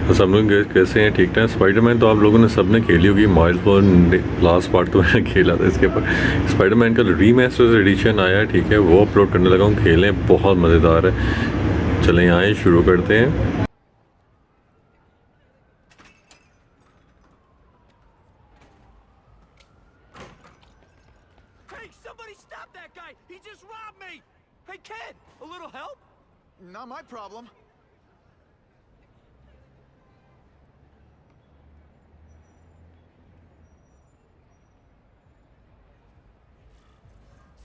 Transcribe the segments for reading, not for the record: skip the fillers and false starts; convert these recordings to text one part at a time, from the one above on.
तो सब लोग कैसे हैं? ठीक ठाक। स्पाइडरमैन तो आप लोगों ने सबने खेली होगी। माइल्स पर लास्ट पार्ट तो मैंने खेला था इसके ऊपर। स्पाइडरमैन का रीमास्टर्ड एडिशन आया है, ठीक है, वो अपलोड करने लगा हूँ। खेलें, बहुत मज़ेदार है। चलें आए शुरू करते हैं। Hey, somebody stop that guy! He just robbed me! Hey, kid, a little help? Not my problem.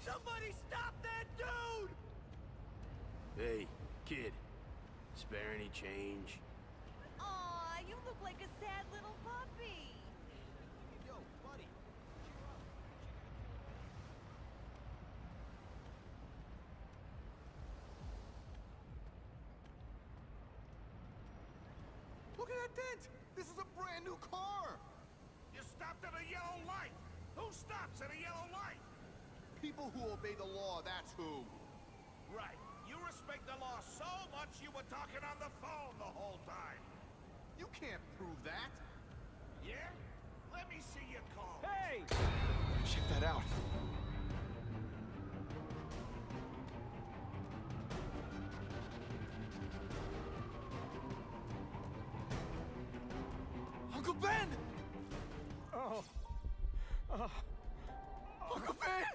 Somebody stop that dude! Hey, kid. Spare any change? Aw, you look like a sad little puppy. Yo, buddy. Look at that dent! This is a brand new car! You stopped at a yellow light! Who stops at a yellow light? People who obey the law, that's who. Right. You respect the law so much you were talking on the phone the whole time. You can't prove that. Yeah? Let me see your call. Hey! Check that out. Uncle Ben! Oh. Uncle Ben!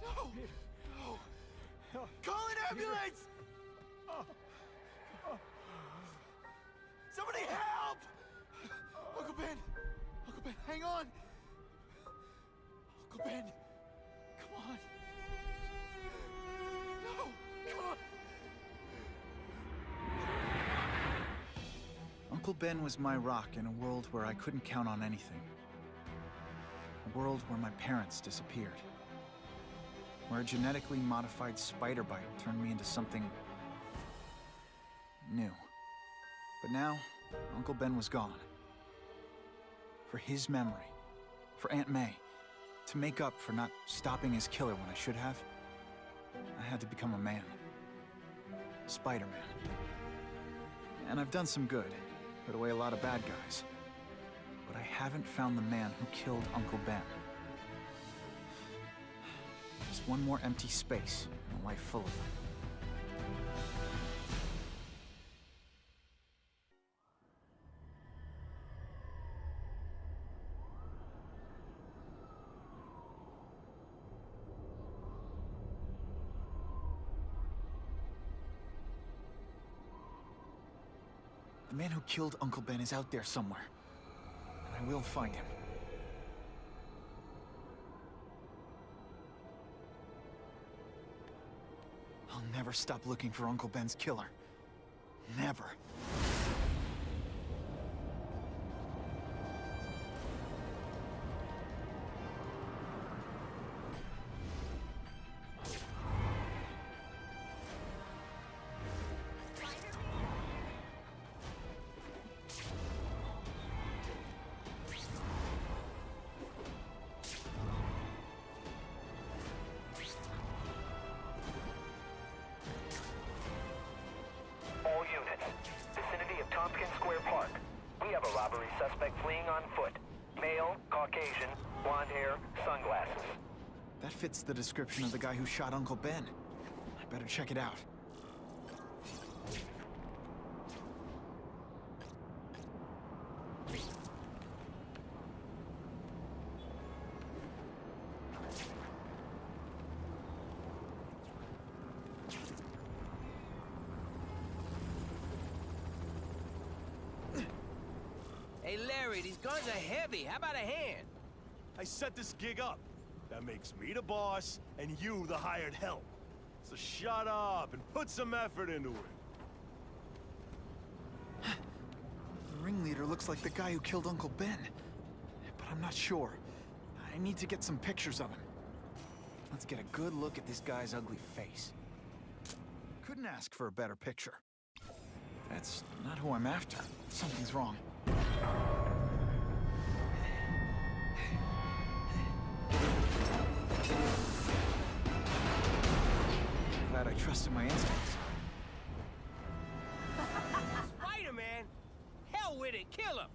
No! No! Call an ambulance! Somebody help! Uncle Ben! Uncle Ben, hang on! Uncle Ben! Come on! No! Come on! Uncle Ben was my rock in a world where I couldn't count on anything. A world where my parents disappeared. Where a genetically modified spider bite turned me into something new. But now, Uncle Ben was gone. For his memory, for Aunt May, to make up for not stopping his killer when I should have, I had to become a man. Spider-Man. And I've done some good, put away a lot of bad guys. But I haven't found the man who killed Uncle Ben. Just one more empty space in a life full of them. The man who killed Uncle Ben is out there somewhere. And I will find him. I'll never stop looking for Uncle Ben's killer. Never. All units, vicinity of Tompkins Square Park. We have a robbery suspect fleeing on foot. Male, Caucasian, blonde hair, sunglasses. That fits the description of the guy who shot Uncle Ben. I better check it out. Hey, Larry, these guns are heavy. How about a hand? I set this gig up. That makes me the boss and you the hired help. So shut up and put some effort into it. The ringleader looks like the guy who killed Uncle Ben. But I'm not sure. I need to get some pictures of him. Let's get a good look at this guy's ugly face. Couldn't ask for a better picture. That's not who I'm after. Something's wrong. Glad I trusted my instincts. Spider-Man? Hell with it. Kill him.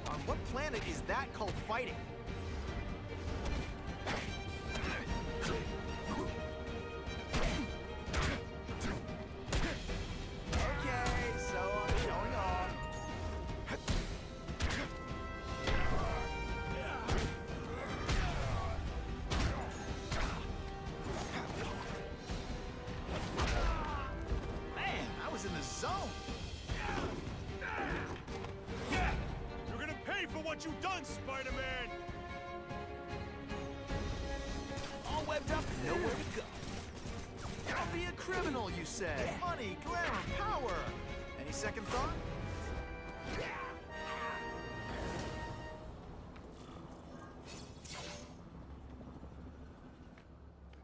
On what planet is that called fighting? Okay, so I'm showing off. Man, I was in the zone. You're gonna pay for what you've done, Spider-Man! All webbed up and nowhere to go. I'll be a criminal, you say. Money, glamour, power. Any second thought?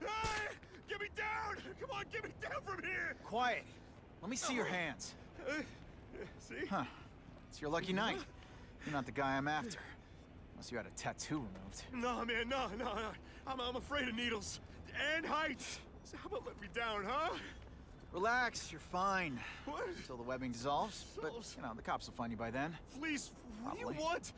Hey! Get me down! Come on, get me down from here! Quiet. Let me see your hands. See? Huh. It's your lucky night. You're not the guy I'm after. Unless you had a tattoo removed. No, man, no. I'm afraid of needles. And heights. So how about let me down, huh? Relax, you're fine. What? Until the webbing dissolves. But, Dissolves? you know, the cops will find you by then. Please, what do you Probably. want?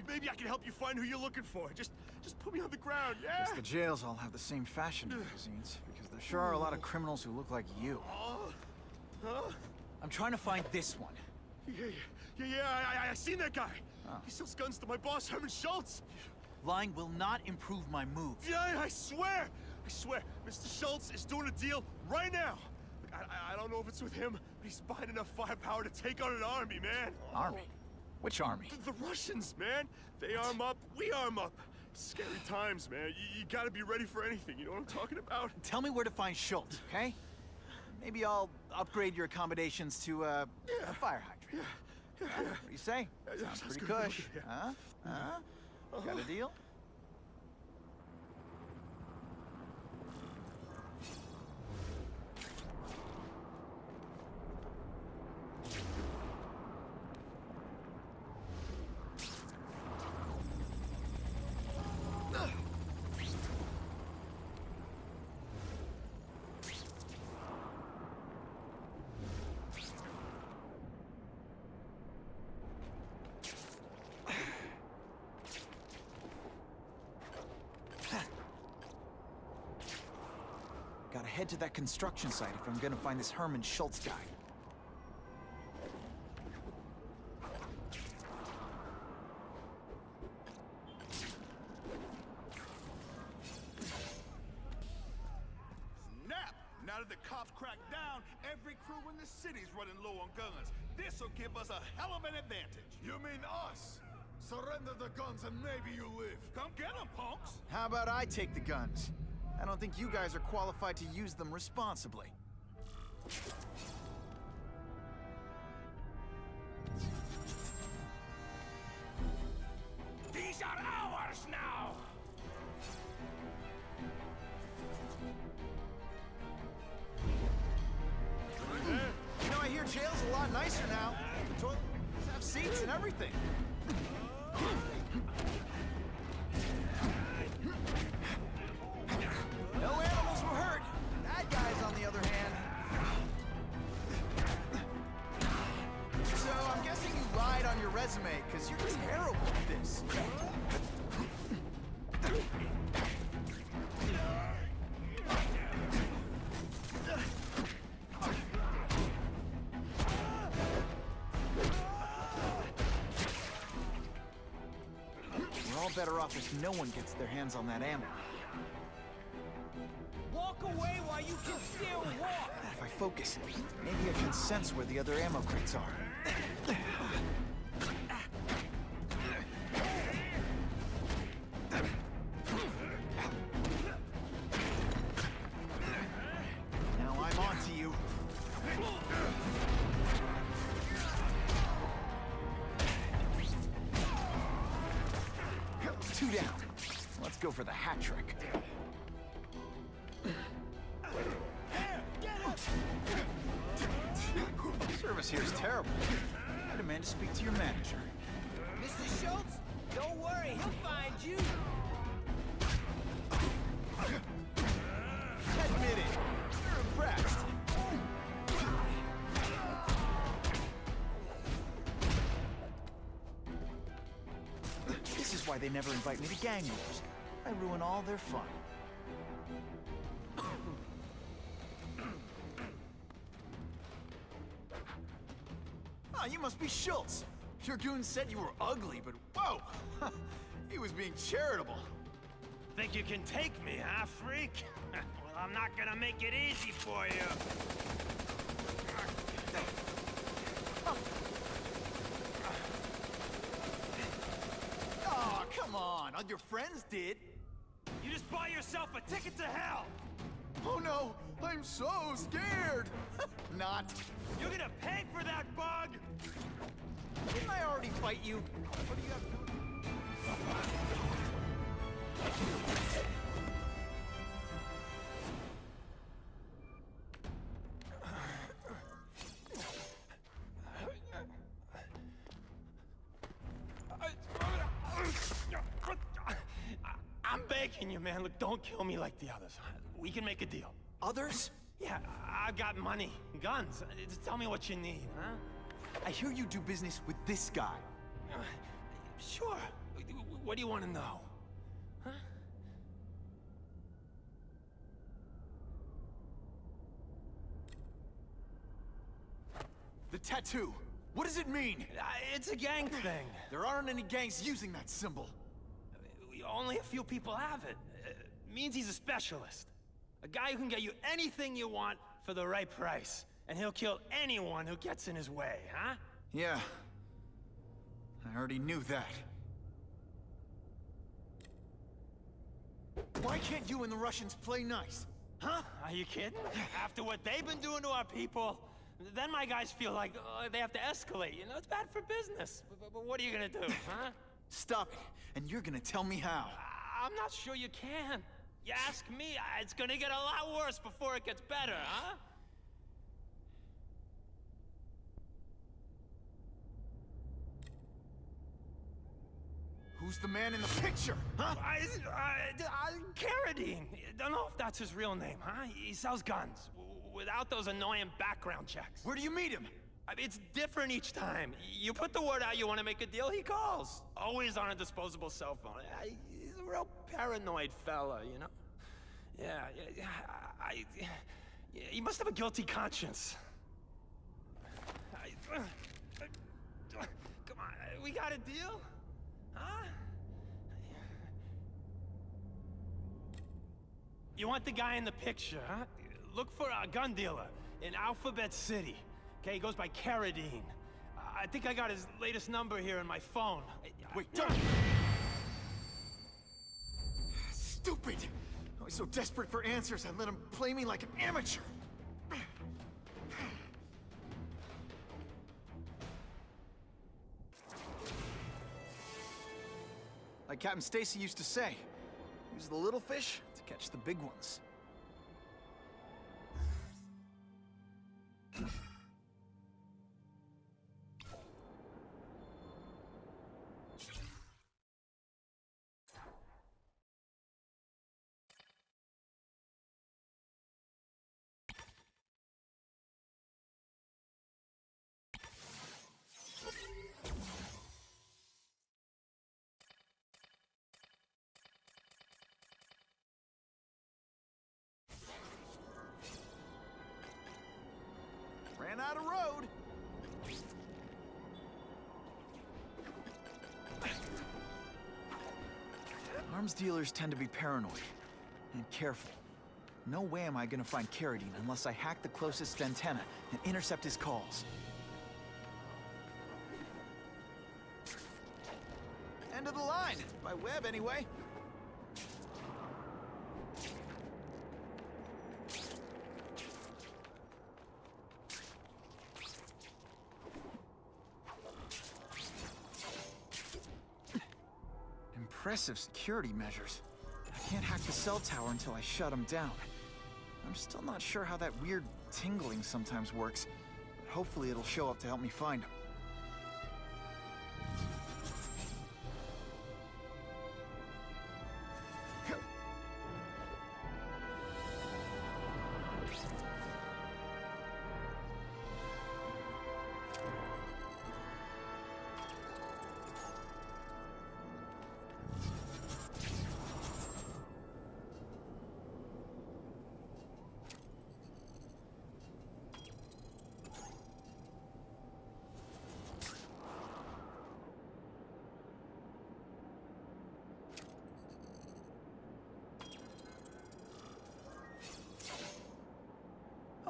Maybe I can help you find who you're looking for. Just put me on the ground, yeah? Guess the jails all have the same fashion magazines, because there sure are a lot of criminals who look like you. Huh? I'm trying to find this one. Yeah, I seen that guy. Oh. He sells guns to my boss, Herman Schultz. Lying will not improve my moves. Yeah, I swear. Mr. Schultz is doing a deal right now. Look, I don't know if it's with him, but he's buying enough firepower to take on an army, man. Army? Which army? The Russians, man. They arm up, we arm up. Scary times, man. You gotta be ready for anything, you know what I'm talking about? Tell me where to find Schultz, okay? Maybe I'll upgrade your accommodations to a fire hydrant. Yeah. What do you say? Yeah, Sounds sounds pretty good, cush. yeah. Huh? Got a deal? Gotta head to that construction site if I'm gonna find this Herman Schultz guy. Snap! Now that the cops cracked down, every crew in the city's running low on guns. This'll give us a hell of an advantage. You mean us? Surrender the guns and maybe you live. Come get 'em, punks! How about I take the guns? I don't think you guys are qualified to use them responsibly. These are ours now! You know, I hear jail's a lot nicer now. The toilets have seats and everything. No animals were hurt. Bad guys, on the other hand. So I'm guessing you lied on your resume, because you're terrible at this. We're all better off if no one gets their hands on that ammo. Walk away while you can still walk. If I focus, maybe I can sense where the other ammo crates are. Now I'm on to you. Two down. Let's go for the hat trick. Service here is terrible. I demand to speak to your manager. Mr. Schultz, Don't worry, he'll find you. Admit it. You're impressed. This is why they never invite me to gang wars. I ruin all their fun. Ah, you must be Schultz. Your goon said you were ugly, but whoa! He was being charitable. Think you can take me, huh, freak? Well, I'm not gonna make it easy for you. Oh, come on. All your friends did. You just bought yourself a ticket to hell. Oh no, I'm so scared. Not. You're gonna pay for that, bug. Didn't I already fight you? What do you have? I'm begging you, man. Look, don't kill me like the others. We can make a deal. Others? Yeah, I've got money, guns. Just tell me what you need, huh? I hear you do business with this guy. Sure. What do you want to know? Huh? The tattoo. What does it mean? It's a gang thing. There aren't any gangs using that symbol. Only a few people have it. Means he's a specialist. A guy who can get you anything you want for the right price. And he'll kill anyone who gets in his way, huh? Yeah. I already knew that. Why can't you and the Russians play nice? Huh? Are you kidding? After what they've been doing to our people, then my guys feel like they have to escalate. You know, it's bad for business. But what are you gonna do, huh? Stop it, and you're gonna tell me how. I'm not sure you can. You ask me, it's gonna get a lot worse before it gets better, huh? Who's the man in the picture, huh? Carradine. Don't know if that's his real name, huh? He sells guns, without those annoying background checks. Where do you meet him? I mean, it's different each time. You put the word out you want to make a deal, he calls. Always on a disposable cell phone. He's a real paranoid fella, you know? Yeah, he must have a guilty conscience. Come on, we got a deal? Huh? You want the guy in the picture, huh? Look for a gun dealer in Alphabet City. Okay, he goes by Carradine. I think I got his latest number here in my phone. Wait, don't! Stupid! I was so desperate for answers, I let him play me like an amateur. Like Captain Stacy used to say, use the little fish to catch the big ones. Ran out of road. Arms dealers tend to be paranoid and careful. No way am I gonna find Carradine unless I hack the closest antenna and intercept his calls. End of the line, by web anyway. Impressive security measures. I can't hack the cell tower until I shut him down. I'm still not sure how that weird tingling sometimes works, but hopefully it'll show up to help me find him.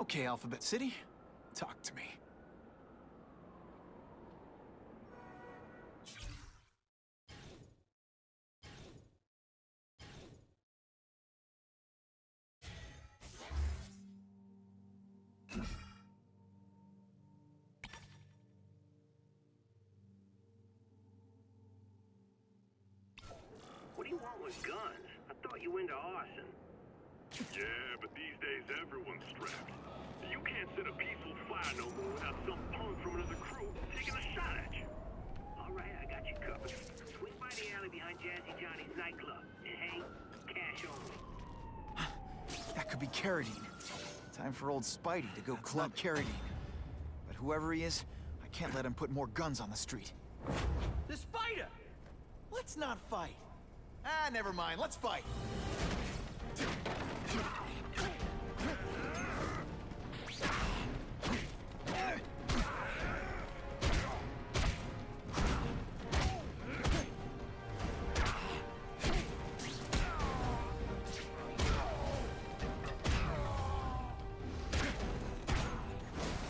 Okay, Alphabet City, talk to me. What do you want with guns? I thought you were into arson. Yeah, but these days everyone's strapped. You can't set a peaceful fire no more without some punk from another crew taking a shot at you. All right, I got you covered. Swing by the alley behind Jazzy Johnny's nightclub. And hey, cash only. That could be Carradine. Time for old Spidey to go club Carradine. But whoever he is, I can't let him put more guns on the street. The spider! Let's not fight. Ah, never mind. Let's fight.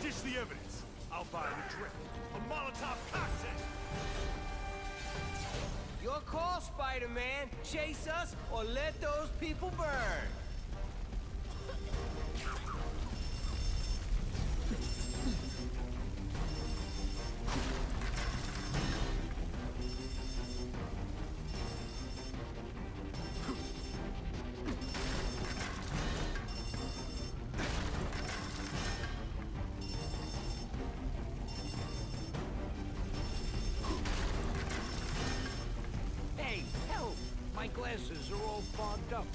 Dish the evidence. I'll buy the drink. A Molotov cocktail. Your call, Spider-Man. Chase us or let those people burn. Hey, help! My glasses are all fogged up.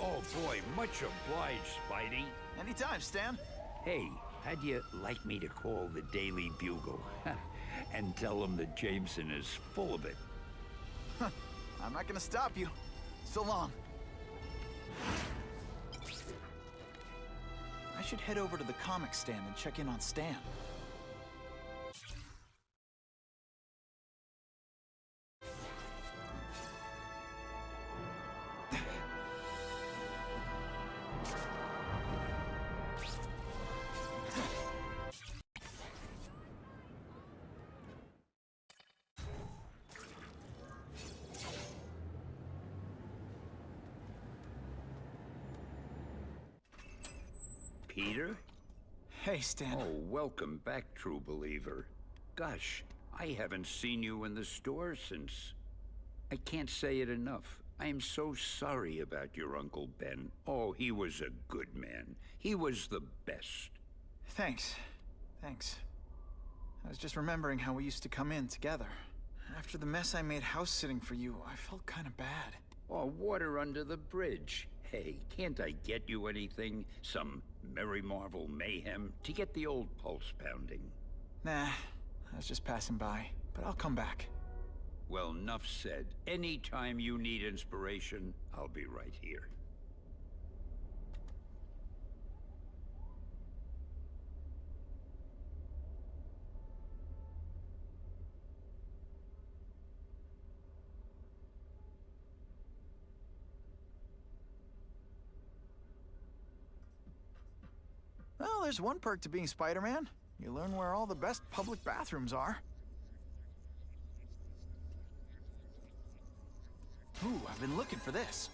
Oh boy, much obliged, Spidey. Anytime, Stan. Hey, how'd you like me to call the Daily Bugle and tell them that Jameson is full of it? I'm not gonna stop you. So long. I should head over to the comic stand and check in on Stan. Peter? Hey, Stan. Oh, welcome back, true believer. Gosh, I haven't seen you in the store since... I can't say it enough. I am so sorry about your Uncle Ben. Oh, he was a good man. He was the best. Thanks. Thanks. I was just remembering how we used to come in together. After the mess I made house-sitting for you, I felt kind of bad. Oh, water under the bridge. Hey, can't I get you anything? Some Merry Marvel mayhem to get the old pulse pounding? Nah, I was just passing by, but I'll come back. Well, enough said. Anytime you need inspiration, I'll be right here. Well, there's one perk to being Spider-Man. You learn where all the best public bathrooms are. Ooh, I've been looking for this.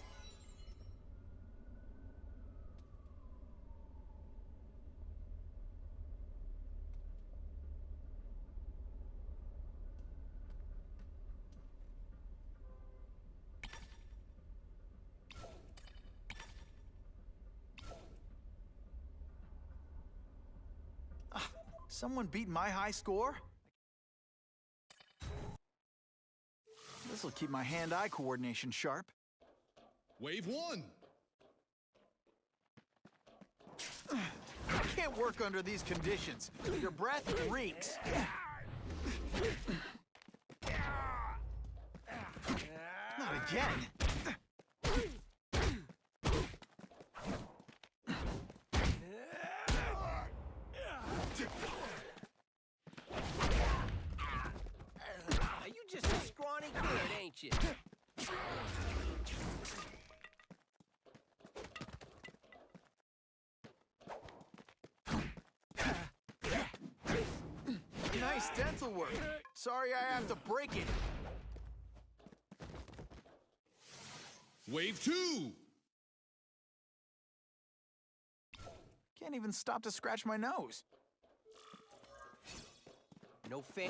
Someone beat my high score? This'll keep my hand-eye coordination sharp. Wave one. I can't work under these conditions. Your breath reeks. Not again. you. Nice dental work. Sorry I have to break it. Wave 2! Can't even stop to scratch my nose. No fan.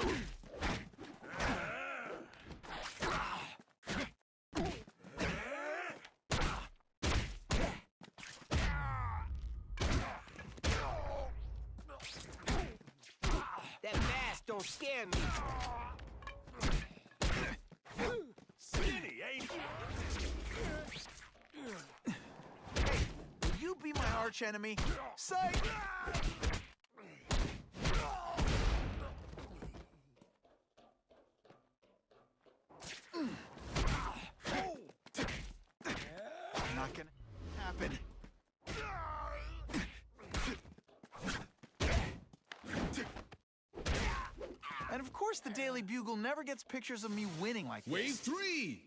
That mask don't scare me. Skinny, ain't he? Will you be my arch enemy? Psych! Not gonna happen. And of course the Daily Bugle never gets pictures of me winning like this. Wave 3!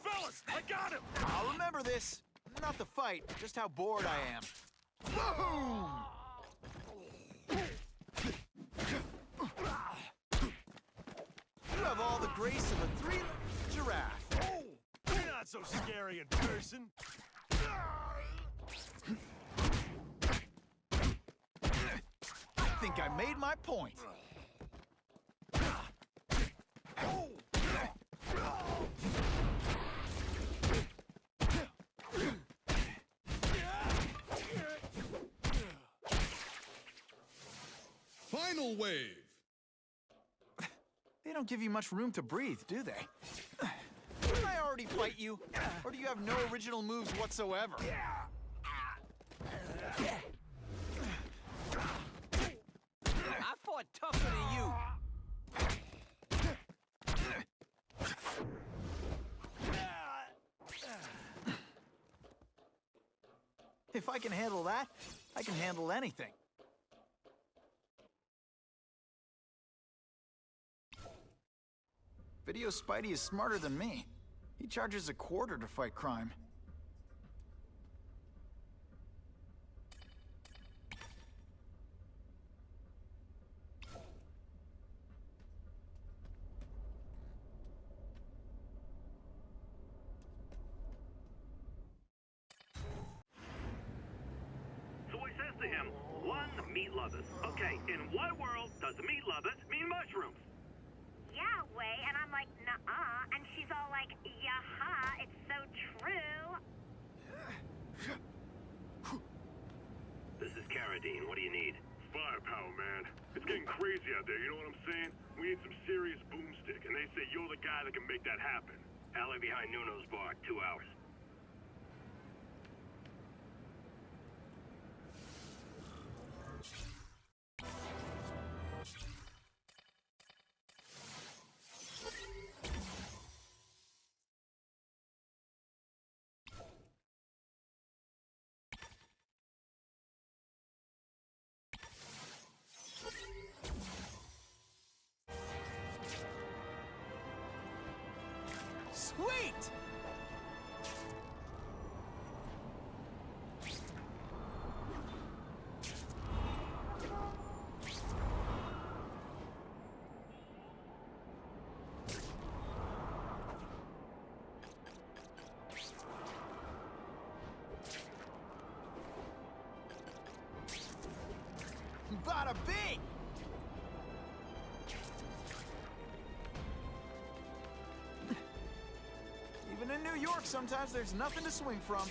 Fellas, I got him! I'll remember this. Not the fight, just how bored I am. Boom! You have all the grace of a three-legged giraffe. You're not so scary in person. I think I made my point. Final wave! They don't give you much room to breathe, do they? Didn't I already fight you? Or do you have no original moves whatsoever? I fought tougher than you. If I can handle that, I can handle anything. Video Spidey is smarter than me. He charges $25 to fight crime. So he says to him, one, meat lovers. Okay, in what world does meat lovers mean mushrooms? Yeah, way. And I'm like, nuh-uh. And she's all like, yaha, it's so true. This is Carradine. What do you need? Firepower, man. It's getting crazy out there, you know what I'm saying? We need some serious boomstick, and they say you're the guy that can make that happen. Alley behind Nuno's bar, 2 hours. Sweet! Bada bing! Even in New York, sometimes there's nothing to swing from.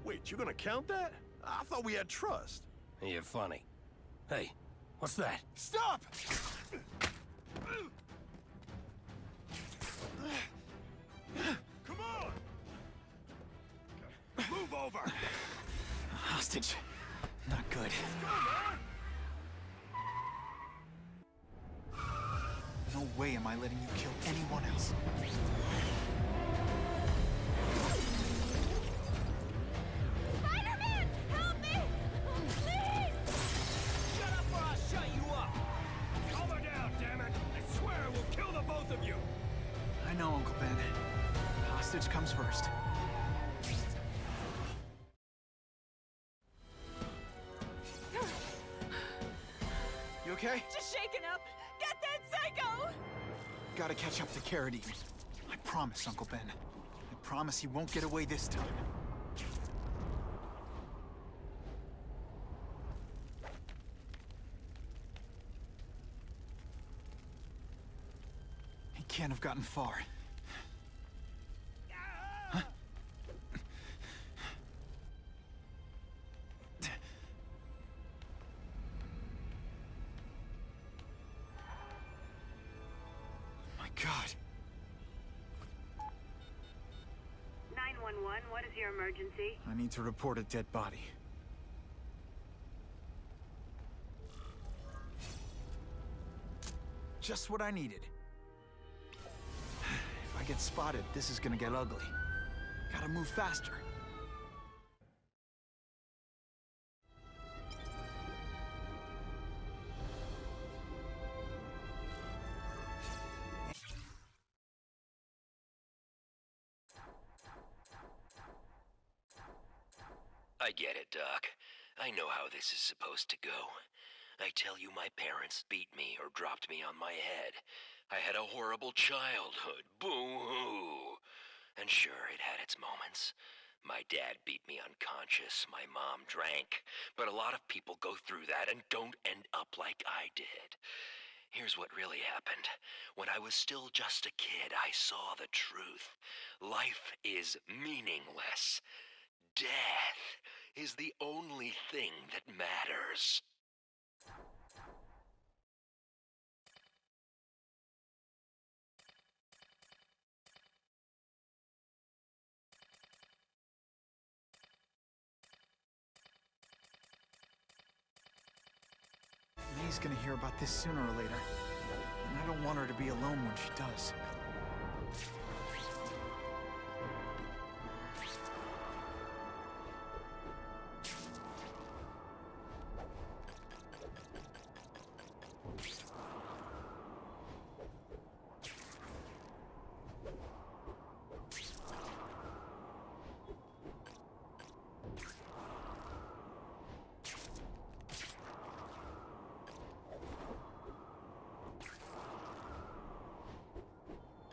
Wait, you're gonna count that? I thought we had trust. You're funny. Hey, what's that? Stop! Come on! Move over! Hostage. Not good. Let's go, man! way am I letting you kill anyone else. Spider-Man! Help me! Please! Shut up or I'll shut you up! Calm her down, damn it! I swear I will kill the both of you! I know, Uncle Ben. Hostage comes first. You okay? Just shaken up! Get that psycho! Gotta catch up to Carradine. I promise, Uncle Ben. I promise he won't get away this time. He can't have gotten far. Huh? My God. 911, what is your emergency? I need to report a dead body. Just what I needed. If I get spotted, this is gonna get ugly. Gotta move faster. I get it, Doc. I know how this is supposed to go. I tell you, my parents beat me or dropped me on my head. I had a horrible childhood. Boo-hoo! And sure, it had its moments. My dad beat me unconscious, my mom drank. But a lot of people go through that and don't end up like I did. Here's what really happened. When I was still just a kid, I saw the truth. Life is meaningless. Death is the only thing that matters. May's gonna hear about this sooner or later. And I don't want her to be alone when she does.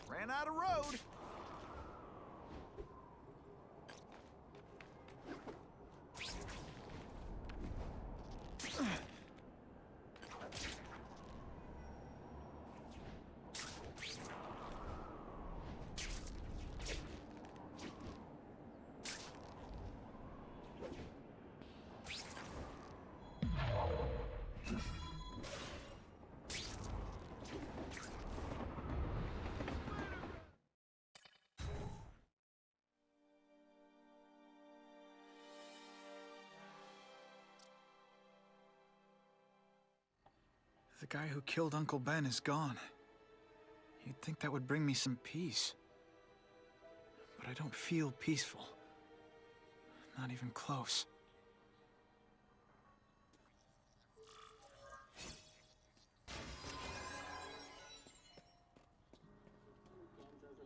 Ran out of road. The guy who killed Uncle Ben is gone. You'd think that would bring me some peace. But I don't feel peaceful. Not even close.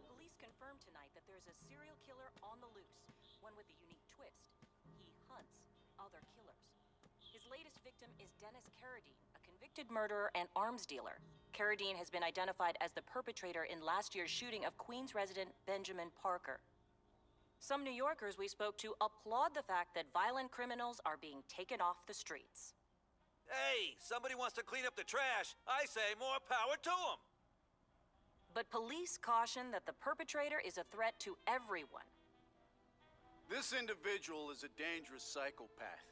Police confirmed tonight that there's a serial killer on the loose. One with a unique twist. He hunts other killers. His latest victim is Dennis Carradine, a convicted murderer and arms dealer. Carradine has been identified as the perpetrator in last year's shooting of Queens resident Benjamin Parker. Some New Yorkers we spoke to applaud the fact that violent criminals are being taken off the streets. Hey, somebody wants to clean up the trash. I say more power to them. But police caution that the perpetrator is a threat to everyone. This individual is a dangerous psychopath.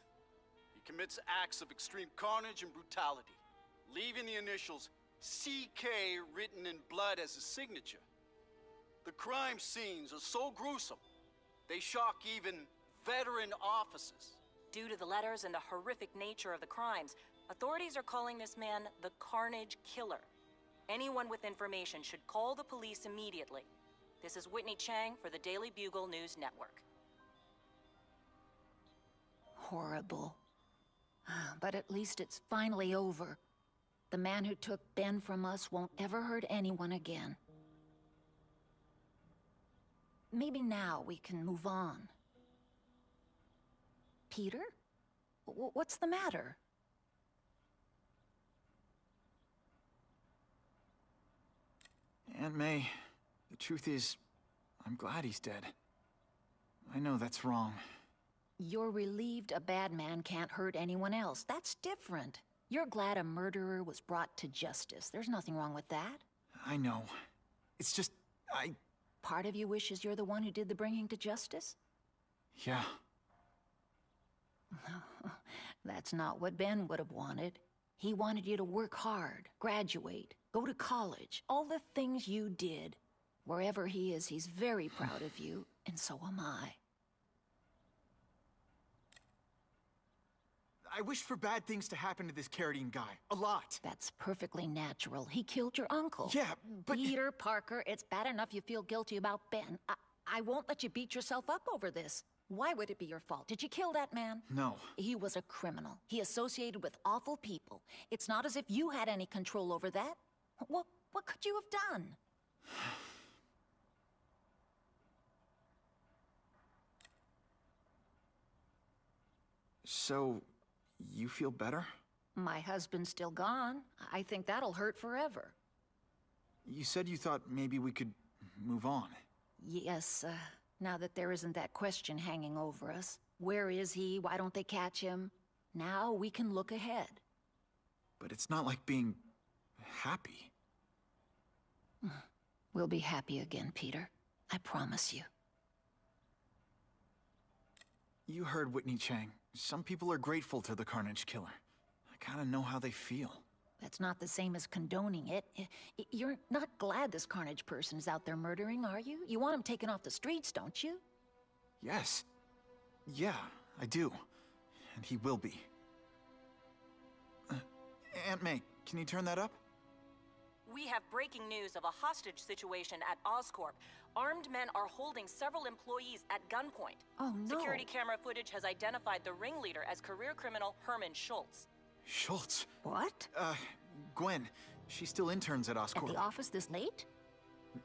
He commits acts of extreme carnage and brutality, leaving the initials CK written in blood as his signature. The crime scenes are so gruesome, they shock even veteran officers. Due to the letters and the horrific nature of the crimes, authorities are calling this man the Carnage Killer. Anyone with information should call the police immediately. This is Whitney Chang for the Daily Bugle News Network. Horrible. But at least it's finally over. The man who took Ben from us won't ever hurt anyone again. Maybe now we can move on. Peter? What's the matter? Aunt May, the truth is, I'm glad he's dead. I know that's wrong. You're relieved a bad man can't hurt anyone else. That's different. You're glad a murderer was brought to justice. There's nothing wrong with that. I know. It's just, Part of you wishes you're the one who did the bringing to justice? Yeah. That's not what Ben would have wanted. He wanted you to work hard, graduate, go to college, all the things you did. Wherever he is, he's very proud of you, and so am I. I wish for bad things to happen to this Carradine guy. A lot. That's perfectly natural. He killed your uncle. Yeah, but... Peter Parker, it's bad enough you feel guilty about Ben. I won't let you beat yourself up over this. Why would it be your fault? Did you kill that man? No. He was a criminal. He associated with awful people. It's not as if you had any control over that. What could you have done? So, you feel better? My husband's still gone. I think that'll hurt forever. You said you thought maybe we could move on. Yes, now that there isn't that question hanging over us. Where is he? Why don't they catch him? Now we can look ahead. But it's not like being happy. We'll be happy again, Peter. I promise you. You heard Whitney Chang. Some people are grateful to the Carnage Killer. I kinda know how they feel. That's not the same as condoning it. You're not glad this Carnage person's out there murdering, are you? You want him taken off the streets, don't you? Yes. Yeah, I do. And he will be. Aunt May, can you turn that up? We have breaking news of a hostage situation at Oscorp. Armed men are holding several employees at gunpoint. Oh, no. Security camera footage has identified the ringleader as career criminal Herman Schultz. Schultz? What? Gwen. She still interns at Oscorp. At the office this late?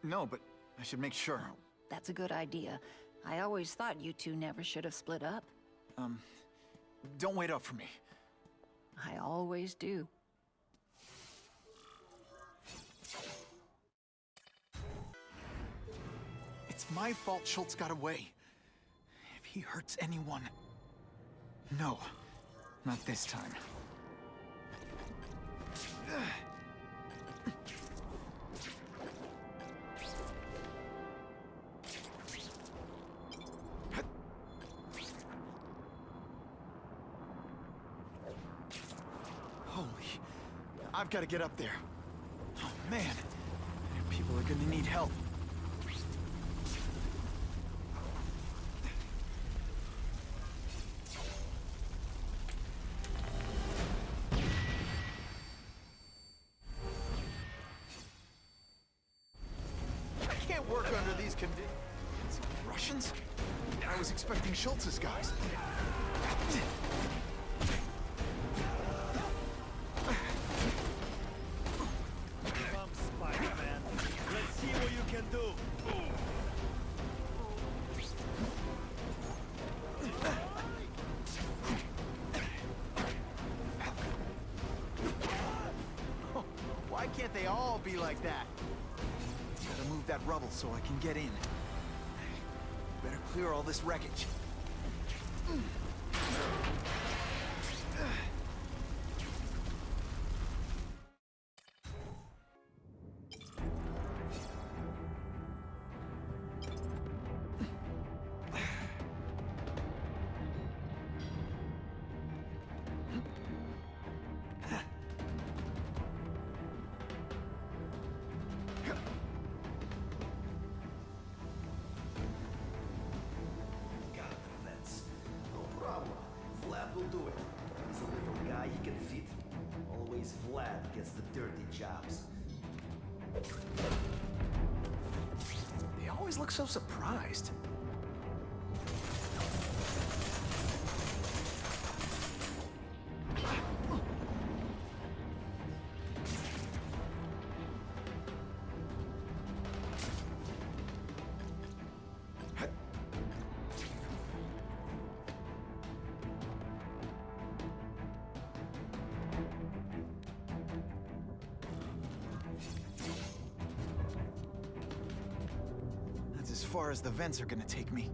No, but I should make sure. Oh, that's a good idea. I always thought you two never should have split up. Don't wait up for me. I always do. It's my fault Schultz got away. If he hurts anyone... No, not this time. Holy... I've got to get up there. Oh, man. People are gonna need help. I can't work under these conditions. Russians? I was expecting Schultz's guys. Come, Spider-Man. Let's see what you can do. Why can't they all be like that? Gotta move that rubble so I can get in. Better clear all this wreckage. Vlad will do it. He's a little guy, he can fit. Always Vlad gets the dirty jobs. They always look so surprised. That's as far as the vents are gonna take me.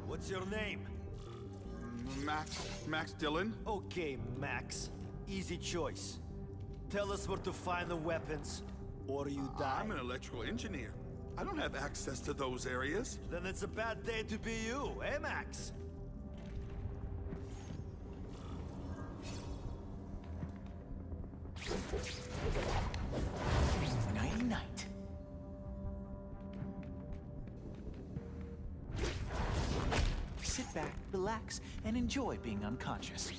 What's your name? Max Dillon? Okay, Max. Easy choice. Tell us where to find the weapons, or you die. I'm an electrical engineer. I don't have access to those areas. Then it's a bad day to be you, eh, Max? Nighty-night. Sit back, relax, and enjoy being unconscious.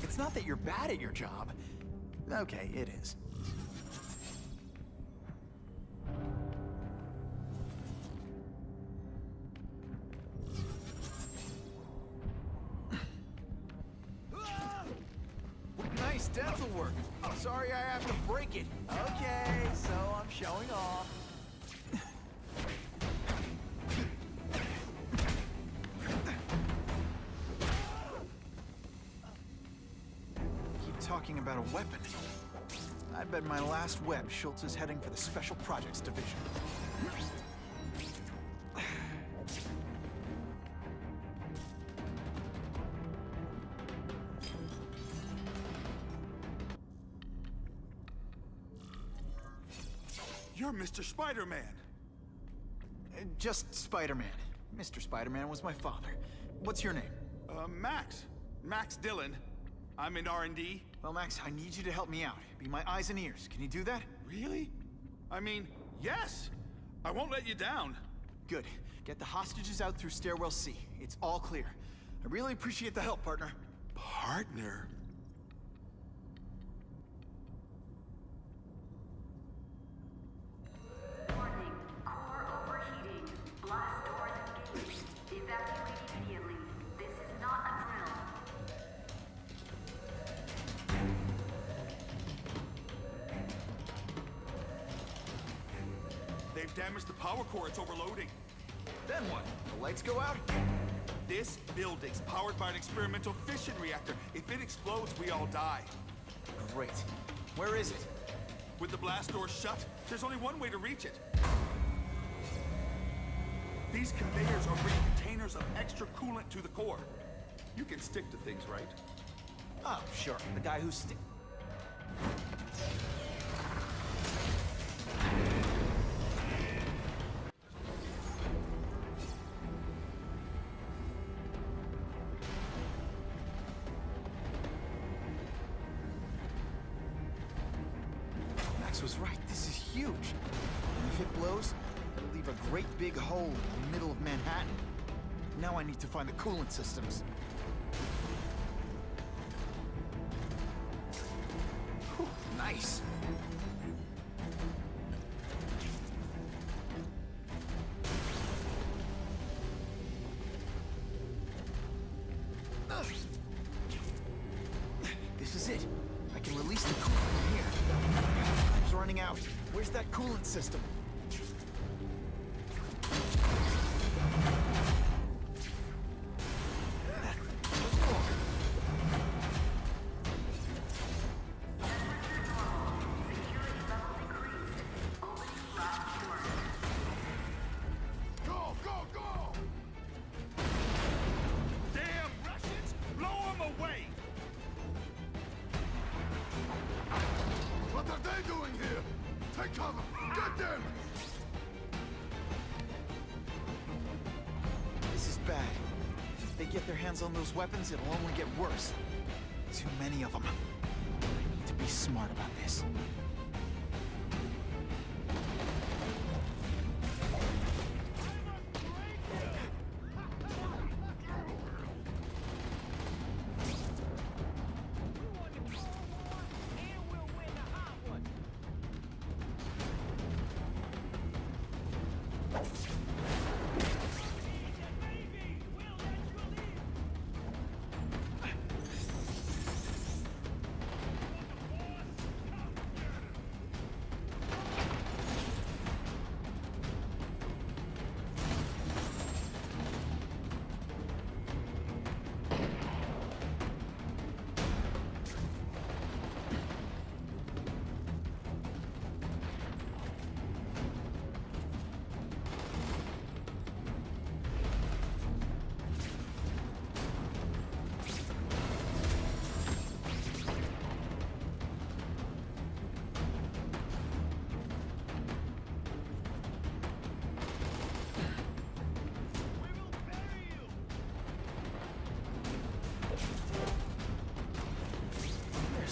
It's not that you're bad at your job. Okay, it is. Nice dental work. Sorry I have to break it. Okay, so I'm showing off. Keep talking about a weapon. I bet my last web, Schultz is heading for the Special Projects Division. You're Mr. Spider-Man. Just Spider-Man. Mr. Spider-Man was my father. What's your name? Max Dillon. I'm in R&D. Well, Max, I need you to help me out. Be my eyes and ears. Can you do that? Really? I mean, yes! I won't let you down. Good. Get the hostages out through Stairwell C. It's all clear. I really appreciate the help, partner. Partner? Warning. Core overheating. Blast doors engaged. Evacuate immediately. This is not a drill. They've damaged the power core. It's overloading. Then what? The lights go out? This building's powered by an experimental fission reactor. If it explodes, we all die. Great. Where is it? With the blast door shut, there's only one way to reach it. These conveyors are bringing containers of extra coolant to the core. You can stick to things, right? Oh, sure. The guy who's Max was right. This is huge. And if it blows, it'll leave a great big hole in the middle of Manhattan. Now I need to find the coolant systems. Whew, nice. This is it. I can release the coolant from here. Time's running out. Where's that coolant system? Go, go, go! Damn Russians! Blow them away! What are they doing here? Take cover! Get them! This is bad. If they get their hands on those weapons, it'll only get worse. Too many of them. I need to be smart about this.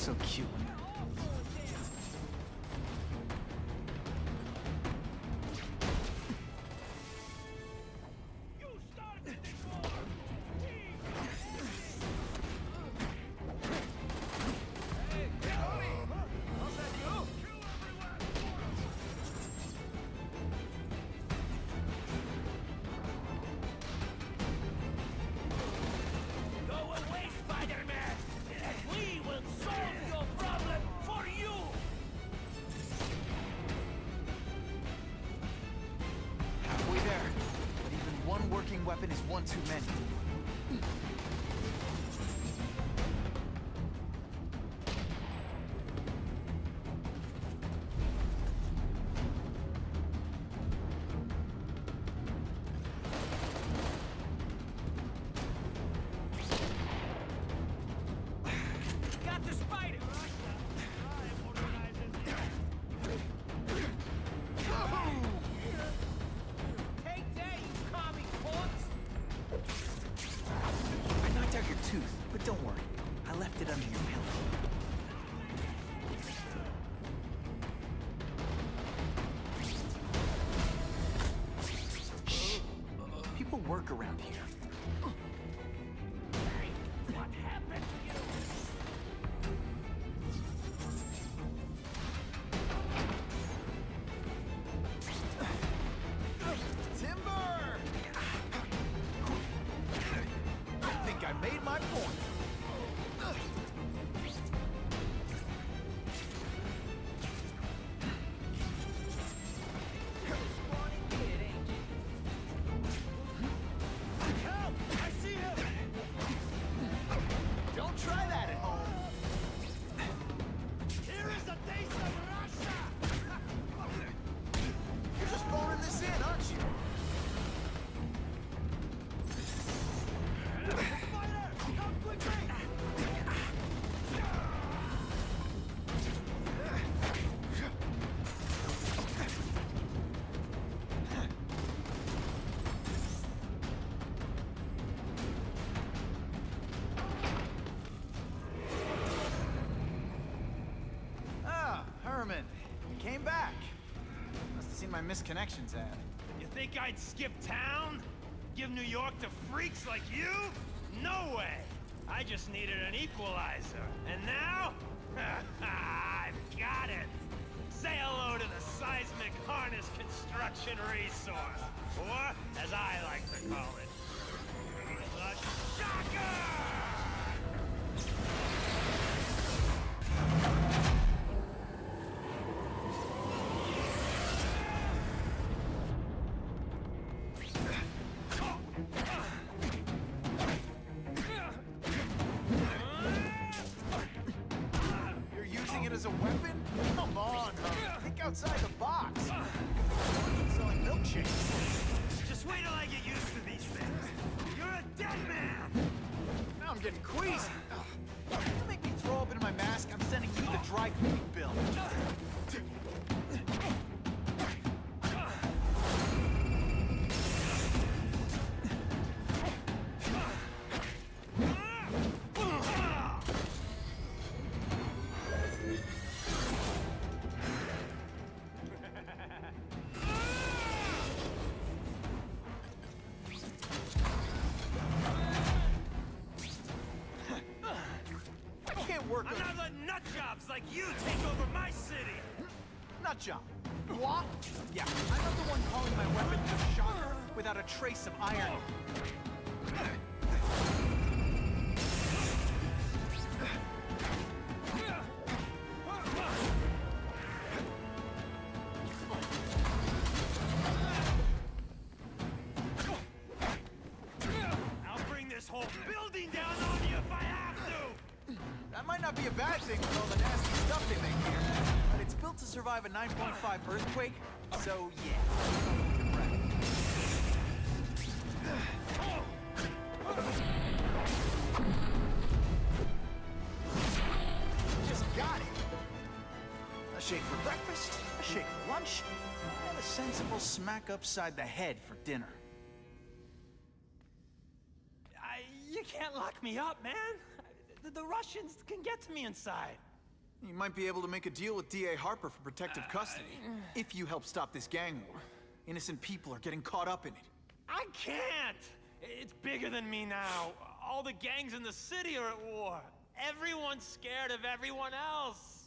so cute when Go away, Spider-Man! We will solve your problem for you! halfway there. But even one working weapon is one too many. Got the spider! Take that, you commie corpse! I knocked out your tooth, but don't worry. I left it under your pillow. Shh. People work around here. What happened to you? Timber! I think I made my point. Help! I see him! Don't try that at home. Here is a taste of Russia! You're just phoning this in, aren't you? Spider! Come quickly! Ah, Herman. You came back. Must have seen my missed connections ad. You think I'd skip town? Give New York to freaks like you? No way! I just needed an equalizer. And now? I've got it! Say hello to the seismic harness construction resource. Or, as I like to call it, the shocker! You're using it as a weapon? Come on, Herman. Think outside the box. Selling milkshakes. Just wait till I get used to these things. You're a dead man! Now I'm getting queasy. You make me throw up into my mask, I'm sending you the dry cleaning bill. I can't work I'm on not letting nut jobs like you take over my city! nut job. What? Yeah, I'm not the one calling my weapon the shocker without a trace of iron. I'll bring this whole building down on you if I have to! That might not be a bad thing with all the nasty stuff they make here, but it's built to survive a 9.5 earthquake, so yeah. Just got it. A shake for breakfast, a shake for lunch, and a sensible smack upside the head for dinner. You can't lock me up, man! The Russians can get to me inside. You might be able to make a deal with D.A. Harper for protective custody, if you help stop this gang war. Innocent people are getting caught up in it. I can't! It's bigger than me now. All the gangs in the city are at war. Everyone's scared of everyone else.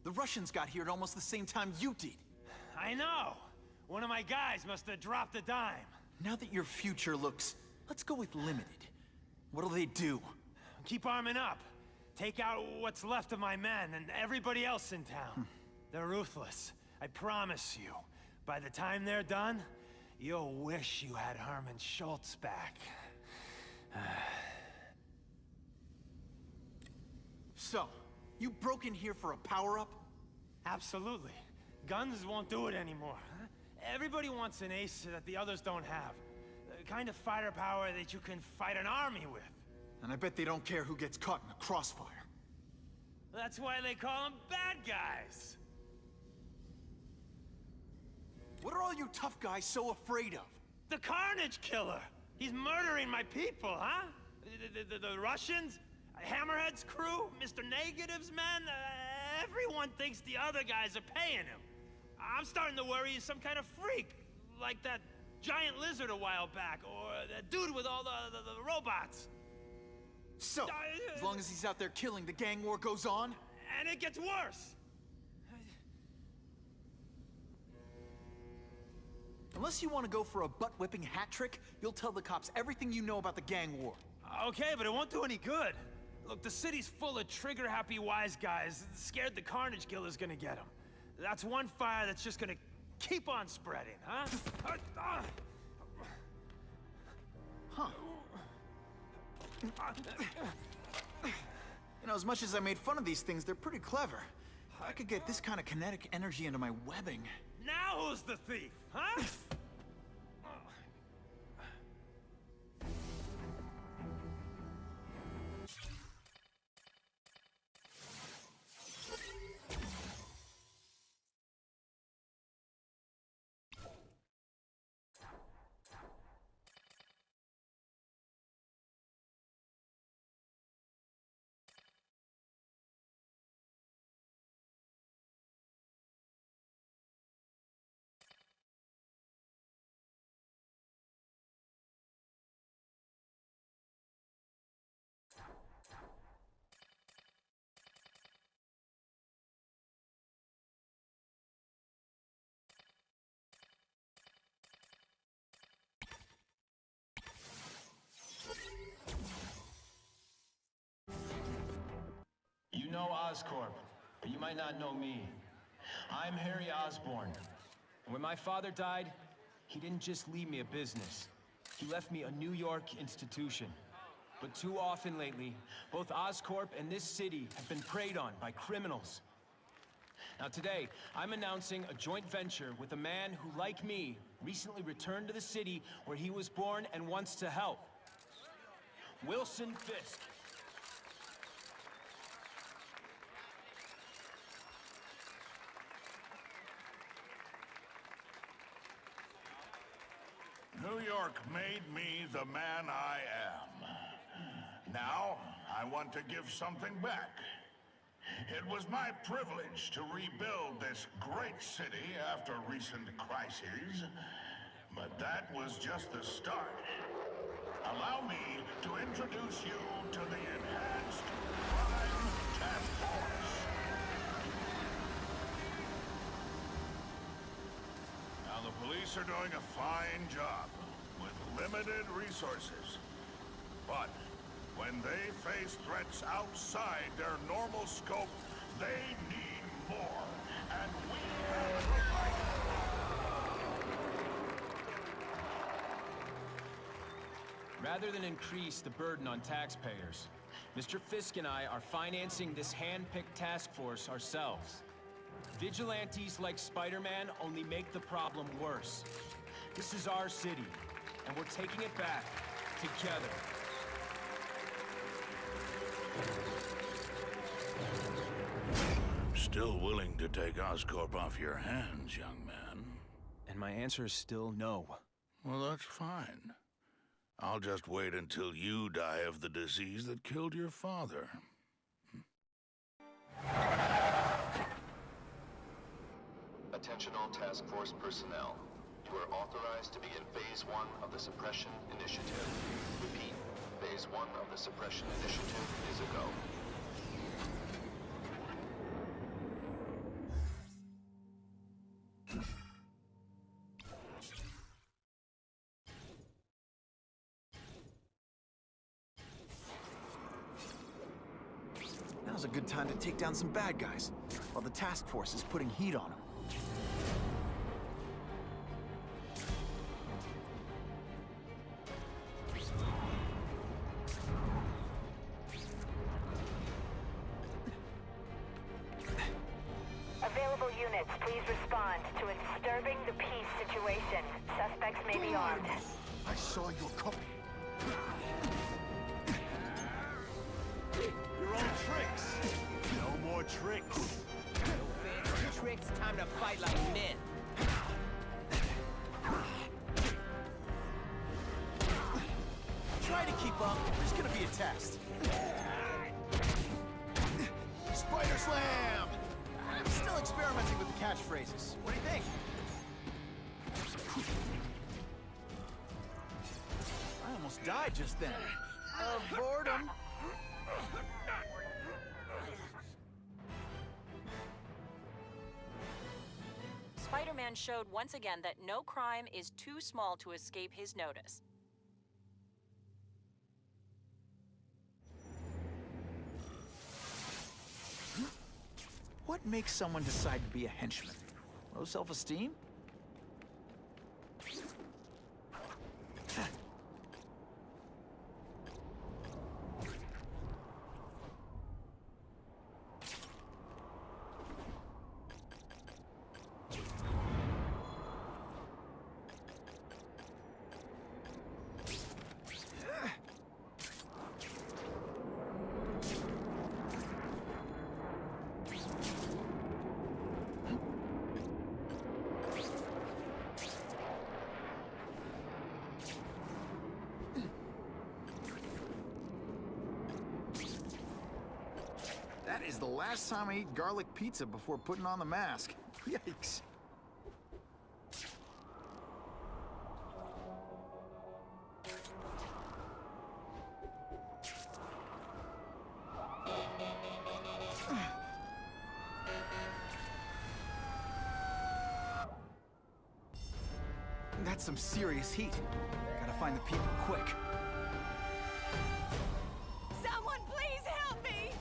The Russians got here at almost the same time you did. I know. One of my guys must have dropped a dime. Now that your future looks, let's go with limited. What'll they do? Keep arming up. Take out what's left of my men and everybody else in town. They're ruthless. I promise you. By the time they're done, you'll wish you had Herman Schultz back. So, you broke in here for a power-up? Absolutely. Guns won't do it anymore. Everybody wants an ace that the others don't have. The kind of fighter power that you can fight an army with. And I bet they don't care who gets caught in a crossfire. That's why they call them bad guys. What are all you tough guys so afraid of? The Carnage Killer! He's murdering my people, huh? The Russians? Hammerhead's crew? Mr. Negative's men? Everyone thinks the other guys are paying him. I'm starting to worry he's some kind of freak. Like that giant lizard a while back, or that dude with all the robots. So, as long as he's out there killing, the gang war goes on? And it gets worse! Unless you want to go for a butt-whipping hat trick, you'll tell the cops everything you know about the gang war. Okay, but it won't do any good. Look, the city's full of trigger-happy wise guys, scared the Carnage Killer's gonna get them. That's one fire that's just gonna keep on spreading, huh? Huh. You know, as much as I made fun of these things, they're pretty clever. I could get this kind of kinetic energy into my webbing. Now who's the thief, huh? You know Oscorp, but you might not know me. I'm Harry Osborn. And when my father died, he didn't just leave me a business. He left me a New York institution. But too often lately, both Oscorp and this city have been preyed on by criminals. Now today, I'm announcing a joint venture with a man who, like me, recently returned to the city where he was born and wants to help. Wilson Fisk. New York made me the man I am. Now, I want to give something back. It was my privilege to rebuild this great city after recent crises, but that was just the start. Allow me to introduce you to the Enhanced Crime Task Force. Now, the police are doing a fine job with limited resources. But when they face threats outside their normal scope, they need more. And we have provided. Rather than increase the burden on taxpayers, Mr. Fisk and I are financing this hand-picked task force ourselves. Vigilantes like Spiderman only make the problem worse. This is our city, and we're taking it back together. I'm still willing to take Oscorp off your hands, young man. And my answer is still no. Well, that's fine. I'll just wait until you die of the disease that killed your father. Attention all task force personnel. You are authorized to begin Phase 1 of the Suppression Initiative. Repeat, Phase 1 of the Suppression Initiative is a go. Now's a good time to take down some bad guys, while the task force is putting heat on them. Available units, please respond to a disturbing the peace situation. Suspects may be armed. I saw your cup. Your own tricks. No more tricks. No fancy tricks, time to fight like men. Try to keep up. There's gonna be a test. Spider Slam! I'm still experimenting with the catchphrases. What do you think? I almost died just then. Of boredom. Spider-Man showed once again that no crime is too small to escape his notice. What makes someone decide to be a henchman? Low self-esteem? That is the last time I ate garlic pizza before putting on the mask. Yikes. That's some serious heat. Gotta find the people quick. Someone please help me!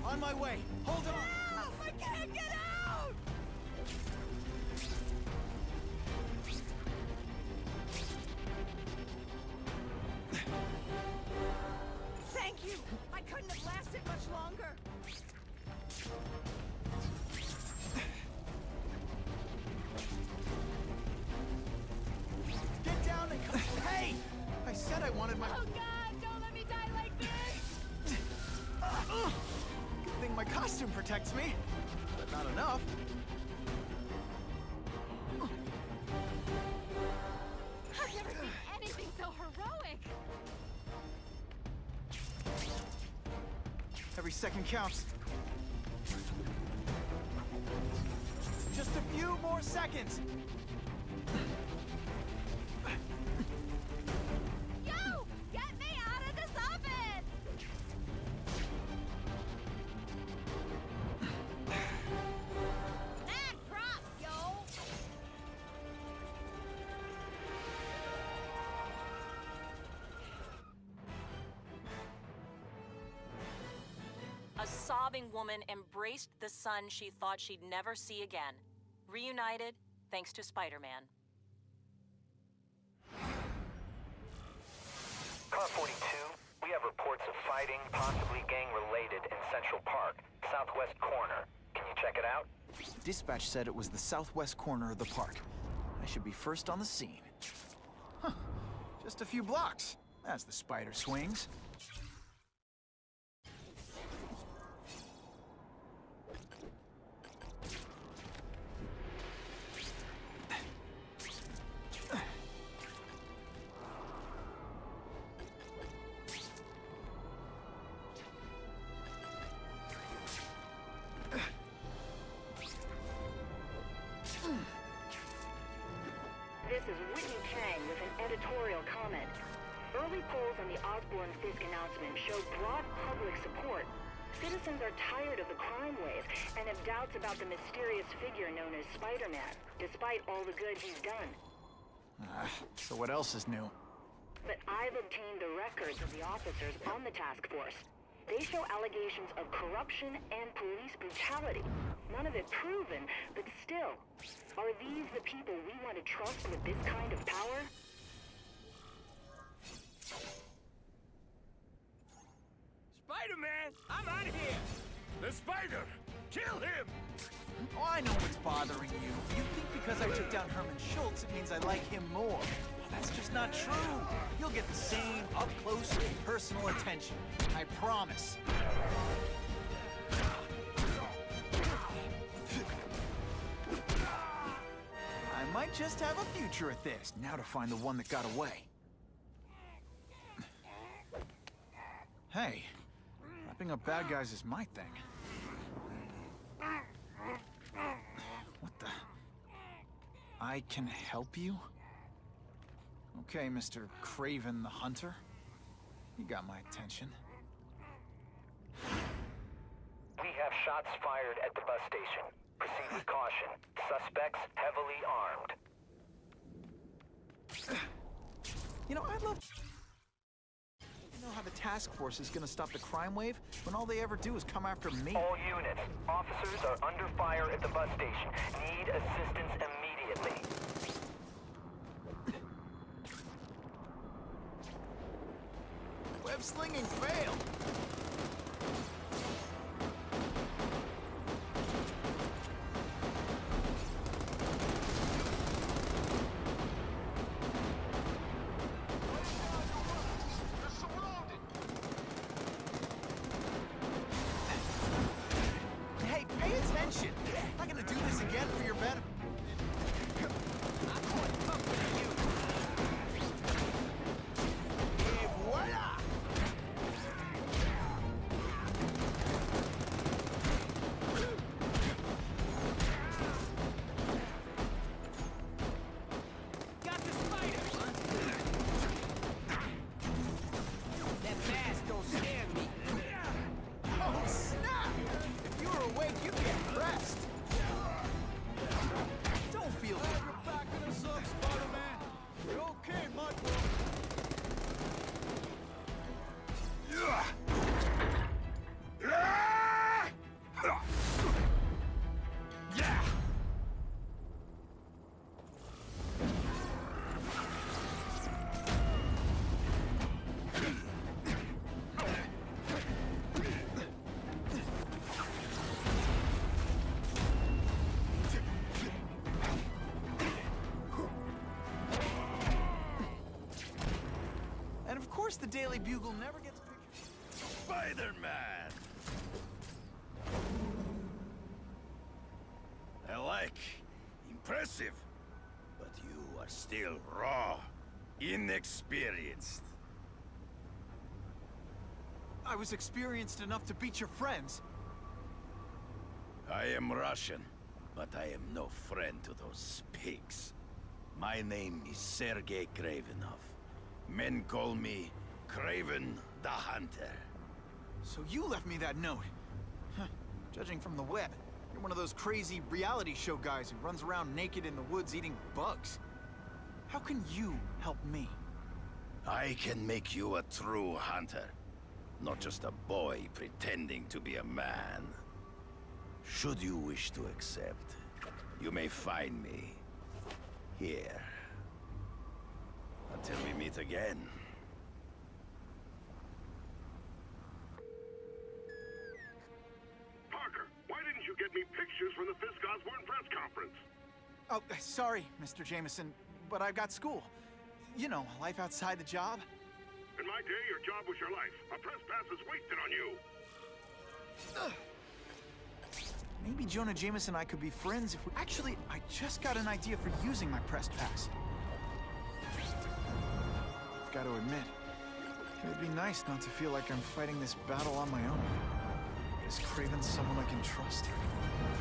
On my way. Hold on. Help! I can't get out! Thank you! I couldn't have lasted much longer. Get down and come. Hey! I said I wanted my. Oh God! Don't let me die like this! Good thing my costume protects me, but not enough. I've never seen anything so heroic! Every second counts. Just a few more seconds. Yo! Get me out of this oven! Mad props, yo! A sobbing woman embraced the son she thought she'd never see again. Reunited, thanks to Spider-Man. Car 42, we have reports of fighting, possibly gang-related, in Central Park, southwest corner. Can you check it out? Dispatch said it was the southwest corner of the park. I should be first on the scene. Huh. Just a few blocks. As the spider swings. is Whitney Chang with an editorial comment. Early polls on the Osborn-Fisk announcement show broad public support. Citizens are tired of the crime wave and have doubts about the mysterious figure known as Spider-Man, despite all the good he's done. So what else is new? But I've obtained the records of the officers on the task force. They show allegations of corruption and police brutality. None of it proven, but still. Are these the people we want to trust with this kind of power? Spider-Man, I'm out of here! The spider! Kill him! Oh, I know what's bothering you. You think because I took down Herman Schultz, it means I like him more. That's just not true. You'll get the same up-close, personal attention. I promise. I might just have a future at this. Now to find the one that got away. Hey, wrapping up bad guys is my thing. What the? I can help you? Okay, Mr. Craven the Hunter. You got my attention. We have shots fired at the bus station. Proceed with caution. Suspects heavily armed. You know, I'd love to know how the task force is gonna stop the crime wave when all they ever do is come after me. All units, officers are under fire at the bus station. Need assistance immediately. Web slinging failed. Hey, pay attention. I'm not gonna do this again for your benefit. Et voila! Got the spider! That mask don't scare me. Oh, snap! If you were awake, you'd get pressed. Don't feel it. You're backing us up, Spider-Man. You're okay, my bro. Yeah! And of course, the Daily Bugle never gets pictures. Spider-Man! I like. Impressive. But you are still raw. Inexperienced. I was experienced enough to beat your friends. I am Russian, but I am no friend to those pigs. My name is Sergei Kravenov. Men call me Craven the Hunter. So you left me that note. Huh. Judging from the web, you're one of those crazy reality show guys who runs around naked in the woods eating bugs. How can you help me? I can make you a true hunter. Not just a boy pretending to be a man. Should you wish to accept, you may find me here. Until we meet again. Parker, why didn't you get me pictures from the Fisk Osborn press conference? Oh, sorry, Mr. Jameson, but I've got school. You know, life outside the job. In my day, your job was your life. A press pass is wasted on you. Maybe Jonah Jameson and I could be friends if we... Actually, I just got an idea for using my press pass. I've got to admit, it would be nice not to feel like I'm fighting this battle on my own. Is Craven someone I can trust?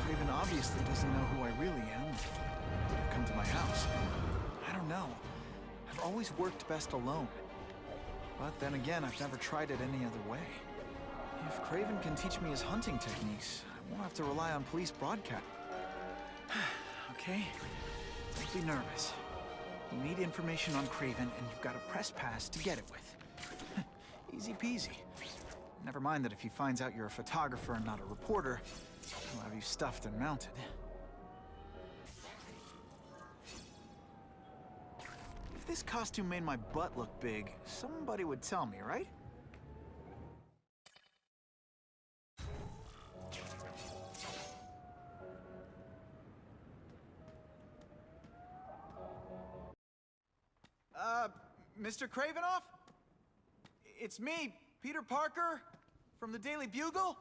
Craven obviously doesn't know who I really am. Come to my house. I don't know. I've always worked best alone. But then again, I've never tried it any other way. If Craven can teach me his hunting techniques, I won't have to rely on police broadcast. Okay? Don't be nervous. You need information on Craven, and you've got a press pass to get it with. Easy peasy. Never mind that if he finds out you're a photographer and not a reporter, he'll have you stuffed and mounted. If this costume made my butt look big, somebody would tell me, right? Mr. Kravinoff? It's me, Peter Parker, from the Daily Bugle.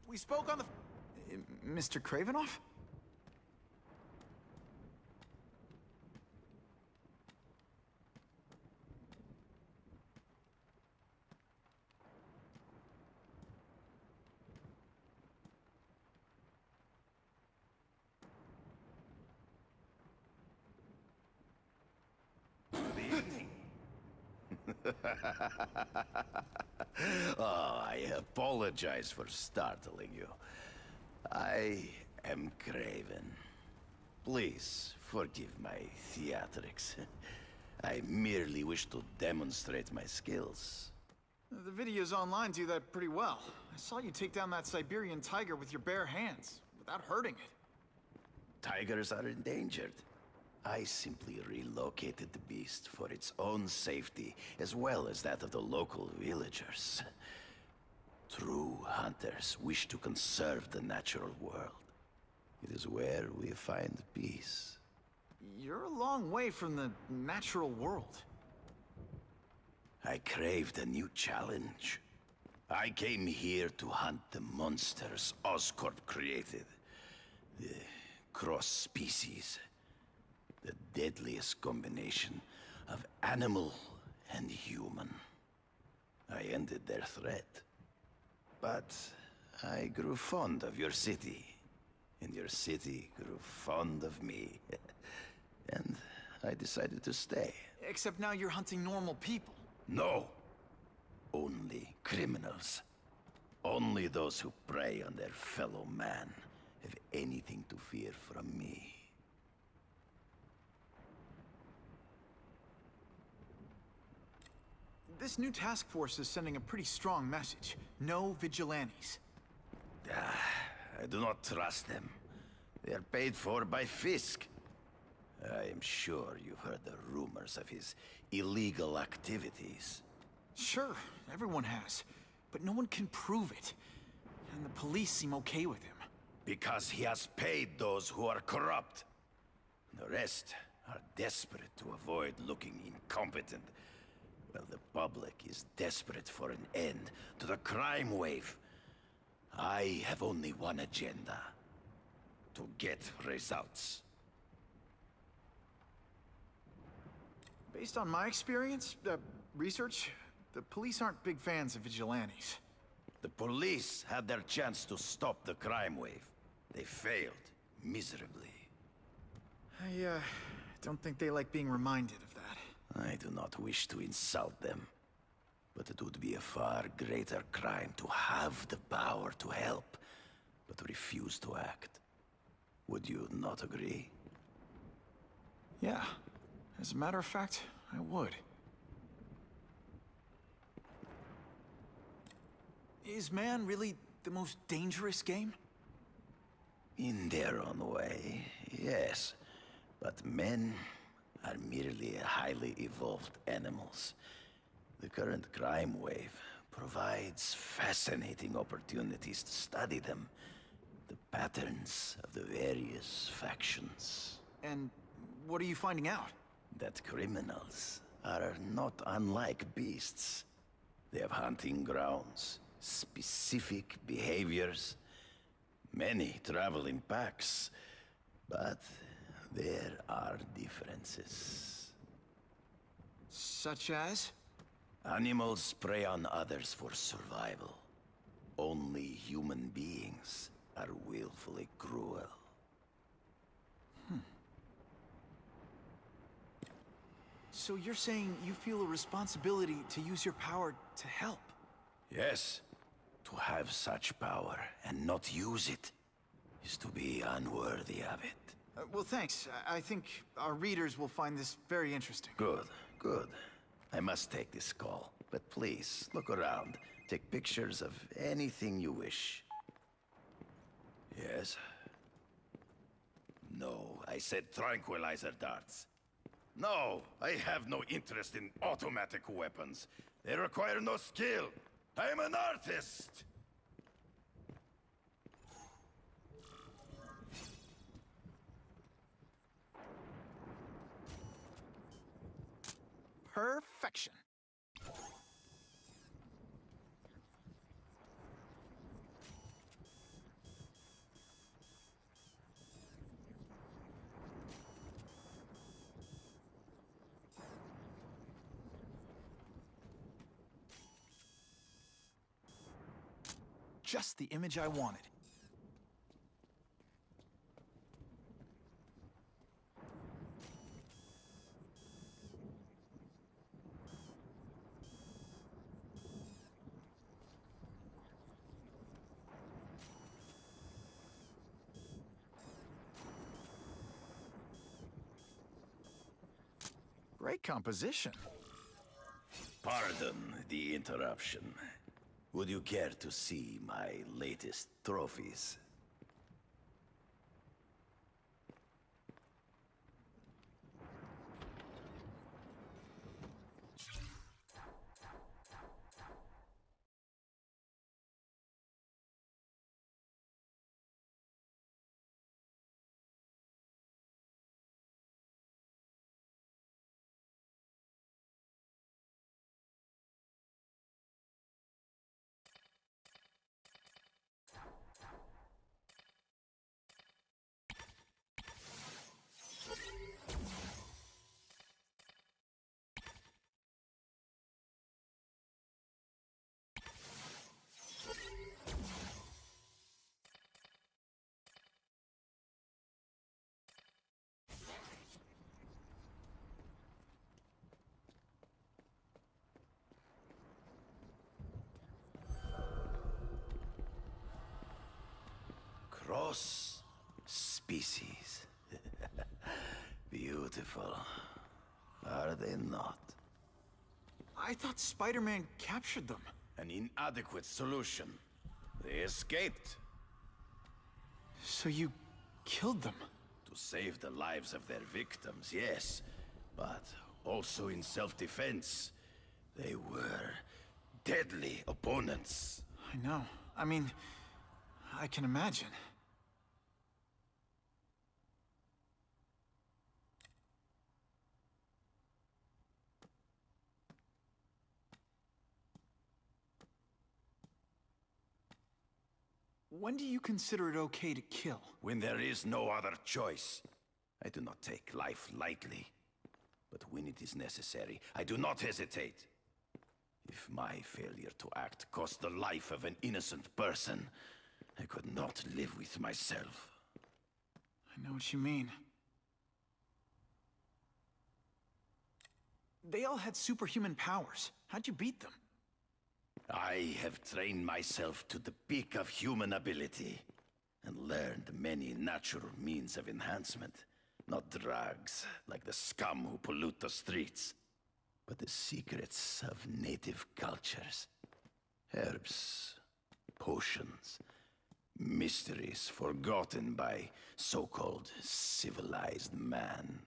We spoke on the... Mr. Kravinoff? Oh, I apologize for startling you. I am Craven. Please forgive my theatrics. I merely wish to demonstrate my skills. The videos online do that pretty well. I saw you take down that Siberian tiger with your bare hands, without hurting it. Tigers are endangered. I simply relocated the beast for its own safety, as well as that of the local villagers. True hunters wish to conserve the natural world. It is where we find peace. You're a long way from the natural world. I craved a new challenge. I came here to hunt the monsters Oscorp created. The cross-species. The deadliest combination of animal and human. I ended their threat. But I grew fond of your city. And your city grew fond of me. And I decided to stay. Except now you're hunting normal people. No! Only criminals. Only those who prey on their fellow man have anything to fear from me. This new task force is sending a pretty strong message. No vigilantes. I do not trust them. They are paid for by Fisk. I am sure you've heard the rumors of his illegal activities. Sure, everyone has. But no one can prove it. And the police seem okay with him. Because he has paid those who are corrupt. The rest are desperate to avoid looking incompetent. Well, the public is desperate for an end to the crime wave. I have only one agenda. To get results. Based on my experience, research, the police aren't big fans of vigilantes. The police had their chance to stop the crime wave. They failed, miserably. I, don't think they like being reminded of that. I do not wish to insult them. But it would be a far greater crime to have the power to help, but refuse to act. Would you not agree? Yeah. As a matter of fact, I would. Is man really the most dangerous game? In their own way, yes. But men are merely highly evolved animals. The current crime wave provides fascinating opportunities to study them. The patterns of the various factions. And what are you finding out? That criminals are not unlike beasts. They have hunting grounds, specific behaviors. Many travel in packs, but there are differences. Such as? Animals prey on others for survival. Only human beings are willfully cruel. So you're saying you feel a responsibility to use your power to help? Yes. To have such power and not use it is to be unworthy of it. Well, thanks. I think our readers will find this very interesting. Good, good. I must take this call, but please, look around. Take pictures of anything you wish. Yes? No, I said tranquilizer darts. No, I have no interest in automatic weapons. They require no skill. I'm an artist! Perfection. Just the image I wanted. Great composition. Pardon the interruption. Would you care to see my latest trophies? Cross species. Beautiful. Are they not? I thought Spider-Man captured them. An inadequate solution. They escaped. So you killed them? To save the lives of their victims, yes. But also in self-defense. They were deadly opponents. I know. I mean, I can imagine. When do you consider it okay to kill? When there is no other choice. I do not take life lightly. But when it is necessary, I do not hesitate. If my failure to act cost the life of an innocent person, I could not live with myself. I know what you mean. They all had superhuman powers. How'd you beat them? I have trained myself to the peak of human ability, and learned many natural means of enhancement. Not drugs, like the scum who pollute the streets, but the secrets of native cultures. Herbs, potions, mysteries forgotten by so-called civilized man.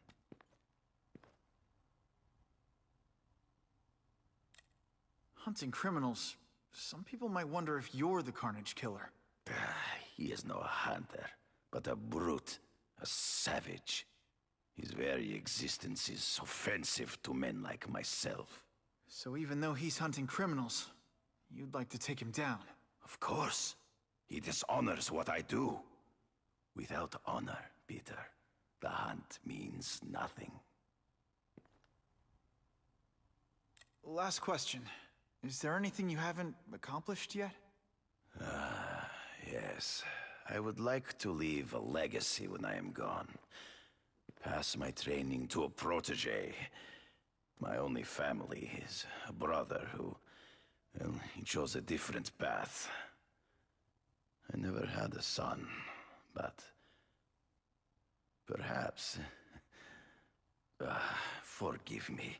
Hunting criminals. Some people might wonder if you're the Carnage Killer. He is no hunter, but a brute, a savage. His very existence is offensive to men like myself. So even though he's hunting criminals, you'd like to take him down? Of course. He dishonors what I do. Without honor, Peter, the hunt means nothing. Last question. Is there anything you haven't accomplished yet? Yes. I would like to leave a legacy when I am gone. Pass my training to a protege. My only family is a brother who, well, he chose a different path. I never had a son, but perhaps... forgive me.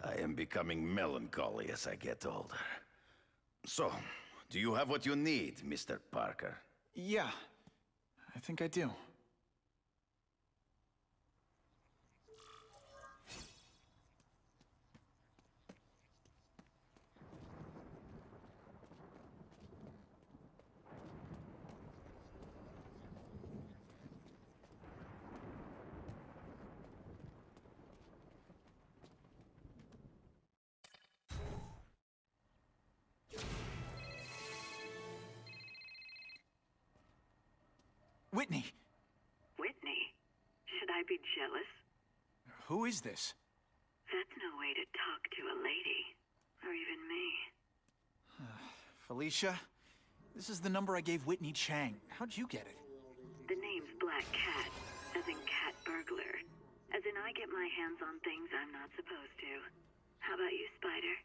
I am becoming melancholy as I get older. So, do you have what you need, Mr. Parker? Yeah, I think I do. Whitney! Whitney? Should I be jealous? Who is this? That's no way to talk to a lady. Or even me. Felicia? This is the number I gave Whitney Chang. How'd you get it? The name's Black Cat, as in cat burglar. As in I get my hands on things I'm not supposed to. How about you, Spider?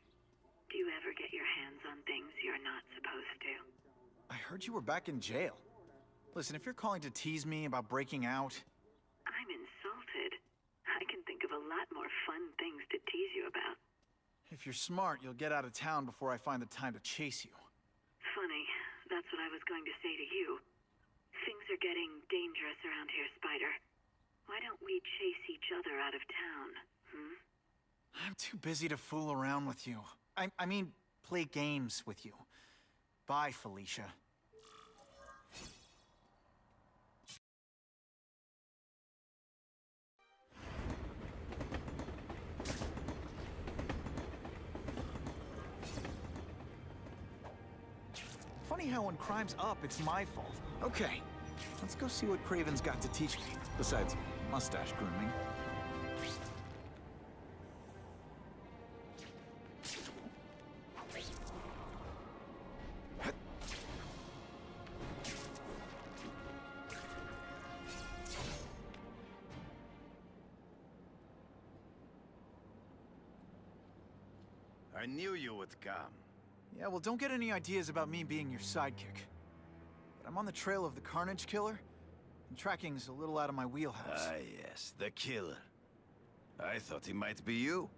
Do you ever get your hands on things you're not supposed to? I heard you were back in jail. Listen, if you're calling to tease me about breaking out... I'm insulted. I can think of a lot more fun things to tease you about. If you're smart, you'll get out of town before I find the time to chase you. Funny, that's what I was going to say to you. Things are getting dangerous around here, Spider. Why don't we chase each other out of town, hmm? I'm too busy to fool around with you. I mean, play games with you. Bye, Felicia. Funny how when crime's up, it's my fault. Okay, let's go see what Craven's got to teach me, besides mustache grooming. I knew you would come. Yeah, well, don't get any ideas about me being your sidekick. But I'm on the trail of the Carnage Killer, and tracking's a little out of my wheelhouse. Ah, yes, the killer. I thought he might be you.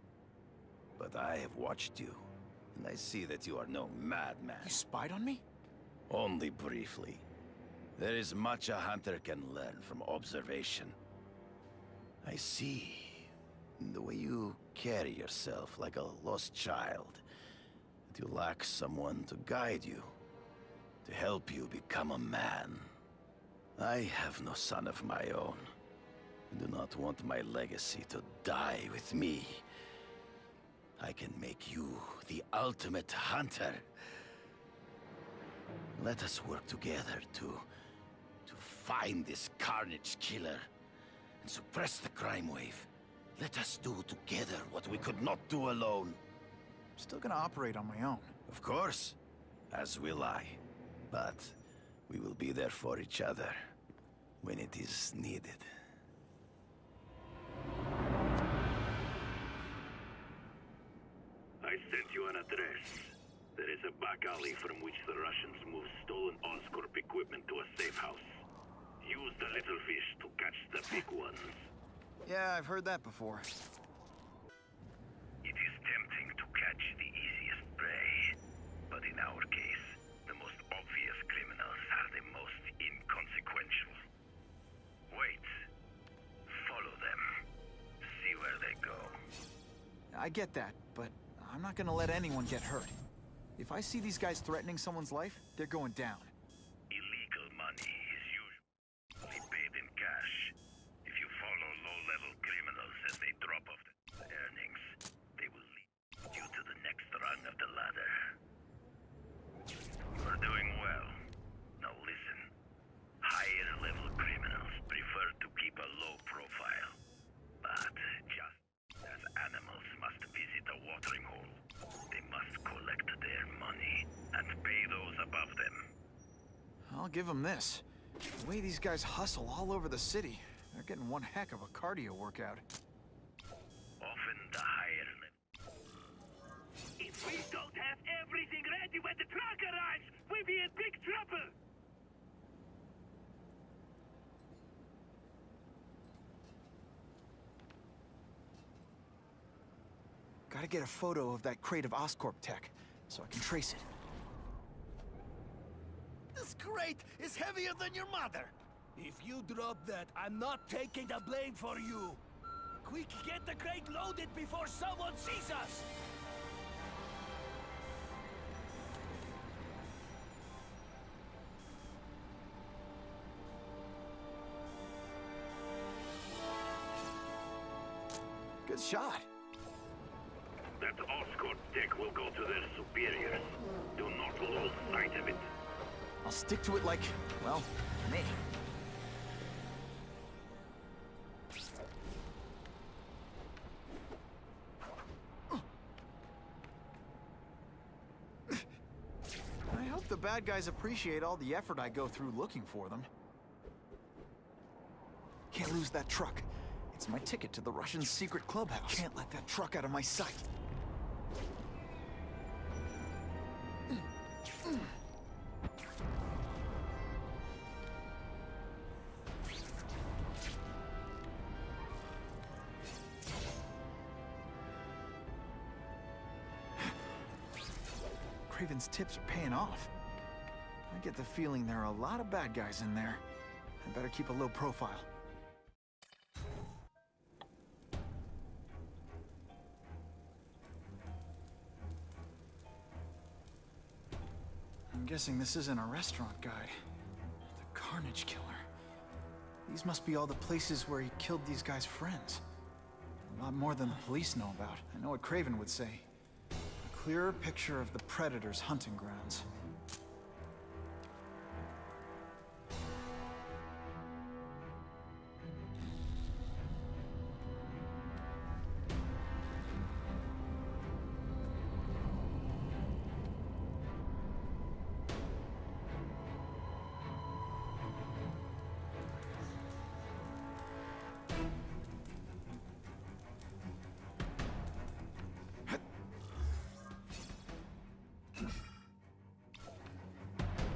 But I have watched you, and I see that you are no madman. You spied on me? Only briefly. There is much a hunter can learn from observation. I see. The way you carry yourself like a lost child. That you lack someone to guide you. To help you become a man. I have no son of my own. I do not want my legacy to die with me. I can make you the ultimate hunter. Let us work together to find this Carnage Killer and suppress the crime wave. Let us do together what we could not do alone. I'm still gonna operate on my own. Of course, as will I. But we will be there for each other when it is needed. I sent you an address. There is a back alley from which the Russians move stolen Oscorp equipment to a safe house. Use the little fish to catch the big ones. Yeah, I've heard that before. It is tempting to catch the easiest prey, but in our case, the most obvious criminals are the most inconsequential. Wait. Follow them. See where they go. I get that, but I'm not gonna let anyone get hurt. If I see these guys threatening someone's life, they're going down. Illegal money is usually paid in cash. If you follow low-level criminals as they drop off the earnings, they will lead you to the next rung of the ladder. You are doing well. Now listen. Higher-level criminals prefer to keep a low profile. But just as animals must visit a watering hole, they must collect their money and pay those above them. I'll give them this. The way these guys hustle all over the city, they're getting one heck of a cardio workout. Often the higher level When the truck arrives, we'll be in big trouble! Gotta get a photo of that crate of Oscorp tech, so I can trace it. This crate is heavier than your mother! If you drop that, I'm not taking the blame for you! Quick, get the crate loaded before someone sees us! Good shot. That Oscorp tech will go to their superiors. Do not lose sight of it. I'll stick to it like, well, me. I hope the bad guys appreciate all the effort I go through looking for them. Can't lose that truck. It's my ticket to the Russian secret clubhouse. Can't let that truck out of my sight. Craven's tips are paying off. I get the feeling there are a lot of bad guys in there. I better keep a low profile. I'm guessing this isn't a restaurant guide. The Carnage Killer. These must be all the places where he killed these guys' friends. A lot more than the police know about. I know what Craven would say. A clearer picture of the Predator's hunting grounds.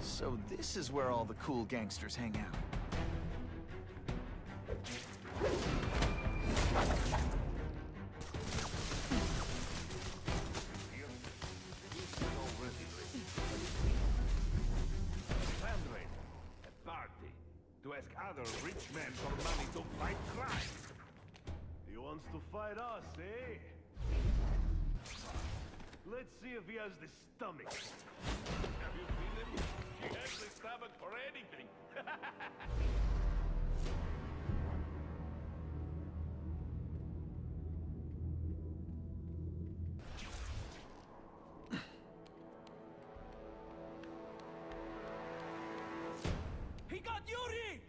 So this is where all the cool gangsters hang out. Fundraiser, a party, to ask other rich men for money to fight crime. He wants to fight us, eh? Let's see if he has the stomach. Have you seen him? He has the stomach for anything. He got Yuri!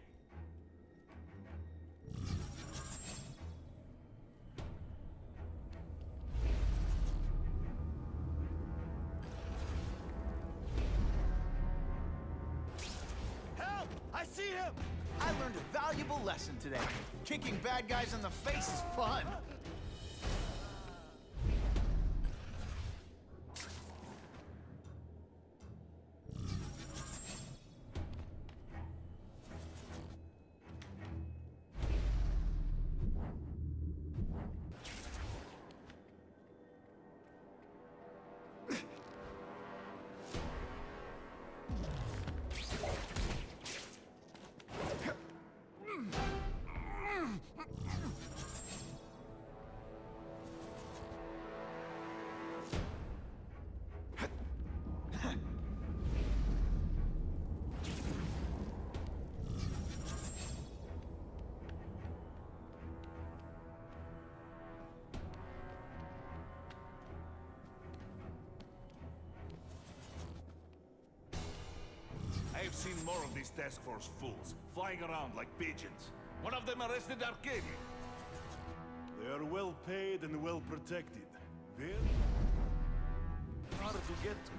Help! I see him! I learned a valuable lesson today. Kicking bad guys in the face is fun. I've seen more of these task force fools, flying around like pigeons. One of them arrested Arcadia. They are well paid and well protected. Very hard to get to.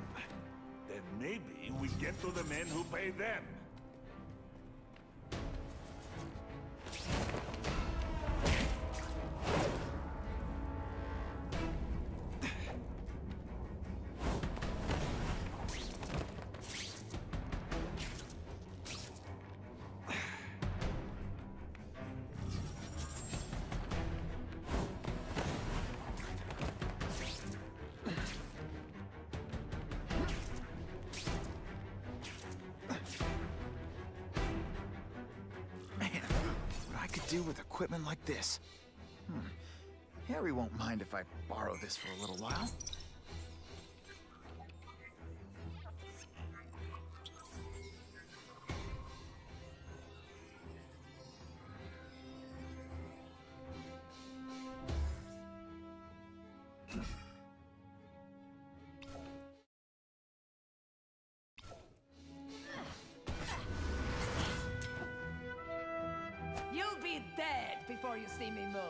Then maybe we get to the men who pay them. I could do with equipment like this. Harry won't mind if I borrow this for a little while. You'll be dead before you see me move.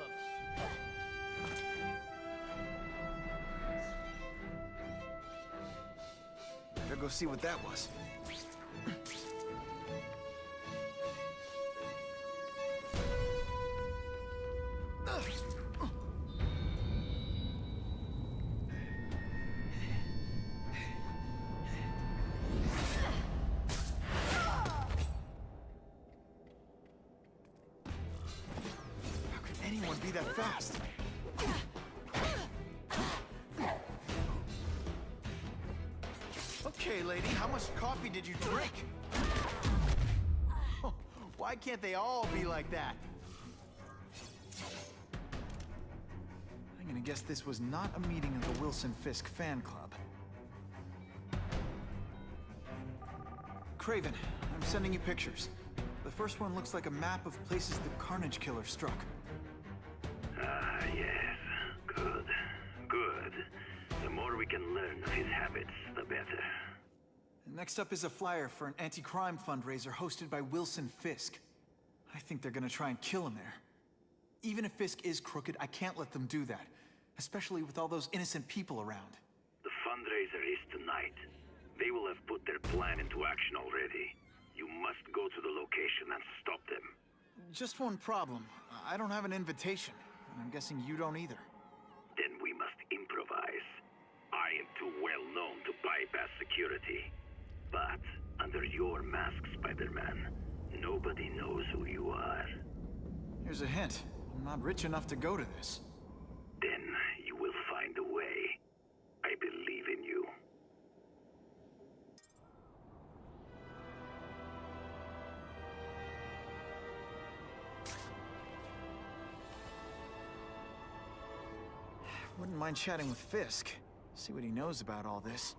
Better go see what that was. How could anyone be that fast? Okay, lady, how much coffee did you drink? Why can't they all be like that? I'm gonna guess this was not a meeting of the Wilson Fisk fan club. Craven, I'm sending you pictures. The first one looks like a map of places the Carnage Killer struck. Ah, yes. Good. Good. The more we can learn of his habits, the better. Next up is a flyer for an anti-crime fundraiser hosted by Wilson Fisk. I think they're gonna try and kill him there. Even if Fisk is crooked, I can't let them do that. Especially with all those innocent people around. The fundraiser is tonight. They will have put their plan into action already. You must go to the location and stop them. Just one problem. I don't have an invitation, and I'm guessing you don't either. Then we must improvise. I am too well known to bypass security. But under your mask, Spider-Man, nobody knows who you are. Here's a hint. I'm not rich enough to go to this. Then you will find a way. I believe in you. Wouldn't mind chatting with Fisk. See what he knows about all this.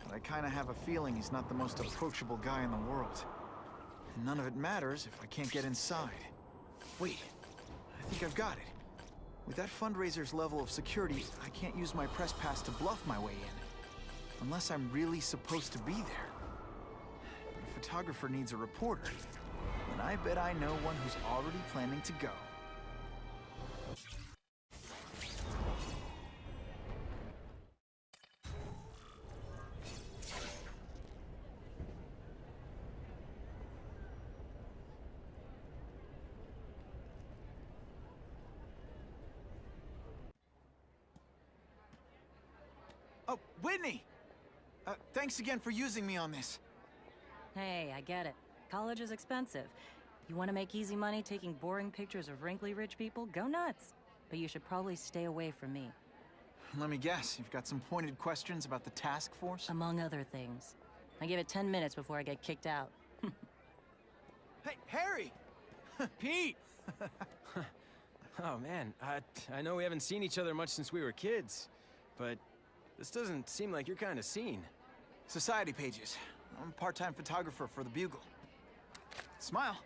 But I kinda have a feeling he's not the most approachable guy in the world. And none of it matters if I can't get inside. Wait, I think I've got it. With that fundraiser's level of security, I can't use my press pass to bluff my way in. Unless I'm really supposed to be there. But a photographer needs a reporter. And I bet I know one who's already planning to go. Oh, Whitney! Thanks again for using me on this. Hey, I get it. College is expensive. You want to make easy money taking boring pictures of wrinkly rich people? Go nuts. But you should probably stay away from me. Let me guess, you've got some pointed questions about the task force? Among other things. I give it 10 minutes before I get kicked out. Hey, Harry! Pete! Oh, man, I know we haven't seen each other much since we were kids, but this doesn't seem like your kind of scene. Society pages. I'm a part-time photographer for the Bugle. Smile.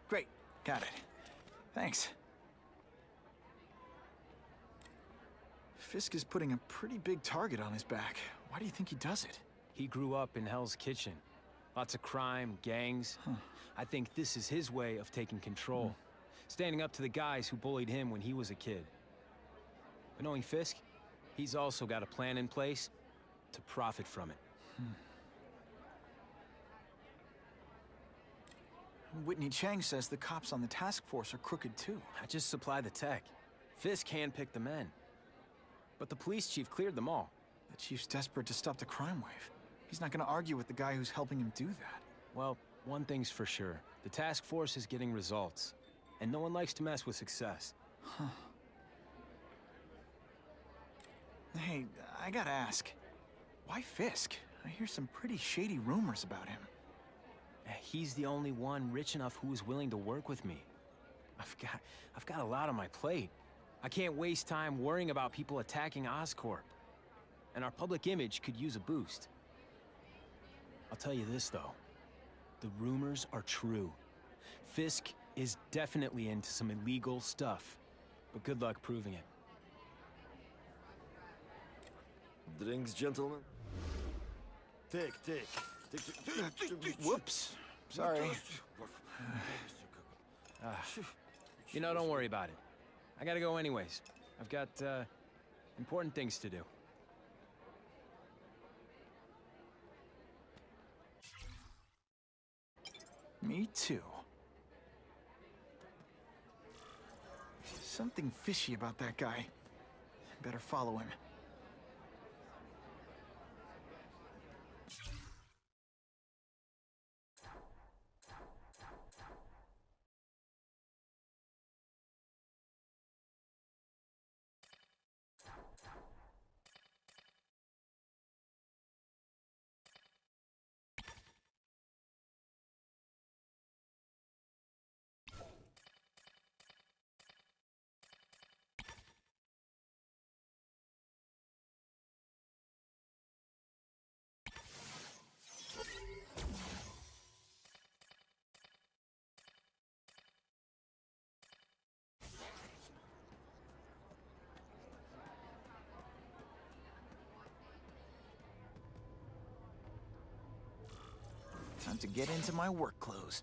Great, got it. Thanks. Fisk is putting a pretty big target on his back. Why do you think he does it? He grew up in Hell's Kitchen. Lots of crime, gangs. I think this is his way of taking control. Standing up to the guys who bullied him when he was a kid. But knowing Fisk, he's also got a plan in place to profit from it. Whitney Chang says the cops on the task force are crooked too. I just supply the tech. Fisk handpicked the men. But the police chief cleared them all. The chief's desperate to stop the crime wave. He's not gonna argue with the guy who's helping him do that. Well, one thing's for sure. The task force is getting results. And no one likes to mess with success. Hey, I gotta ask. Why Fisk? I hear some pretty shady rumors about him. he's the only one rich enough who is willing to work with me. I've got a lot on my plate. I can't waste time worrying about people attacking Oscorp. And our public image could use a boost. I'll tell you this, though. The rumors are true. Fisk is definitely into some illegal stuff. But good luck proving it. Drinks, gentlemen? Take. Whoops. Sorry. You know, don't worry about it. I gotta go anyways. I've got, important things to do. Me too. Something fishy about that guy. Better follow him. Time to get into my work clothes.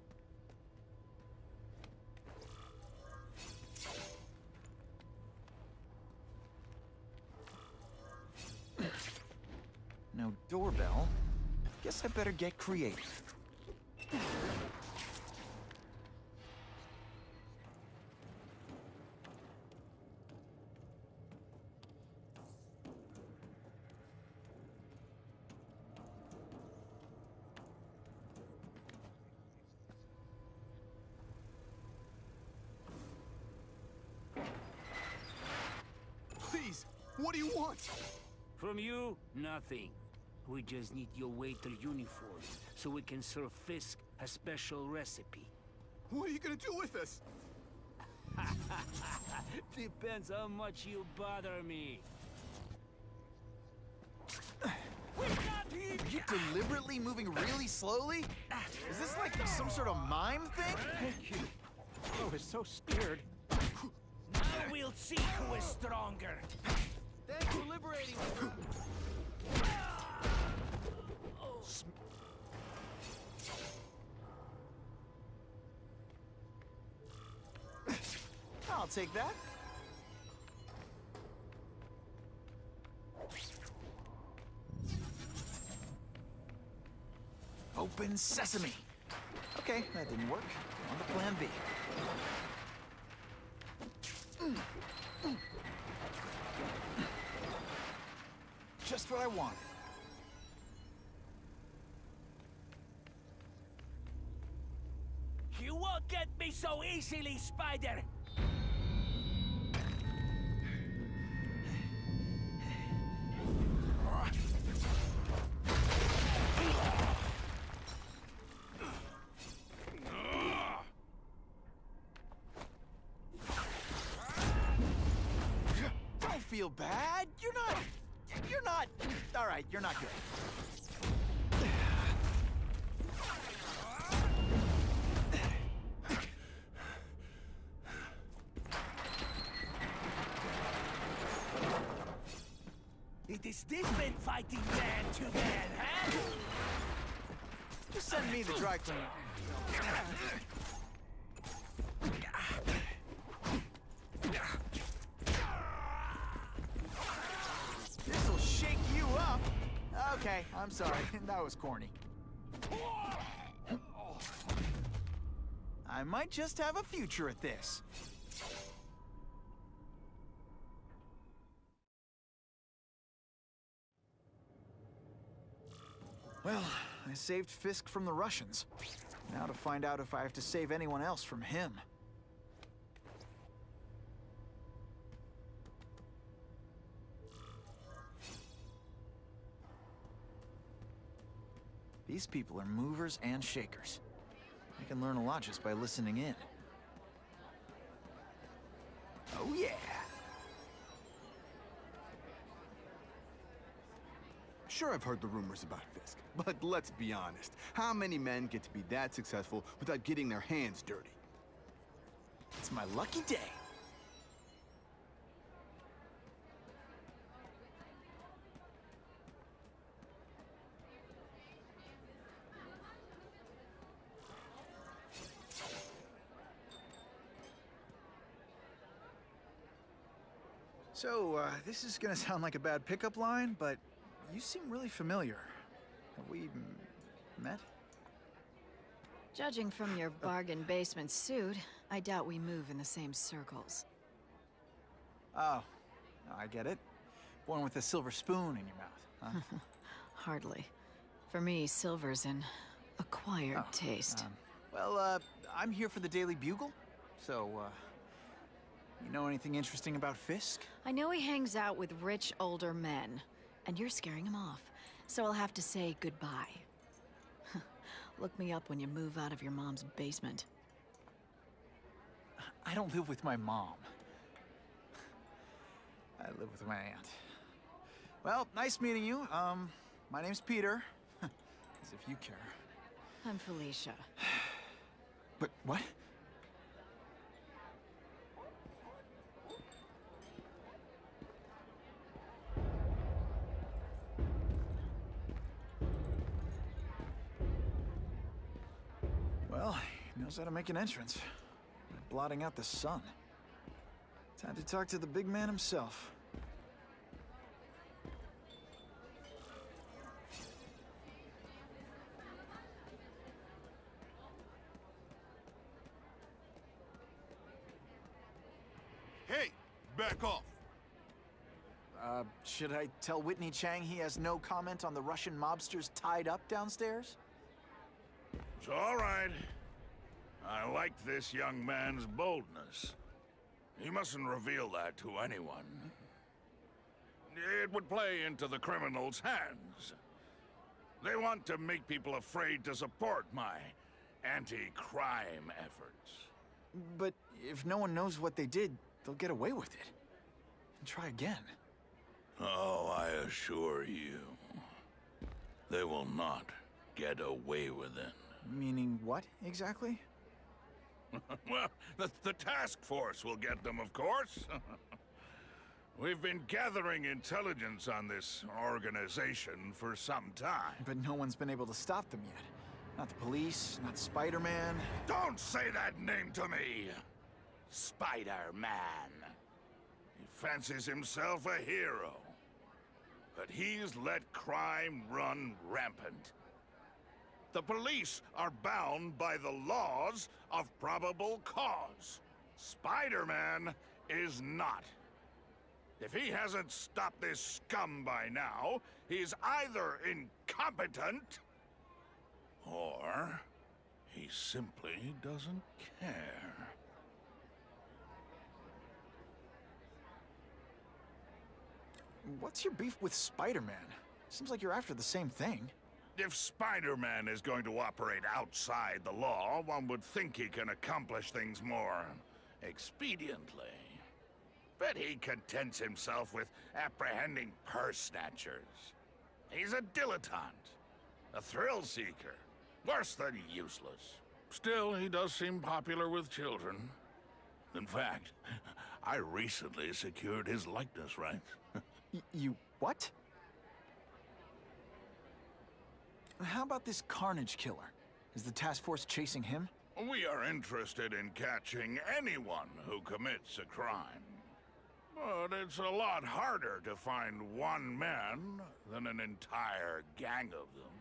No doorbell. Guess I better get creative. Please, what do you want? From you, nothing. We just need your waiter uniform so we can serve Fisk a special recipe. What are you gonna do with us? Depends how much you bother me. Are you deliberately moving really slowly? Is this like some sort of mime thing? Thank you. I was so scared. Now we'll see who is stronger. Thanks for liberating me. I'll take that. Open sesame. Okay, that didn't work. On to plan B. Just what I want. You won't get me so easily, Spider! Don't feel bad. You're not... All right, you're not good. It is different fighting man to man, huh? Just send me the dry cleaner. This'll shake you up. Okay, I'm sorry. That was corny. I might just have a future at this. Well, I saved Fisk from the Russians. Now to find out if I have to save anyone else from him. These people are movers and shakers. I can learn a lot just by listening in. Oh yeah! Sure, I've heard the rumors about Fisk, but let's be honest. How many men get to be that successful without getting their hands dirty? It's my lucky day. So, this is gonna sound like a bad pickup line, but you seem really familiar. Have we met? Judging from your bargain basement suit, I doubt we move in the same circles. Oh, I get it. One with a silver spoon in your mouth, huh? Hardly. For me, silver's an acquired taste. Well, I'm here for the Daily Bugle, so, you know anything interesting about Fisk? I know he hangs out with rich older men, and you're scaring him off, so I'll have to say goodbye. Look me up when you move out of your mom's basement. I don't live with my mom. I live with my aunt. Well, nice meeting you. My name's Peter. As if you care. I'm Felicia. But what? Well, he knows how to make an entrance. By blotting out the sun. Time to talk to the big man himself. Hey, back off. Should I tell Whitney Chang he has no comment on the Russian mobsters tied up downstairs? It's all right. I like this young man's boldness. He mustn't reveal that to anyone. It would play into the criminals' hands. They want to make people afraid to support my anti-crime efforts. But if no one knows what they did, they'll get away with it. And try again. Oh, I assure you, they will not get away with it. Meaning what, exactly? Well, the task force will get them, of course. We've been gathering intelligence on this organization for some time. But no one's been able to stop them yet. Not the police, not Spiderman. Don't say that name to me! Spider-Man. He fancies himself a hero. But he's let crime run rampant. The police are bound by the laws of probable cause. Spider-Man is not. If he hasn't stopped this scum by now, he's either incompetent, or he simply doesn't care. What's your beef with Spider-Man? Seems like you're after the same thing. If Spider-Man is going to operate outside the law, one would think he can accomplish things more expediently. But he contents himself with apprehending purse snatchers. He's a dilettante, a thrill seeker, worse than useless. Still, he does seem popular with children. In fact, I recently secured his likeness rights. You what? How about this Carnage killer? Is the task force chasing him? We are interested in catching anyone who commits a crime. But it's a lot harder to find one man than an entire gang of them.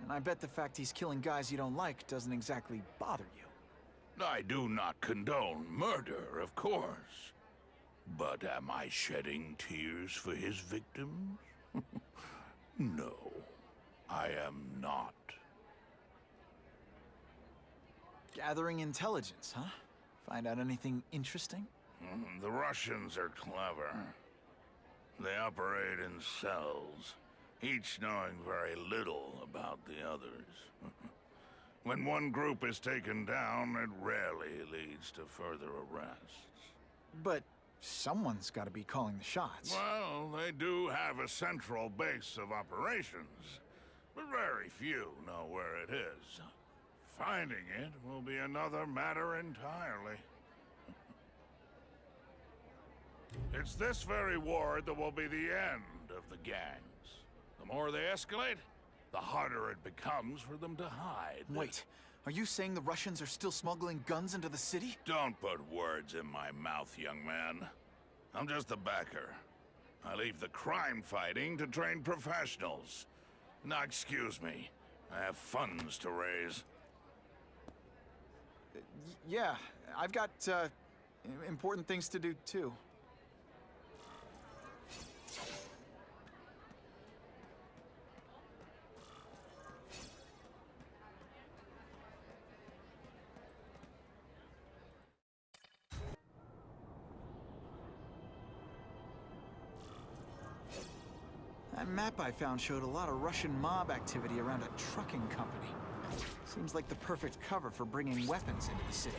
And I bet the fact he's killing guys you don't like doesn't exactly bother you. I do not condone murder, of course. But am I shedding tears for his victims? No, I am not. Gathering intelligence, huh? Find out anything interesting? The Russians are clever. They operate in cells, each knowing very little about the others. When one group is taken down, it rarely leads to further arrests. But someone's got to be calling the shots. Well, they do have a central base of operations, but very few know where it is. Finding it will be another matter entirely. It's this very ward that will be the end of the gangs. The more they escalate, the harder it becomes for them to hide. Wait, are you saying the Russians are still smuggling guns into the city? Don't put words in my mouth, young man. I'm just a backer. I leave the crime fighting to trained professionals. Now, excuse me. I have funds to raise. Yeah, I've got, important things to do, too. That map I found showed a lot of Russian mob activity around a trucking company. Seems like the perfect cover for bringing weapons into the city.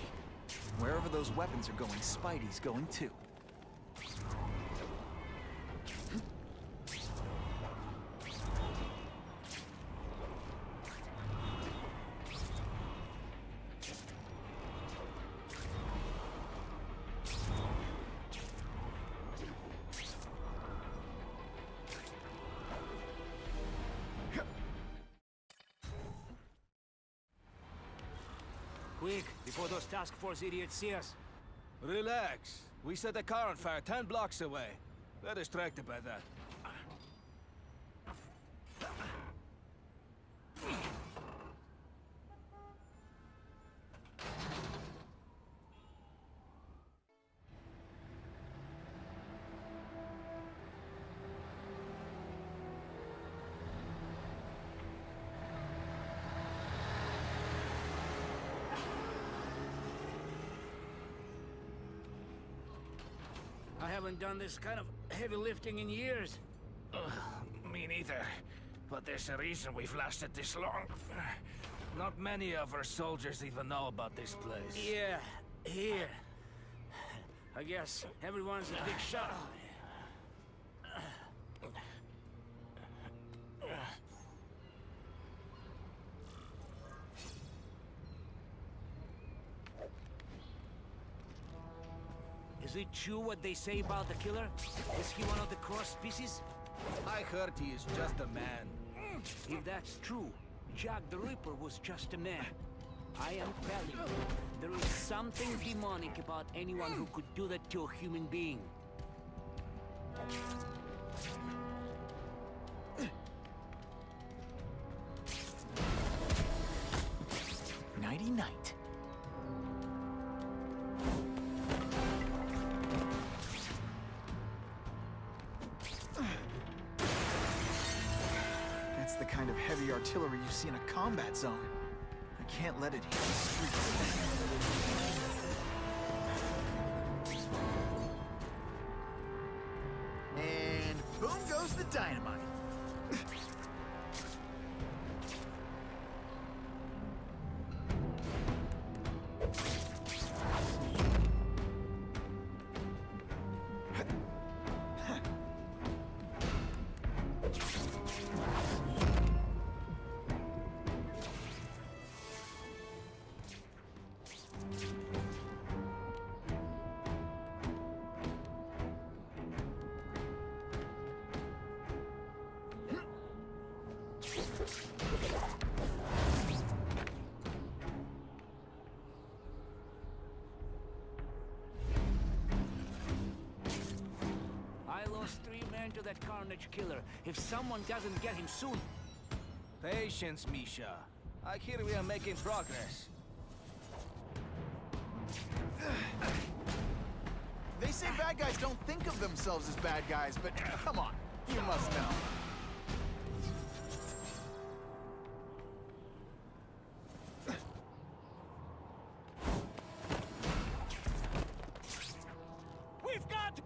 Wherever those weapons are going, Spidey's going too. Quick, before those task force idiots see us. Relax. We set a car on fire 10 blocks away. They're distracted by that. I haven't done this kind of heavy lifting in years. Me neither. But there's a reason we've lasted this long. Not many of our soldiers even know about this place. Yeah, here. I guess everyone's a big shot. Is it true what they say about the killer? Is he one of the cross species? I heard he is just a man. If that's true, Jack the Ripper was just a man. I am telling you, there is something demonic about anyone who could do that to a human being. Nighty-night. That's the kind of heavy artillery you see in a combat zone. I can't let it hit the streets. And boom goes the dynamite. I lost 3 men to that Carnage killer. If someone doesn't get him soon... Patience, Misha. I hear we are making progress. They say bad guys don't think of themselves as bad guys, but come on, you must know. We've got...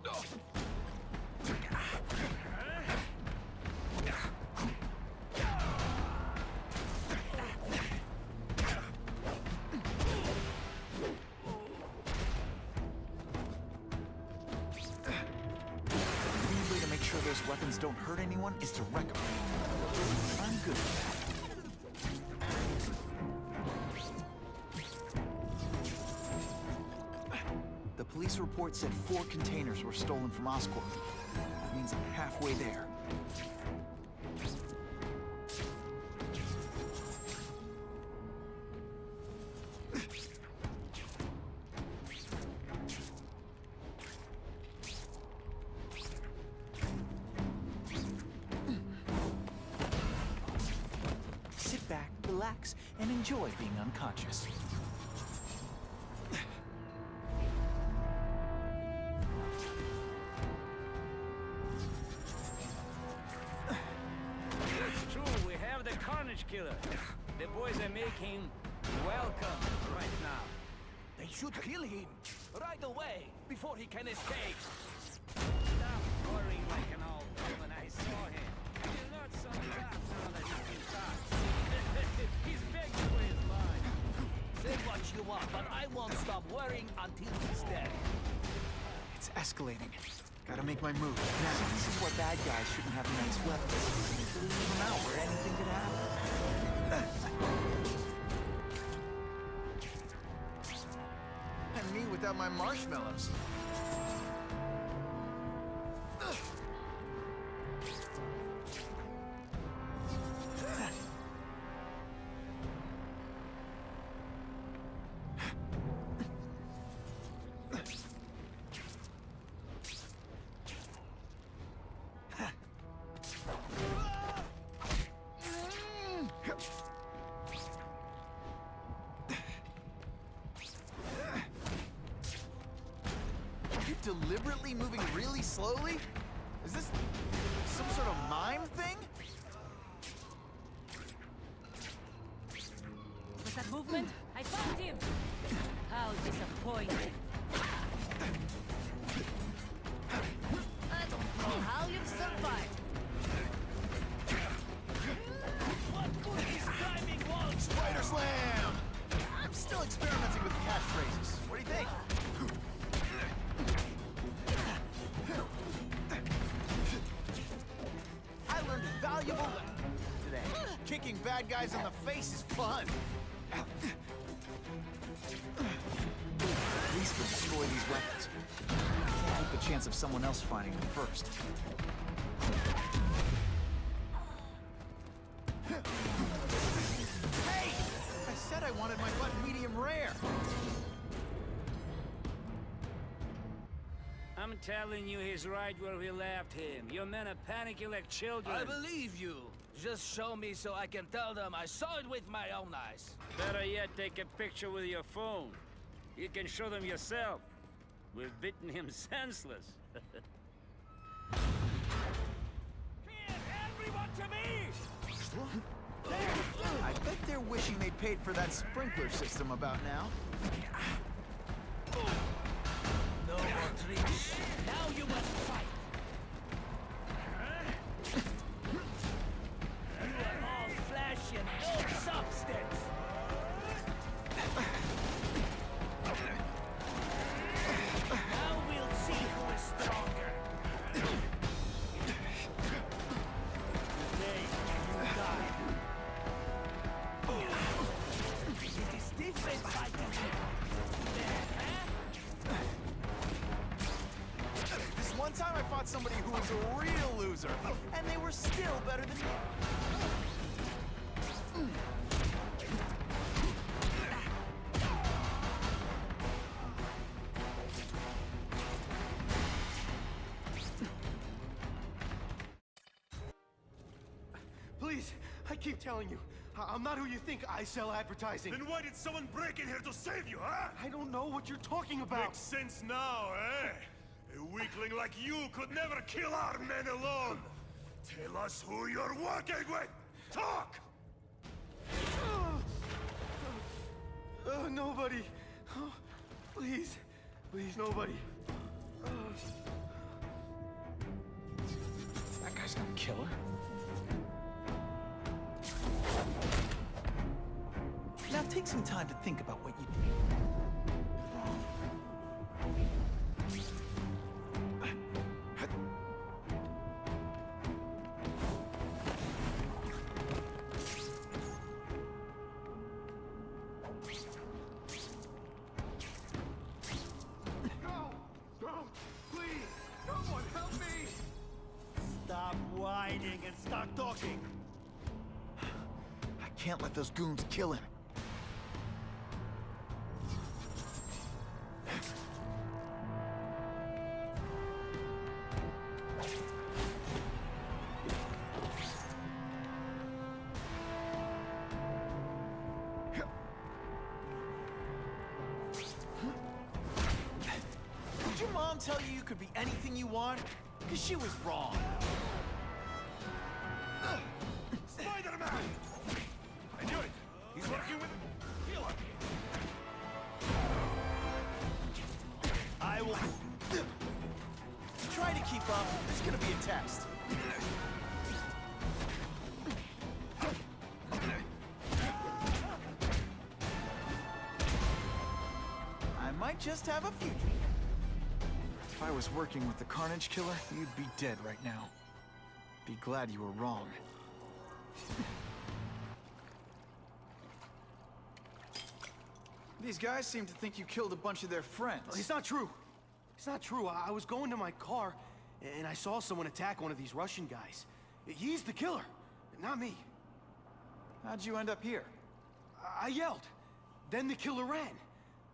sure those weapons don't hurt anyone is to wreck them. I'm good with that. The police report said 4 containers were stolen from Oscorp. That means I'm halfway there. Sit back, relax, and enjoy being unconscious. It's true, we have the Carnage Killer. The boys are making welcome right now. They should kill him right away before he can escape. Stop worrying like an old woman. I saw him. He's not so tough now that he's been shot. He's begging for his life. Say what you want, but I won't stop worrying until he's dead. It's escalating. Gotta make my move. Now, this is why bad guys shouldn't have nice weapons. To leave them out where anything could happen. And me without my marshmallows. Deliberately moving really slowly? Is this some sort of mime thing? Was that movement? I found him! How disappointing. I don't know how you've survived. What good is climbing walls? Spider Slam! I'm still experimenting with catchphrases. What do you think? I learned valuable today. Kicking bad guys in the face is fun. At least we'll destroy these weapons. Can't keep the chance of someone else finding them first. Hey! I said I wanted my butt medium rare. I'm telling you, he's right where we left him. Your men are panicking like children. I believe you. Just show me so I can tell them I saw it with my own eyes. Better yet, take a picture with your phone. You can show them yourself. We've beaten him senseless. Everyone to me! I bet they're wishing they paid for that sprinkler system about now. No more tricks. Now you must fight. You are all flesh and no substance. Now we'll see who is stronger. Today you die. It is different fighting here. This one time I fought somebody who was a real loser, and they were still better than me. Please, I keep telling you, I'm not who you think. I sell advertising. Then why did someone break in here to save you, huh? I don't know what you're talking about. Makes sense now, eh? A weakling like you could never kill our men alone. Tell us who you're working with. Talk! Nobody. Oh, please. Please, nobody. That guy's no killer. Now take some time to think about what you did. start talking. I can't let those goons kill him. Did your mom tell you you could be anything you want? Because she was wrong. Spider-Man! I knew it! He's working with Killer! I will... Try to keep up. It's gonna be a test. I might just have a future. If I was working with the Carnage Killer, you'd be dead right now. Be glad you were wrong. These guys seem to think you killed a bunch of their friends. It's not true. It's not true. I was going to my car, and I saw someone attack one of these Russian guys. He's the killer, not me. How'd you end up here? I yelled. Then the killer ran.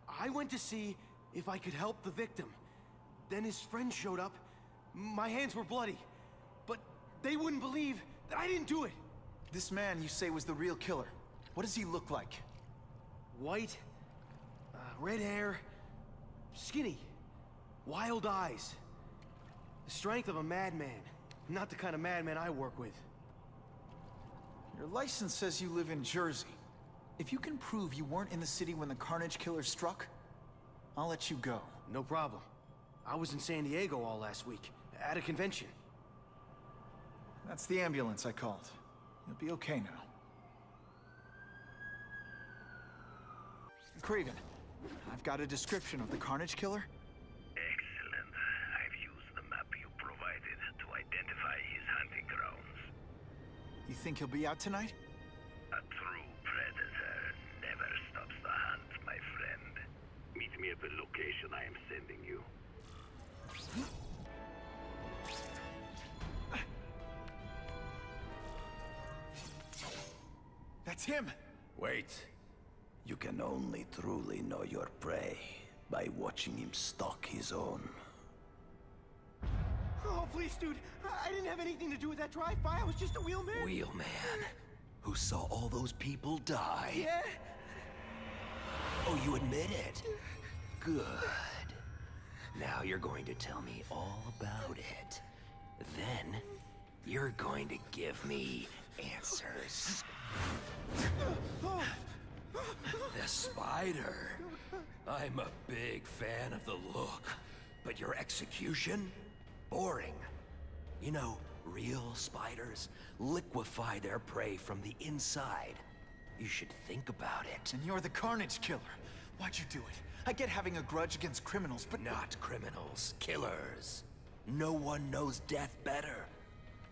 I went to see if I could help the victim. Then his friend showed up. My hands were bloody. But they wouldn't believe that I didn't do it. This man you say was the real killer. What does he look like? White, red hair, skinny, wild eyes. The strength of a madman. Not the kind of madman I work with. Your license says you live in Jersey. If you can prove you weren't in the city when the Carnage Killer struck, I'll let you go. No problem. I was in San Diego all last week, at a convention. That's the ambulance I called. You'll be okay now. Craven, I've got a description of the Carnage Killer. Excellent. I've used the map you provided to identify his hunting grounds. You think he'll be out tonight? A true predator never stops the hunt, my friend. Meet me at the location I am sending you. That's him! Wait. You can only truly know your prey by watching him stalk his own. Oh, please, dude. I didn't have anything to do with that drive-by. I was just a wheelman. Wheelman? Who saw all those people die? Yeah? Oh, you admit it? Good. Now you're going to tell me all about it. Then, you're going to give me answers. The spider. I'm a big fan of the look, but your execution? Boring. You know, real spiders liquefy their prey from the inside. You should think about it. And you're the Carnage Killer. Why'd you do it? I get having a grudge against criminals, but... Not criminals, killers. No one knows death better.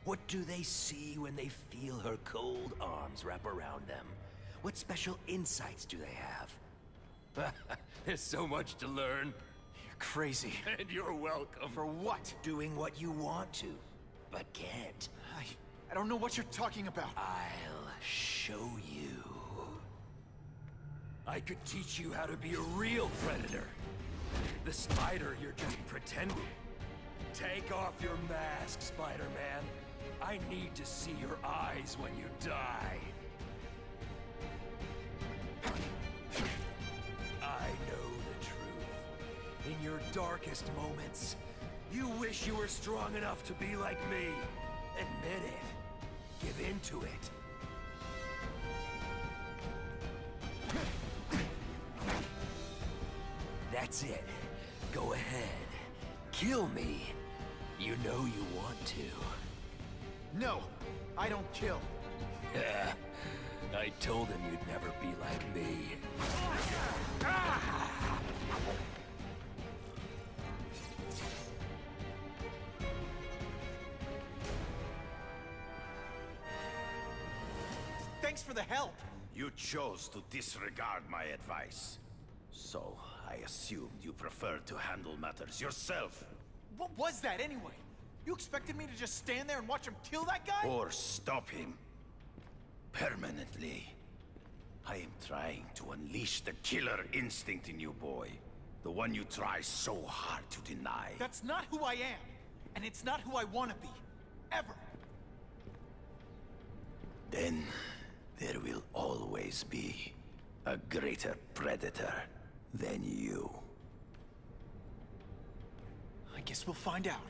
What do they see when they feel her cold arms wrap around them? What special insights do they have? There's so much to learn. You're crazy. And you're welcome. For what? Doing what you want to, but can't. I don't know what you're talking about. I'll show you. I could teach you how to be a real predator. The spider, you're just pretending. Take off your mask, Spider-Man. I need to see your eyes when you die. I know the truth. In your darkest moments, you wish you were strong enough to be like me. Admit it. Give in to it. That's it. Go ahead. Kill me. You know you want to. No, I don't kill. I told him you'd never be like me. Thanks for the help. You chose to disregard my advice. So, I assumed you preferred to handle matters yourself. What was that anyway? You expected me to just stand there and watch him kill that guy? Or stop him. Permanently. I am trying to unleash the killer instinct in you, boy. The one you try so hard to deny. That's not who I am. And it's not who I want to be. Ever. Then there will always be a greater predator than you. I guess we'll find out.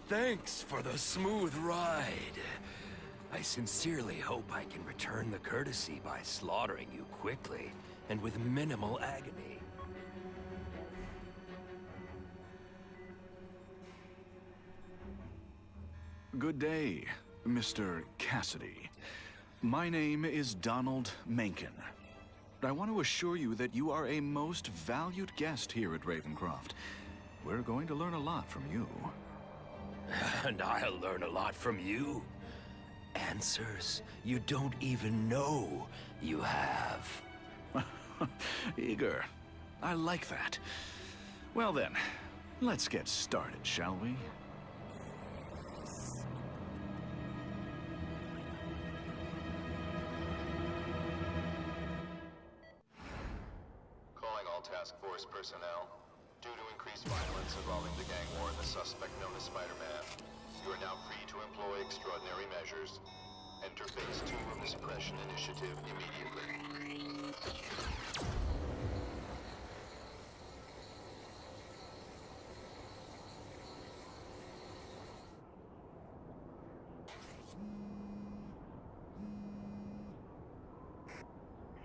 Thanks for the smooth ride. I sincerely hope I can return the courtesy by slaughtering you quickly and with minimal agony. Good day, Mr. Cassidy. My name is Donald Mencken. I want to assure you that you are a most valued guest here at Ravencroft. We're going to learn a lot from you. And I'll learn a lot from you. Answers you don't even know you have. Eager. I like that. Well then, let's get started, shall we? Calling all task force personnel. Due to increased violence involving the gang war and the suspect known as Spider-Man, you are now free to employ extraordinary measures. Enter phase 2 of the suppression initiative immediately.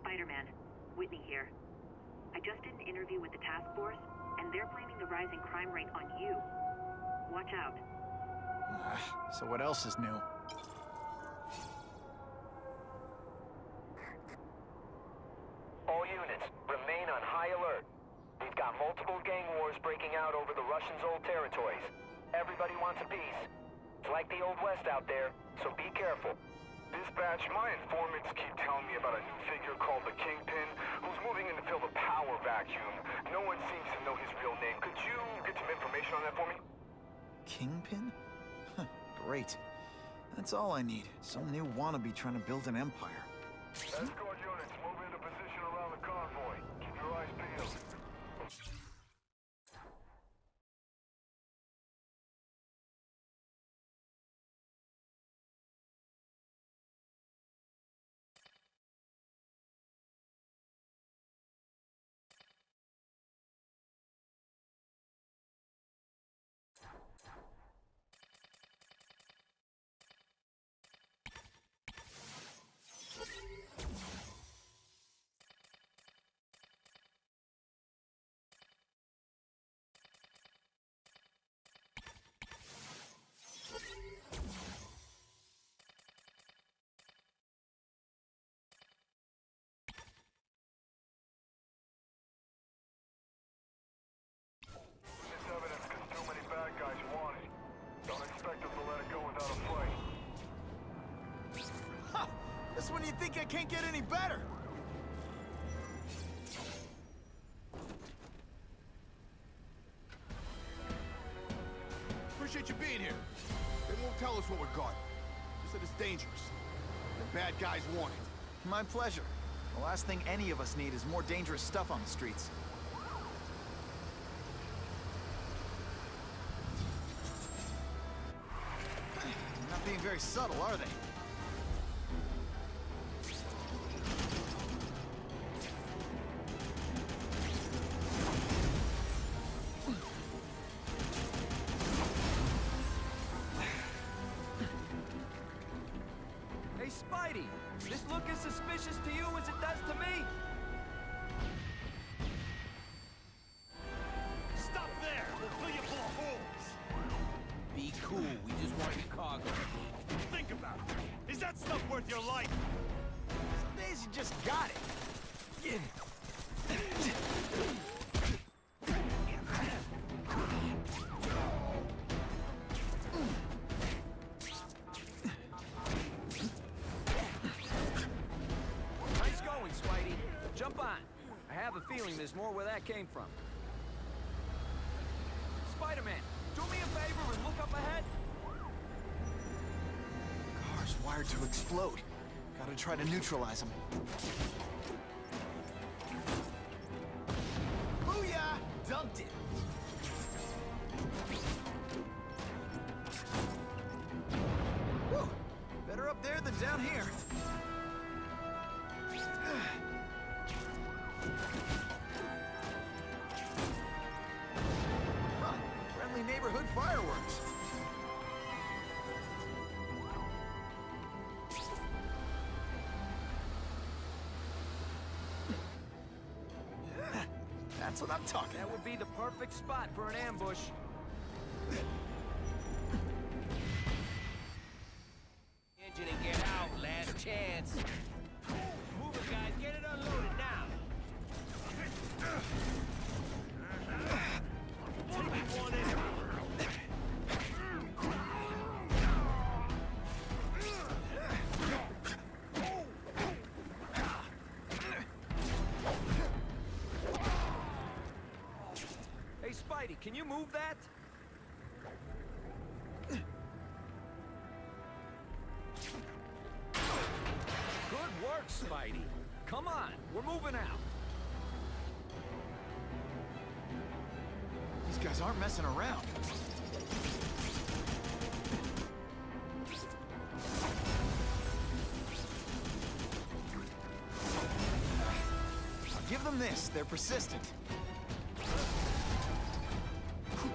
Spider-Man, Whitney here. I just did an interview with the task force, and they're blaming the rising crime rate on you. Watch out. So what else is new? All units, remain on high alert. We've got multiple gang wars breaking out over the Russians' old territories. Everybody wants a piece. It's like the Old West out there, so be careful. Dispatch, my informants keep telling me about a new figure called the Kingpin, who's moving in to fill the power vacuum. No one seems to know his real name. Could you get some information on that for me? Kingpin? Great. That's all I need. Some new wannabe trying to build an empire. Escort units, move into position around the convoy. Keep your eyes peeled. This one you think I can't get any better? Appreciate you being here. They won't tell us what we got. Just that it's dangerous. And bad guys want it. My pleasure. The last thing any of us need is more dangerous stuff on the streets. They're not being very subtle, are they? Hey, Spidey! This look as suspicious to you as it does to me? Stop there! We'll fill you full of holes! Be cool, we just want your cargo. Think about it. Is that stuff worth your life? Some days you just got it. there's more where that came from. Spider-Man, do me a favor and look up ahead. Car's wired to explode. Gotta try to neutralize them. Booyah! Dunked it! Whew! Better up there than down here. Huh, friendly neighborhood fireworks. That's what I'm talking about. That would be the perfect spot for an ambush. Engine and get out, last chance. Move it, guys, get it unloaded now. Taking one in. Hey, Spidey, can you move that? Good work, Spidey. Come on, we're moving out. These guys aren't messing around. I'll give them this. They're persistent.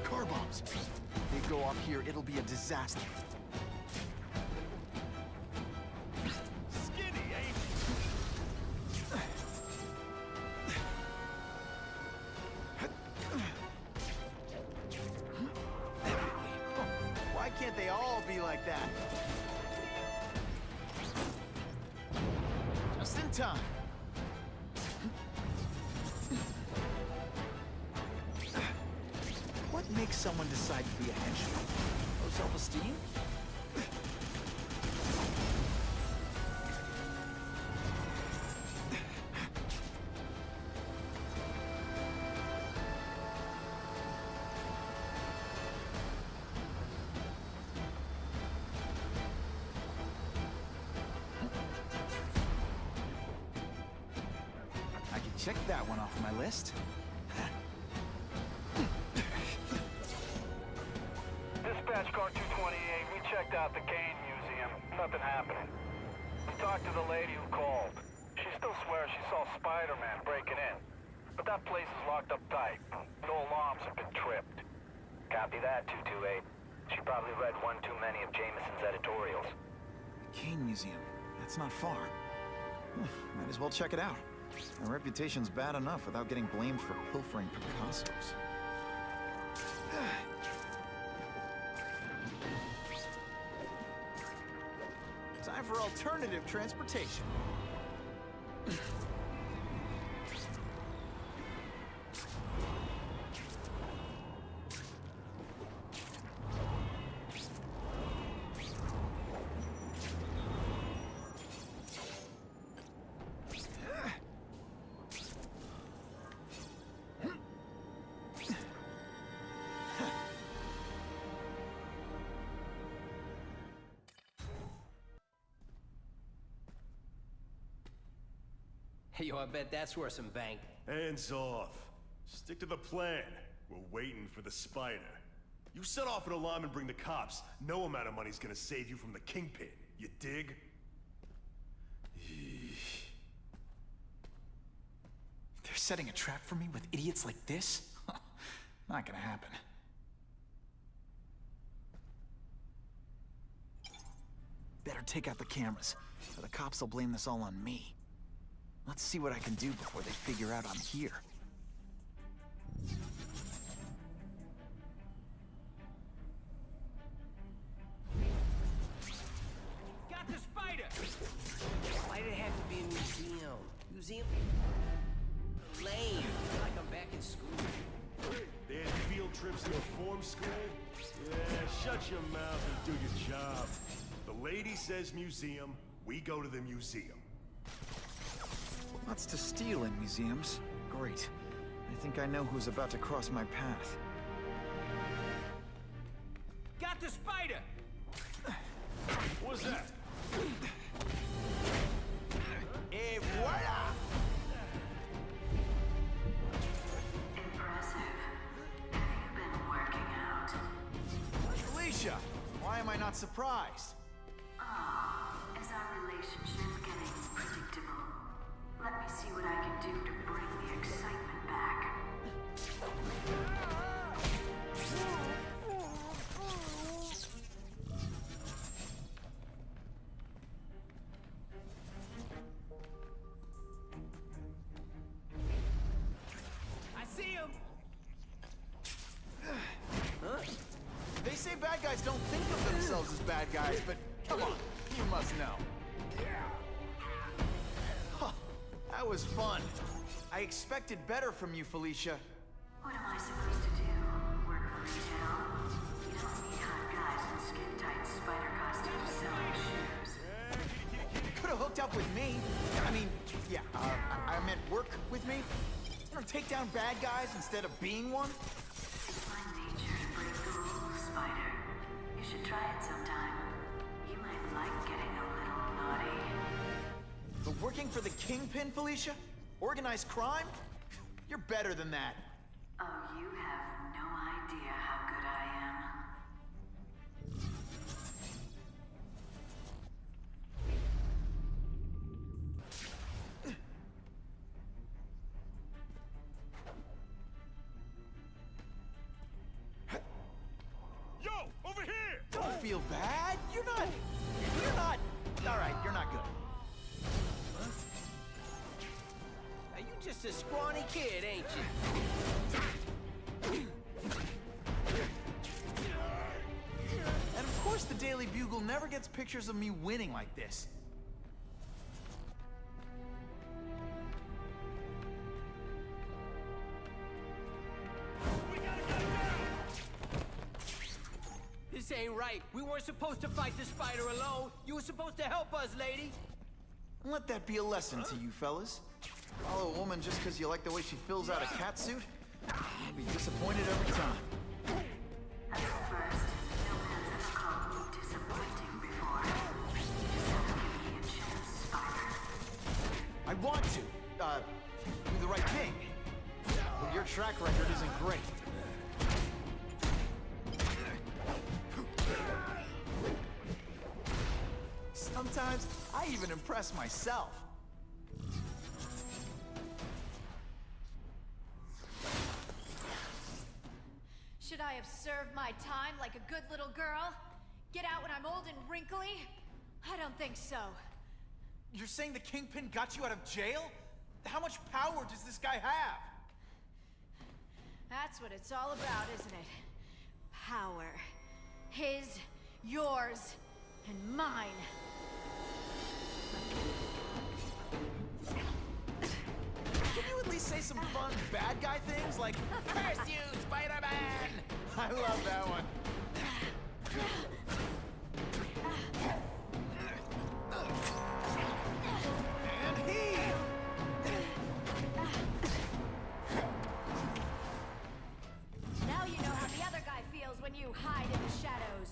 Car bombs. If they go off here, it'll be a disaster. Skinny, ain't Why can't they all be like that? Just in time. What makes someone decide to be a henchman? Low self-esteem? I can check that one off my list. Dispatch car 228, we checked out the Kane Museum. Nothing happening. We talked to the lady who called. She still swears she saw Spider-Man breaking in. But that place is locked up tight. No alarms have been tripped. Copy that, 228. She probably read one too many of Jameson's editorials. Kane Museum. That's not far. Might as well check it out. My reputation's bad enough without getting blamed for pilfering Picassos. Time for alternative transportation. Hey, yo, I bet that's worth some bank. Hands off. Stick to the plan. We're waiting for the spider. You set off an alarm and bring the cops. No amount of money's gonna save you from the Kingpin. You dig? They're setting a trap for me with idiots like this? Not gonna happen. Better take out the cameras, or the cops will blame this all on me. Let's see what I can do before they figure out I'm here. Got the spider! Why'd it have to be a museum? Museum? Lame. Like I'm back in school. They had field trips to a form school? Yeah, shut your mouth and do your job. The lady says museum, we go to the museum. Lots to steal in museums. Great. think I know who's about to cross my path. Got the spider! What was that? Et voila! Impressive. Have you been working out? Felicia, why am I not surprised? Ah, is our relationship getting predictable? Let me see what I can do to bring the excitement back. I see him! Huh? They say bad guys don't think of themselves as bad guys, but come on, you must know. Huh, that was fun. I expected better from you, Felicia. What am I supposed to do? Work retail? You don't need hot guys in skin-tight spider costumes selling shoes. You could have hooked up with me. I mean, yeah, I meant work with me. You know, take down bad guys instead of being one. It's my nature to break the rules, Spider. You should try it sometime. You might like getting a little naughty. But working for the Kingpin, Felicia? Organized crime? You're better than that. Oh, you have no idea how good I am. Yo, over here! Don't feel bad. You're not. All right, you're not good. Now, you just a scrawny kid, ain't you? And of course the Daily Bugle never gets pictures of me winning like this. This ain't right. We weren't supposed to fight the spider alone. You were supposed to help us, lady. And let that be a lesson to you fellas. Follow a woman just because you like the way she fills out a catsuit? You'll be disappointed every time. As a first, no man's ever called me disappointing before. You just have to give me a chance, Spider. I want to, do the right thing. But your track record isn't great. Sometimes, I even impress myself. Should I have served my time like a good little girl? Get out when I'm old and wrinkly? I don't think so. You're saying the Kingpin got you out of jail? How much power does this guy have? That's what it's all about, isn't it? Power. His, yours, and mine. Can you at least say some fun bad guy things like, "Curse you, Spider-Man"? I love that one. And heave! Now you know how the other guy feels when you hide in the shadows.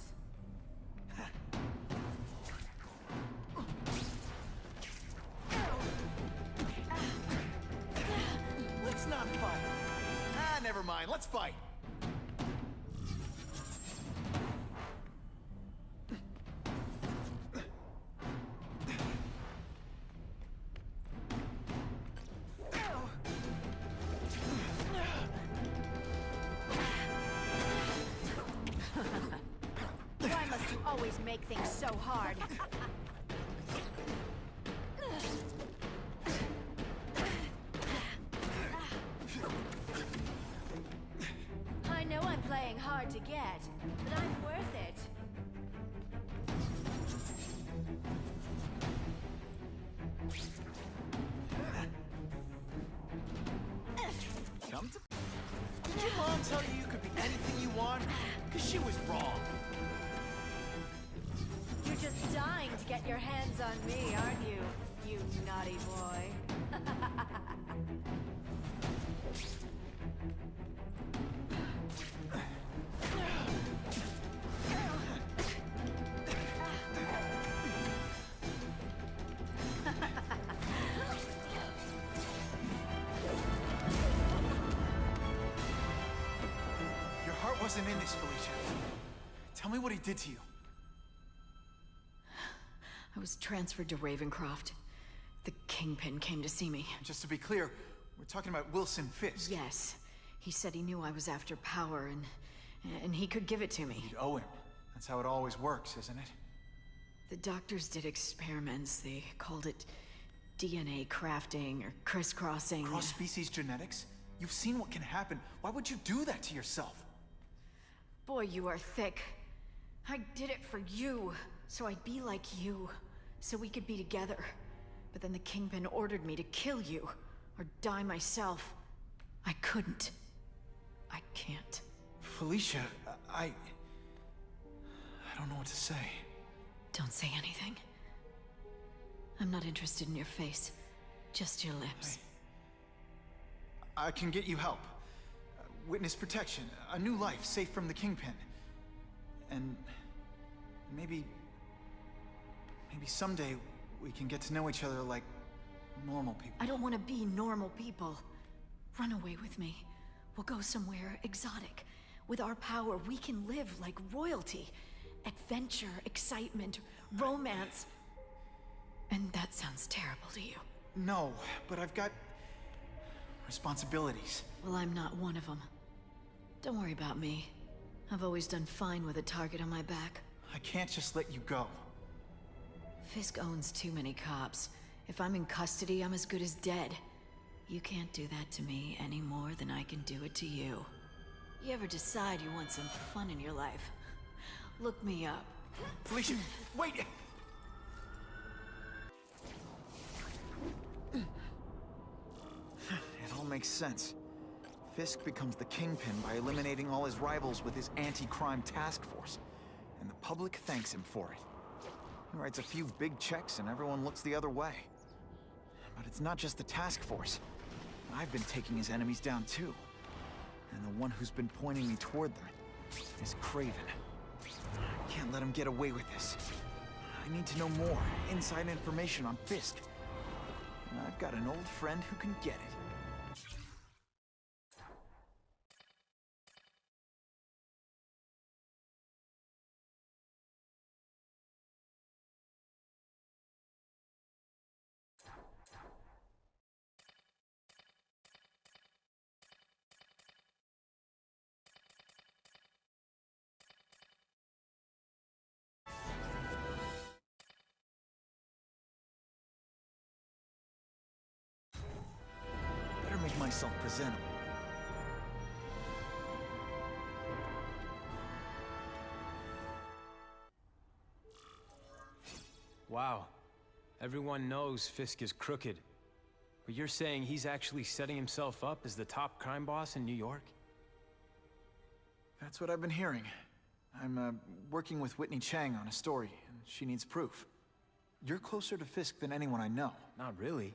Let's not fight. Never mind. Let's fight. Why must you always make things so hard? I know I'm playing hard to get, but I'm worth it. Come to... Did your mom tell you you could be anything you want? Because she was wrong. You're just dying to get your hands on me, aren't you, you naughty boy? Your heart wasn't in this, Felicia. Tell me what he did to you. I was transferred to Ravencroft. The Kingpin came to see me. Just to be clear, we're talking about Wilson Fisk. Yes. He said he knew I was after power and he could give it to me. You'd owe him. That's how it always works, isn't it? The doctors did experiments. They called it DNA crafting or crisscrossing. Cross-species genetics? You've seen what can happen. Why would you do that to yourself? Boy, you are thick. I did it for you, so I'd be like you, so we could be together. But then the Kingpin ordered me to kill you, or die myself. I couldn't. I can't. Felicia, I don't know what to say. Don't say anything. I'm not interested in your face. Just your lips. I can get you help. Witness protection, a new life safe from the Kingpin. And maybe someday we can get to know each other like normal people. I don't want to be normal people. Run away with me. We'll go somewhere exotic. With our power, we can live like royalty. Adventure, excitement, romance. And that sounds terrible to you. No, but I've got responsibilities. Well, I'm not one of them. Don't worry about me. I've always done fine with a target on my back. I can't just let you go. Fisk owns too many cops. If I'm in custody, I'm as good as dead. You can't do that to me any more than I can do it to you. You ever decide you want some fun in your life? Look me up. Felicia, wait! It all makes sense. Fisk becomes the Kingpin by eliminating all his rivals with his anti-crime task force. And the public thanks him for it. He writes a few big checks and everyone looks the other way. But it's not just the task force. I've been taking his enemies down too. And the one who's been pointing me toward them is Kraven. I can't let him get away with this. I need to know more, inside information on Fisk. And I've got an old friend who can get it. Make myself presentable. Wow. Everyone knows Fisk is crooked. But you're saying he's actually setting himself up as the top crime boss in New York? That's what I've been hearing. I'm working with Whitney Chang on a story, and she needs proof. You're closer to Fisk than anyone I know. Not really.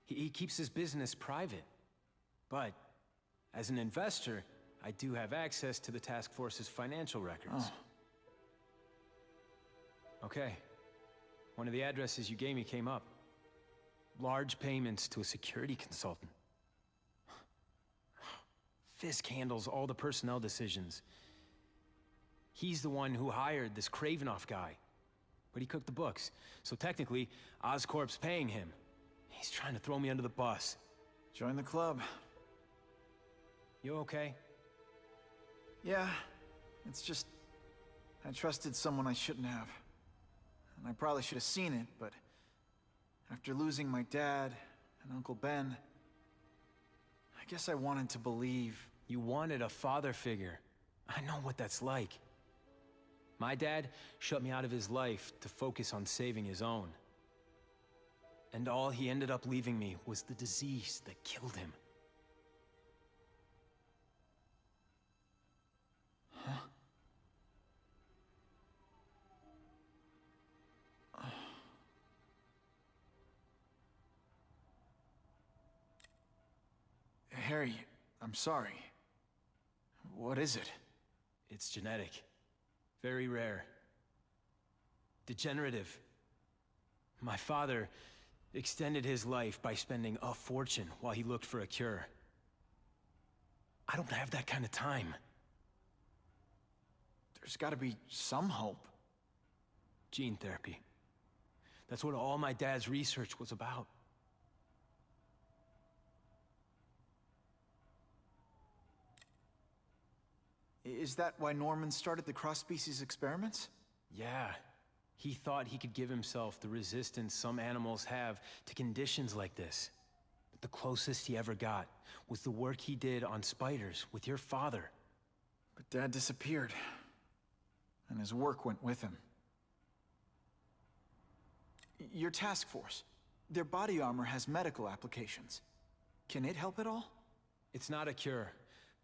He keeps his business private. But, as an investor, I do have access to the task force's financial records. Oh. Okay. One of the addresses you gave me came up. Large payments to a security consultant. Fisk handles all the personnel decisions. He's the one who hired this Kravinoff guy. But he cooked the books, so technically, Oscorp's paying him. He's trying to throw me under the bus. Join the club. You okay? Yeah, it's just... I trusted someone I shouldn't have. And I probably should have seen it, but... after losing my dad and Uncle Ben... I guess I wanted to believe... You wanted a father figure. I know what that's like. My dad shut me out of his life to focus on saving his own. And all he ended up leaving me was the disease that killed him. Huh? Harry, I'm sorry. What is it? It's genetic. Very rare. Degenerative. My father extended his life by spending a fortune while he looked for a cure. I don't have that kind of time. There's gotta be some hope. Gene therapy. That's what all my dad's research was about. Is that why Norman started the cross-species experiments? Yeah. He thought he could give himself the resistance some animals have to conditions like this. But the closest he ever got was the work he did on spiders with your father. But Dad disappeared. And his work went with him. Your task force. Their body armor has medical applications. Can it help at all? It's not a cure,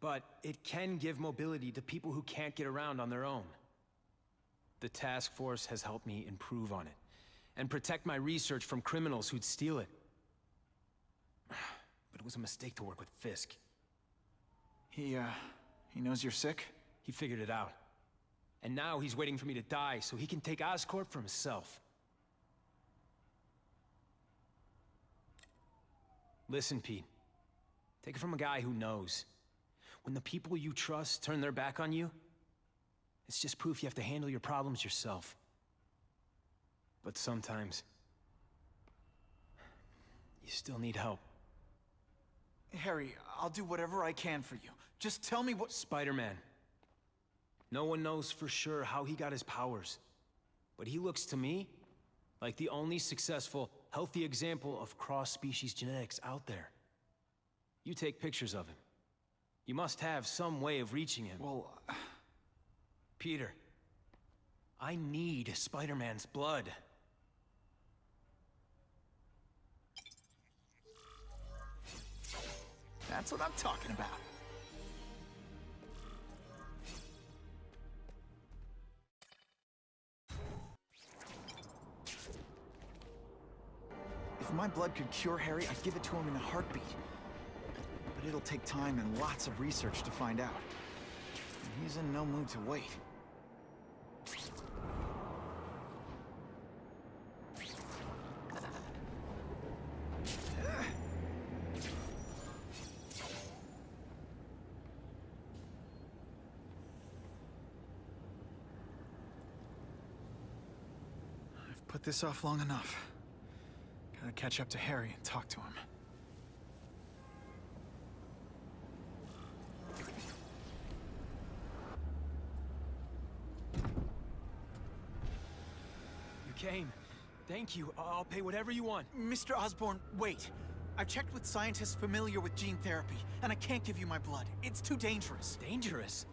but it can give mobility to people who can't get around on their own. The task force has helped me improve on it, and protect my research from criminals who'd steal it. But it was a mistake to work with Fisk. He knows you're sick? He figured it out. And now he's waiting for me to die so he can take Oscorp for himself. Listen, Pete. Take it from a guy who knows. When the people you trust turn their back on you, it's just proof you have to handle your problems yourself. But sometimes, you still need help. Harry, I'll do whatever I can for you. Just tell me what— Spider-Man. No one knows for sure how he got his powers. But he looks to me like the only successful, healthy example of cross-species genetics out there. You take pictures of him. You must have some way of reaching him. Well, Peter, I need Spider-Man's blood. That's what I'm talking about. If my blood could cure Harry, I'd give it to him in a heartbeat. But it'll take time and lots of research to find out. And he's in no mood to wait. I've put this off long enough. Gotta catch up to Harry and talk to him. You came. Thank you. I'll pay whatever you want. Mr. Osborn, wait. I've checked with scientists familiar with gene therapy, and I can't give you my blood. It's too dangerous. Dangerous?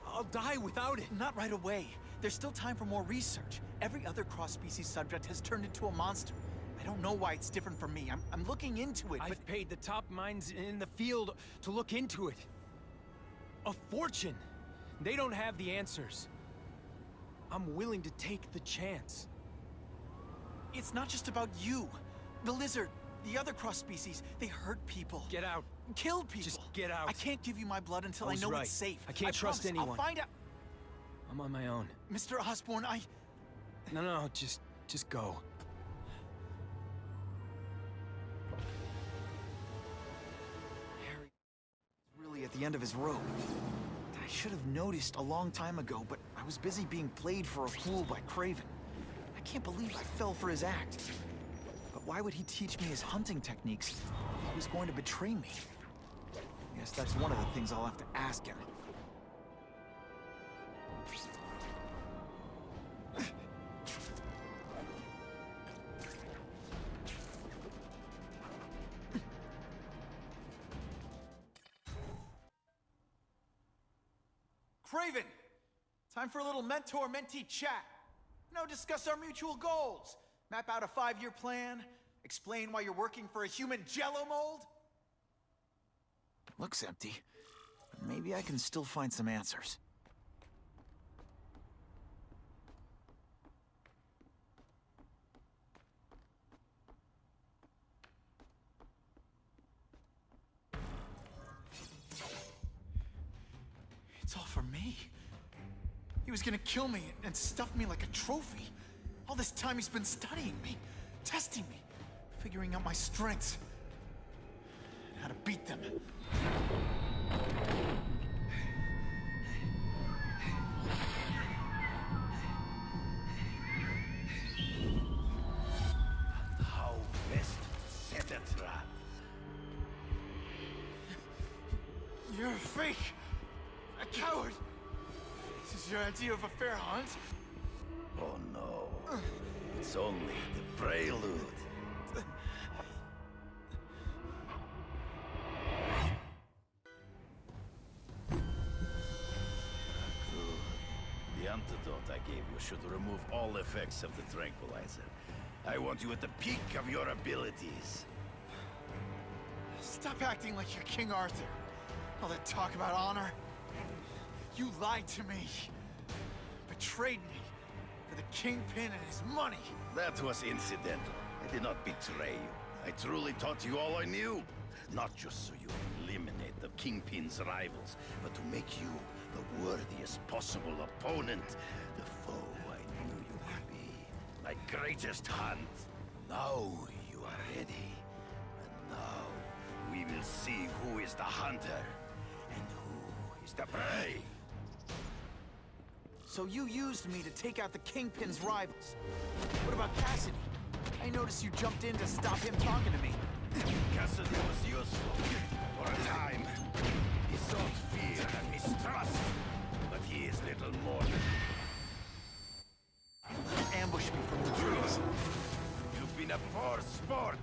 I'll die without it. Not right away. There's still time for more research. Every other cross-species subject has turned into a monster. I don't know why it's different from me. I'm looking into it, but— I've paid the top minds in the field to look into it. A fortune. They don't have the answers. I'm willing to take the chance. It's not just about you. The lizard, the other cross-species, they hurt people. Get out. Kill people. Just get out. I can't give you my blood until I know right. it's safe. I can't trust promise. anyone. I'll find out. I'm on my own. Mr. Osborn, No, just go. Harry is really at the end of his rope. I should have noticed a long time ago, but I was busy being played for a fool by Craven. I can't believe I fell for his act. But why would he teach me his hunting techniques if he was going to betray me? I guess that's one of the things I'll have to ask him. Craven! Time for a little mentor-mentee chat. Discuss our mutual goals. Map out a 5-year plan. Explain why you're working for a human jello mold. Looks empty, but maybe I can still find some answers. It's all for me. He was gonna kill me and stuff me like a trophy. All this time he's been studying me, testing me, figuring out my strengths, and how to beat them. How best to set a trap? You're a fake! A coward! This is your idea of a fair hunt? Oh no. It's only the prelude. The antidote I gave you should remove all effects of the tranquilizer. I want you at the peak of your abilities. Stop acting like you're King Arthur. All that talk about honor. You lied to me. Betrayed me. For the Kingpin and his money. That was incidental. I did not betray you. I truly taught you all I knew. Not just so you could eliminate the Kingpin's rivals, but to make you the worthiest possible opponent. The foe I knew you would be. My greatest hunt. Now you are ready. And now we will see who is the hunter and who is the prey. So you used me to take out the Kingpin's rivals. What about Cassidy? I noticed you jumped in to stop him talking to me. Cassidy was useful for a time. He sought fear and mistrust, but he is little more than... Ambush me from the trees. You've been a poor sport.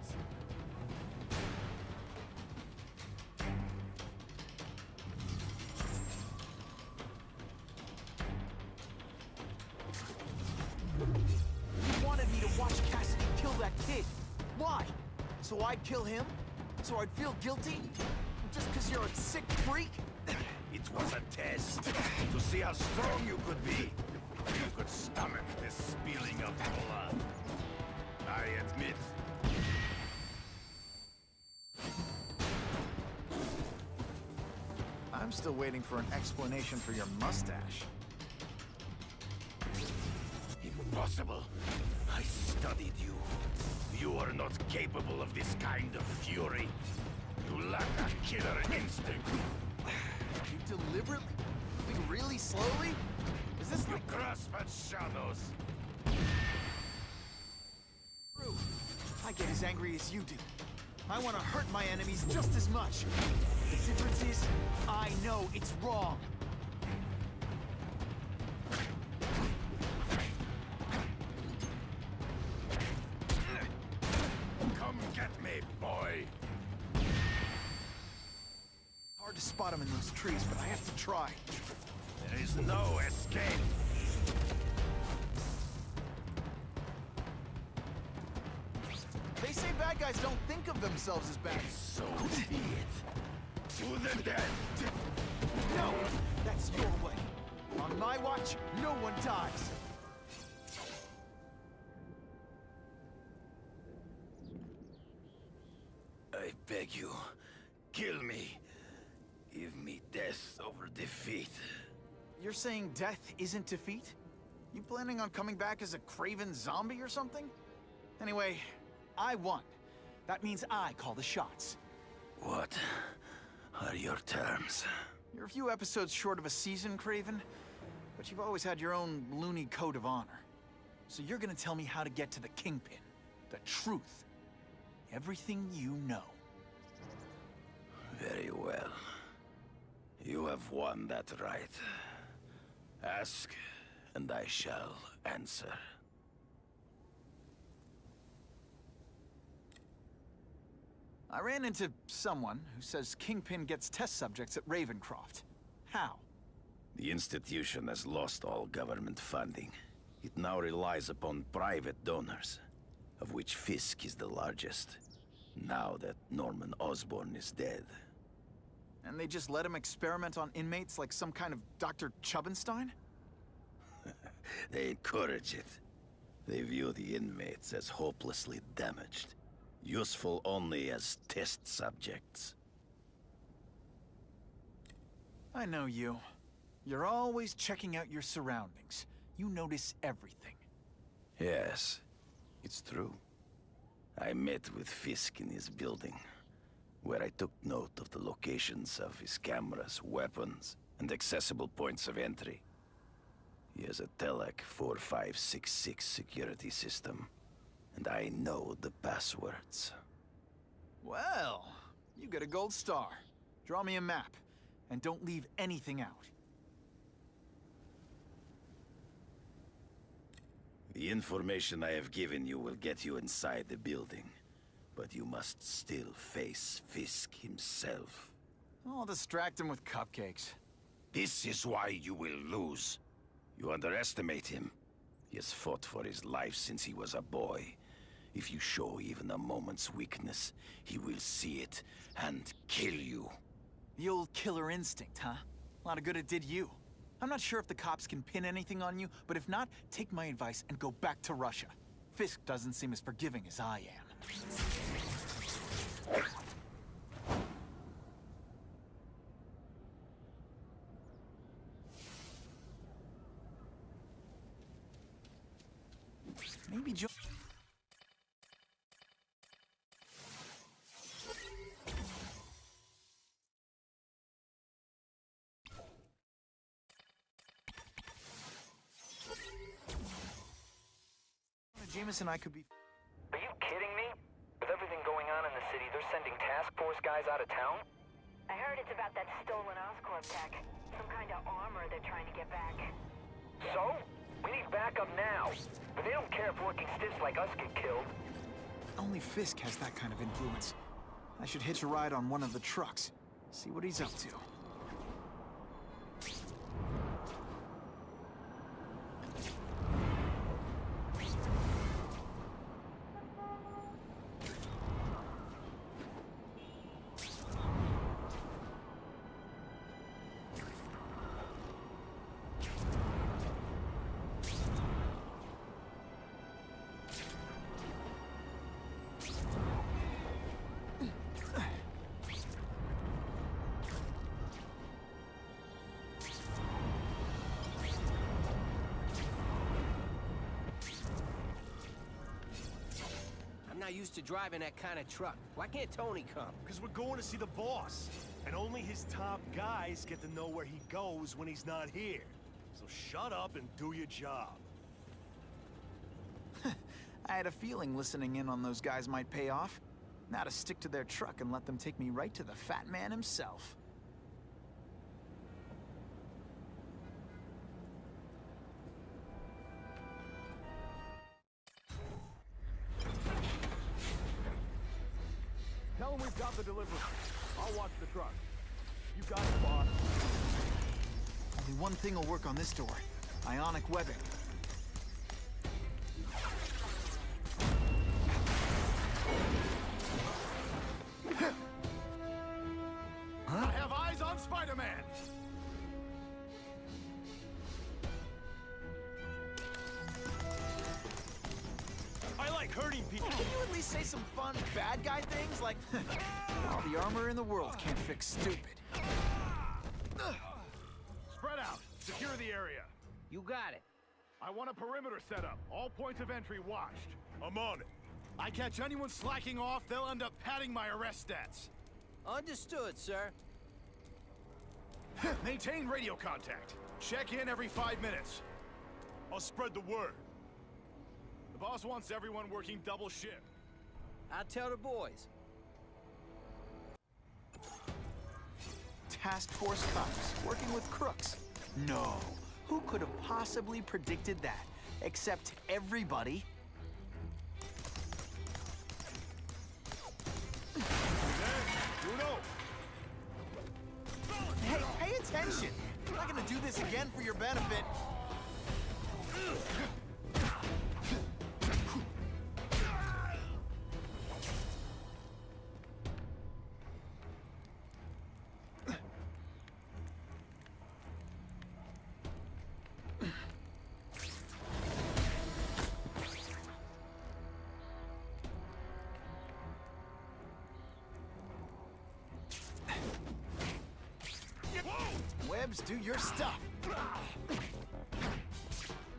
You wanted me to watch Cassidy kill that kid. Why? So I'd kill him? So I'd feel guilty? Just because you're a sick freak? It was a test to see how strong you could be. You could stomach the spilling of blood. I admit. I'm still waiting for an explanation for your mustache. Impossible. I studied you. You are not capable of this kind of fury. You lack a killer instinct. You deliberately? Moving really slowly? Is this You like... grasp at shadows. True. I get as angry as you do. I want to hurt my enemies just as much. The difference is, I know it's wrong. Come get me, boy. Hard to spot him in those trees, but I have to try. There is no escape. They say bad guys don't think of themselves as bad. So be it. To the death. No! That's your way. On my watch, no one dies. I beg you, kill me. Give me death over defeat. You're saying death isn't defeat? You planning on coming back as a craven zombie or something? Anyway, I won. That means I call the shots. What are your terms? You're a few episodes short of a season, Craven, but you've always had your own loony code of honor. So you're gonna tell me how to get to the Kingpin, the truth, everything you know. Very well. You have won that right. Ask, and I shall answer. I ran into someone who says Kingpin gets test subjects at Ravencroft. How? The institution has lost all government funding. It now relies upon private donors, of which Fisk is the largest, now that Norman Osborn is dead. And they just let him experiment on inmates like some kind of Dr. Chubbenstein? They encourage it. They view the inmates as hopelessly damaged, useful only as test subjects. I know you. You're always checking out your surroundings. You notice everything. Yes, it's true. I met with Fisk in his building, where I took note of the locations of his cameras, weapons, and accessible points of entry. He has a Telec 4566 security system, and I know the passwords. Well, you get a gold star. Draw me a map, and don't leave anything out. The information I have given you will get you inside the building, but you must still face Fisk himself. I'll distract him with cupcakes. This is why you will lose. You underestimate him. He has fought for his life since he was a boy. If you show even a moment's weakness, he will see it and kill you. The old killer instinct, huh? A lot of good it did you. I'm not sure if the cops can pin anything on you, but if not, take my advice and go back to Russia. Fisk doesn't seem as forgiving as I am. Maybe Joe... Jameson and I could be... Are you kidding me? With everything going on in the city, they're sending task force guys out of town? I heard it's about that stolen Oscorp tech. Some kind of armor they're trying to get back. So? We need backup now. But they don't care if working stiffs like us get killed. Only Fisk has that kind of influence. I should hitch a ride on one of the trucks. See what he's up to. I'm not used to driving that kind of truck. Why can't Tony come? Because we're going to see the boss. And only his top guys get to know where he goes when he's not here. So shut up and do your job. I had a feeling listening in on those guys might pay off. Now to stick to their truck and let them take me right to the fat man himself. Tell him we've got the delivery. I'll watch the truck. You got it, boss. Only one thing will work on this door. Ionic webbing. I have eyes on Spider-Man! I like hurting people. Can you at least say some fun bad guy things like, all the armor in the world can't fix stupid. Spread out. Secure the area. You got it. I want a perimeter set up. All points of entry watched. I'm on it. I catch anyone slacking off, they'll end up padding my arrest stats. Understood, sir. Maintain radio contact. Check in every 5 minutes. I'll spread the word. The boss wants everyone working double shift. I'll tell the boys. Task force cops working with crooks. No. Who could have possibly predicted that? Except everybody. Hey, pay attention! I'm not gonna do this again for your benefit. Webs, do your stuff.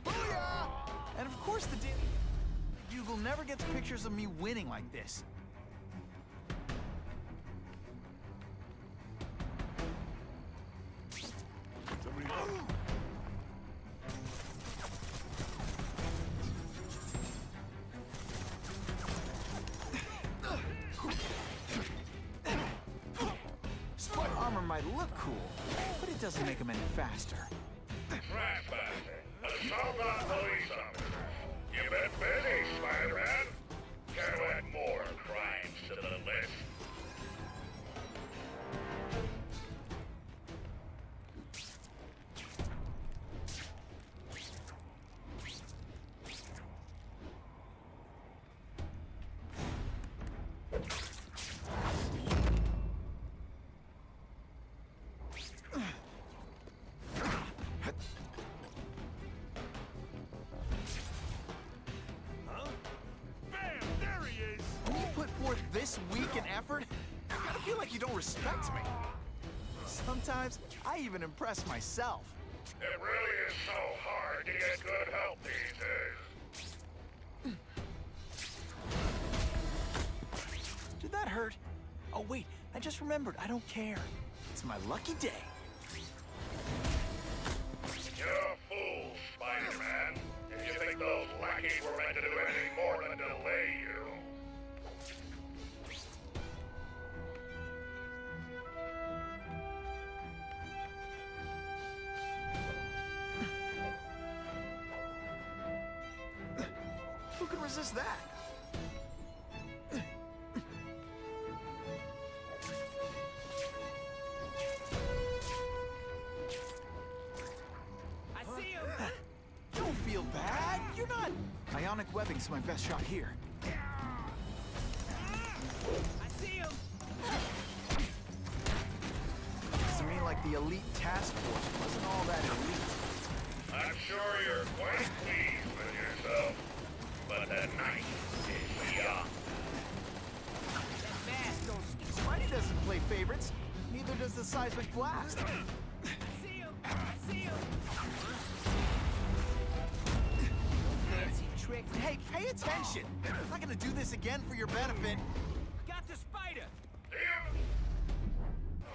Booyah! And of course the Bugle never gets pictures of me winning like this. Split armor might look cool, but it doesn't make him any faster. You've been busy, Spider-Man. Care to add more crimes to the list? This week and effort, I gotta feel like you don't respect me. Sometimes I even impress myself. It really is so hard to get good help these days. Did that hurt? Oh wait, I just remembered, I don't care. It's my lucky day. You're a fool, Spider-Man. If you think those lackeys were meant to do anything more than delay you. Who can resist that? I see you! Don't feel bad. You're not. Ionic webbing's my best shot here. I see him! Looks to me like the elite task force wasn't all that elite. I'm sure you're quite pleased with yourself, but the night is young. That mask don't... Spidey doesn't play favorites. Neither does the seismic blast. I see him! I see him! Fancy tricks. Hey, pay attention! I'm not gonna do this again for your benefit. Got the spider!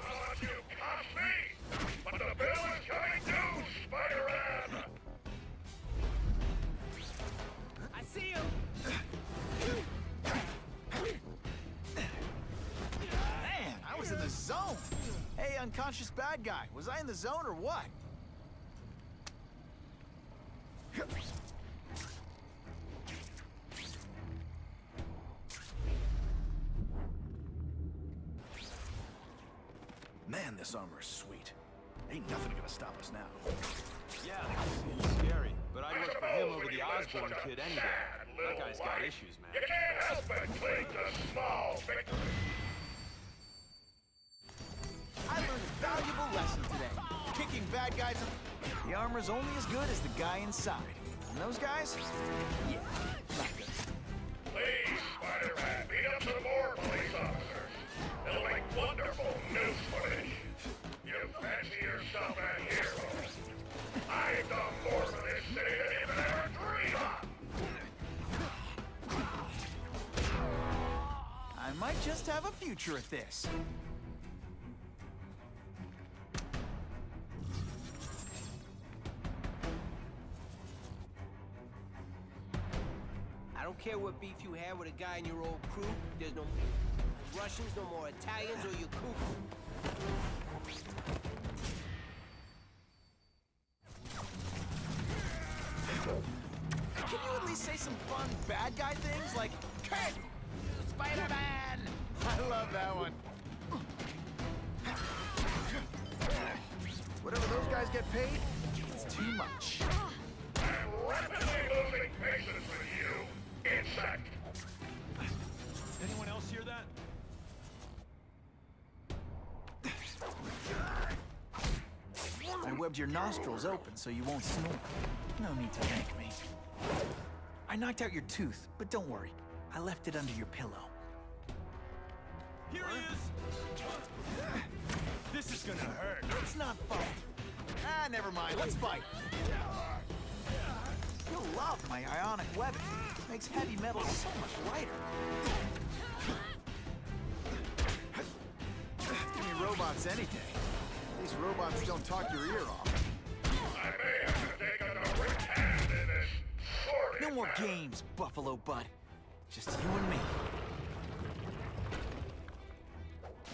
I'll let you cost me, but the bill is coming due, Spider-Man! I see him! Man, I was in the zone! Hey, unconscious bad guy, was I in the zone or what? Man, this armor's sweet. Ain't nothing gonna stop us now. Yeah, it's scary, but I'd look for him over the Osborn kid any day. That guy's got issues, man. You can't help but cling to small victories. I learned a valuable lesson today. Kicking bad guys in... The armor's only as good as the guy inside. And those guys? Yeah, not good. Please, Spider-Man, beat up some more police officers. It'll make wonderful news footage. You fancy yourself a hero. I've done more for this city than you could ever dream of. I might just have a future at this. I don't care what beef you have with a guy in your old crew. There's no Russians, no more Italians, or your coup. Can you at least say some fun bad guy things like, "Hey, Spider-Man!" I love that one. Whatever those guys get paid, it's too much. I'm rapidly losing patience with you, insect. Anyone else hear that? I webbed your nostrils open so you won't snore. No need to thank me. I knocked out your tooth, but don't worry. I left it under your pillow. Here he is! This is gonna hurt. It's not fun. Ah, never mind. Let's fight. You'll love my ionic webbing. Makes heavy metal so much lighter. Give me robots any day. These robots don't talk your ear off. I may have to take a direct hand in this. No more games, Buffalo Butt. Just you and me.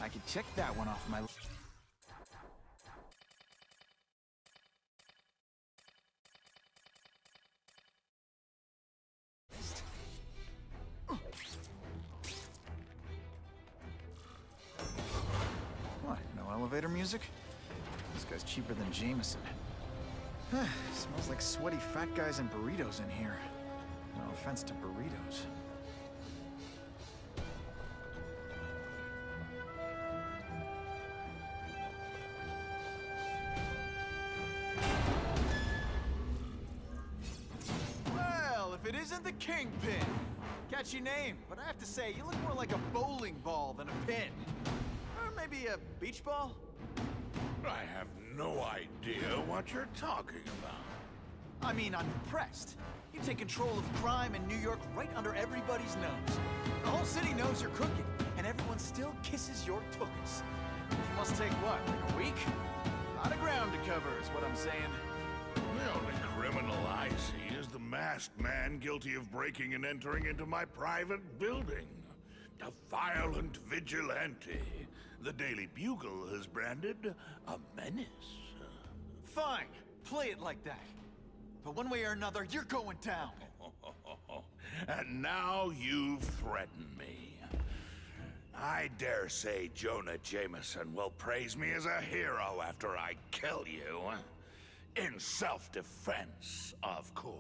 I could check that one off my list. What, no elevator music? This guy's cheaper than Jameson. Smells like sweaty fat guys and burritos in here. No offense to burritos. Well, if it isn't the Kingpin. Catchy name, but I have to say, you look more like a bowling ball than a pin. Or maybe a beach ball? I have no idea what you're talking about. I mean, I'm impressed. You take control of crime in New York right under everybody's nose. The whole city knows you're crooked, and everyone still kisses your tuchus. You must take what, like a week? A lot of ground to cover is what I'm saying. The only criminal I see is the masked man guilty of breaking and entering into my private building. A violent vigilante. The Daily Bugle has branded a menace. Fine, play it like that. But one way or another, you're going down. And now you've threatened me. I dare say Jonah Jameson will praise me as a hero after I kill you. In self-defense, of course.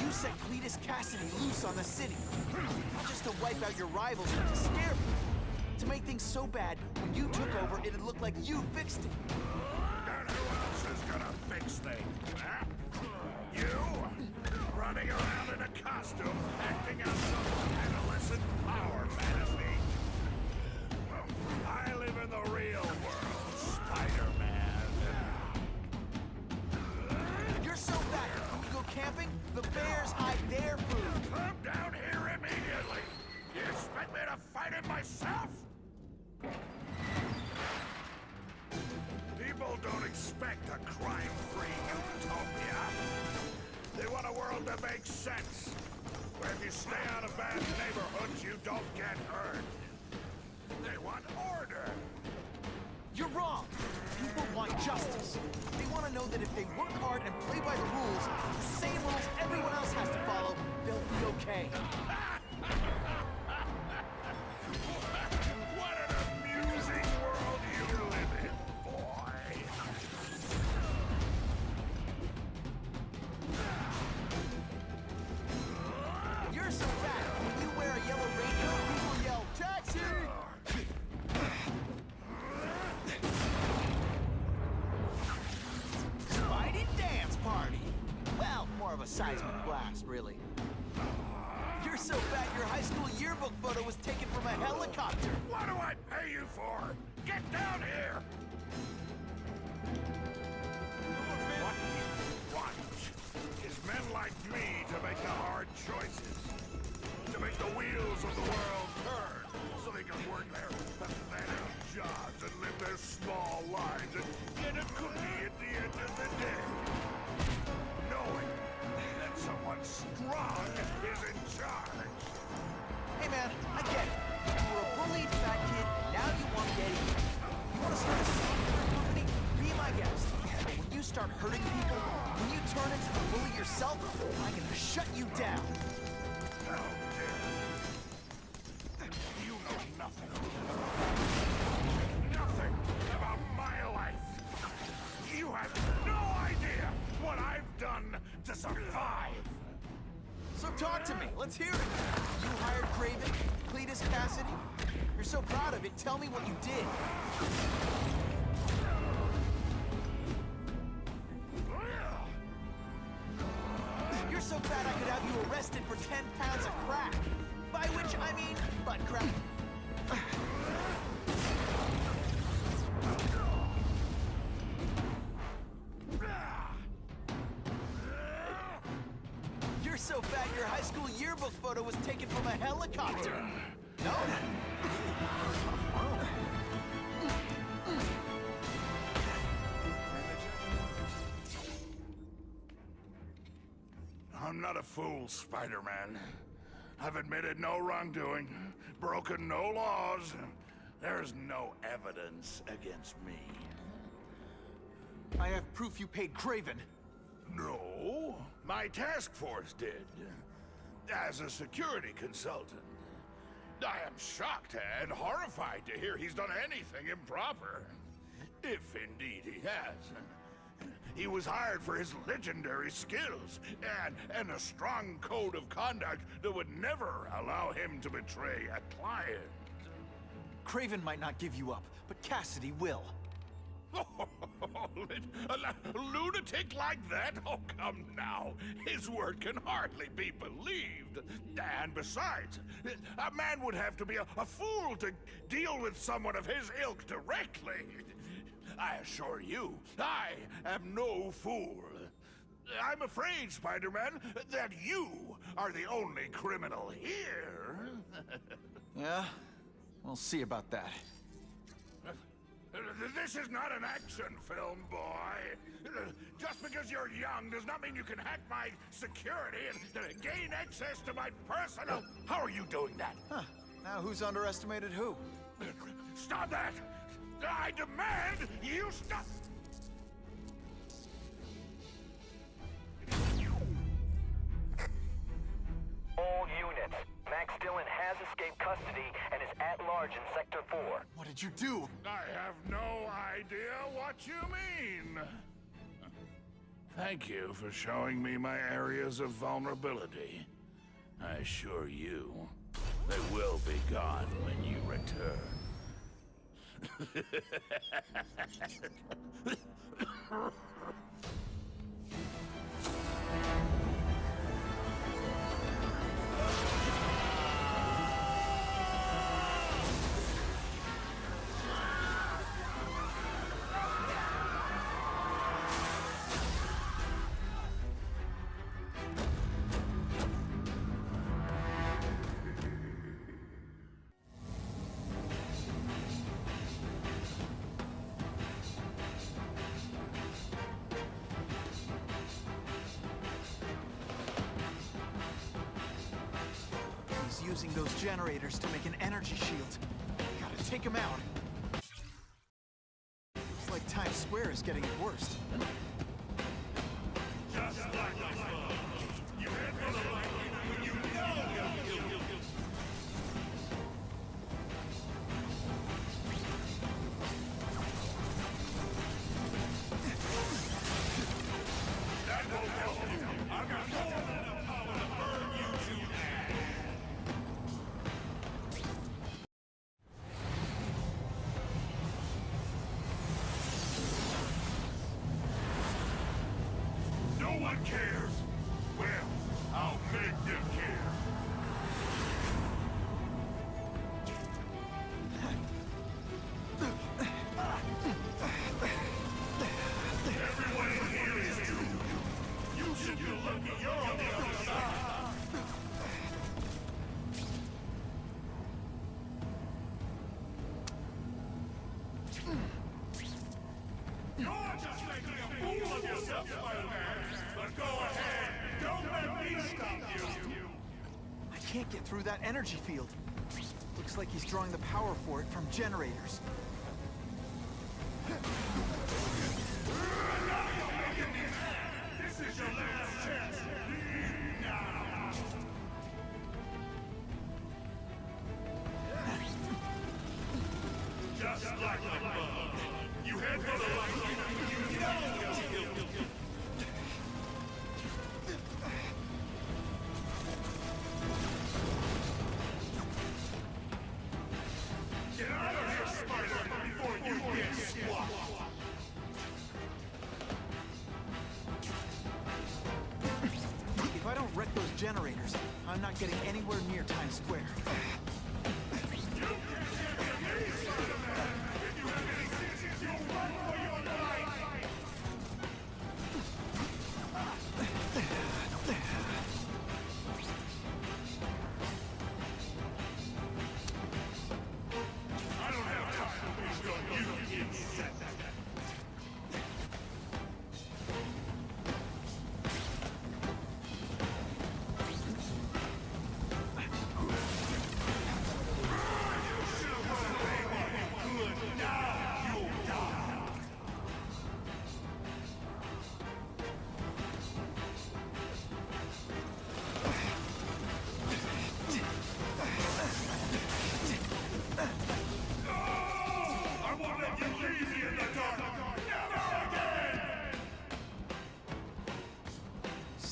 You set Cletus Cassidy loose on the city. Not just to wipe out your rivals, but to scare people. To make things so bad, when you took over, it'd look like you fixed it. And who else is gonna fix things, huh? You? Running around in a costume, acting out some adolescent power fantasy. I live in the real world, Spider-Man. You're so fat, when you go camping, the bears hide their food. Come down here immediately! You expect me to fight it myself? People don't expect a crime-free utopia. They want a world that makes sense, where if you stay out of bad neighborhoods, you don't get hurt. They want order. You're wrong. People want justice. They want to know that if they work hard and play by the rules, the same rules everyone else has to follow, they'll be okay. What an amusing world you live in, boy. You're so fat, when you wear a yellow raincoat, people yell, "Taxi!" Spidey dance party! Well, more of a seismic blast, really. You're so fat your high school yearbook photo was taken from a helicopter! What do I pay you for? Get down here! What is men like me to make the hard choices? To make the wheels of the world turn so they can work their pathetic jobs and live their small lives and get a cookie at the end of the day. Knowing that someone strong is in charge. Hey man, I get it. You were a bullied fat kid, and now you want to get even. You want to start a software company? Be my guest. But when you start hurting people, when you turn into the bully yourself, I'm gonna shut you down. How dare you? You know nothing. Nothing about my life. You have no idea what I've done to survive. So talk to me. Let's hear it. You hired Craven, Cletus Cassidy. You're so proud of it. Tell me what you did. You're so fat I could have you arrested for 10 pounds of crack. By which I mean butt crack. You're so fat your high school yearbook photo was taken from a helicopter. No? I'm not a fool, Spider-Man. I've admitted no wrongdoing, broken no laws. There's no evidence against me. I have proof you paid Craven. No, my task force did. As a security consultant. I am shocked and horrified to hear he's done anything improper. If indeed he has. He was hired for his legendary skills and a strong code of conduct that would never allow him to betray a client. Craven might not give you up, but Cassidy will. A lunatic like that? Oh, come now. His word can hardly be believed. And besides, a man would have to be a fool to deal with someone of his ilk directly. I assure you, I am no fool. I'm afraid, Spider-Man, that you are the only criminal here. Yeah? We'll see about that. This is not an action film, boy. Just because you're young does not mean you can hack my security and gain access to my personal... How are you doing that? Huh. Now who's underestimated who? Stop that! I demand you stop! All units. Max Dillon has escaped custody and is at large in Sector 4. What did you do? I have no idea what you mean. Thank you for showing me my areas of vulnerability. I assure you, they will be gone when you return. Using those generators to make an energy shield. Gotta take him out. Looks like Times Square is getting it worst. Just like my father. You head for the light when you know that won't help you. I've got more than enough power to burn you to ash. No one cares. Well, I'll make them care. Everyone in here is doomed. You should feel lucky you're on the other side. You're just making a fool of yourself, Spider-Man. But go ahead. Don't let me stop you. I can't get through that energy field. Looks like he's drawing the power for it from generators. This is your last chance. Leave now. Just like my brother. You head for the light. You know. Get out of here, Spider, before you get squashed. If I don't wreck those generators, I'm not getting anywhere near Times Square.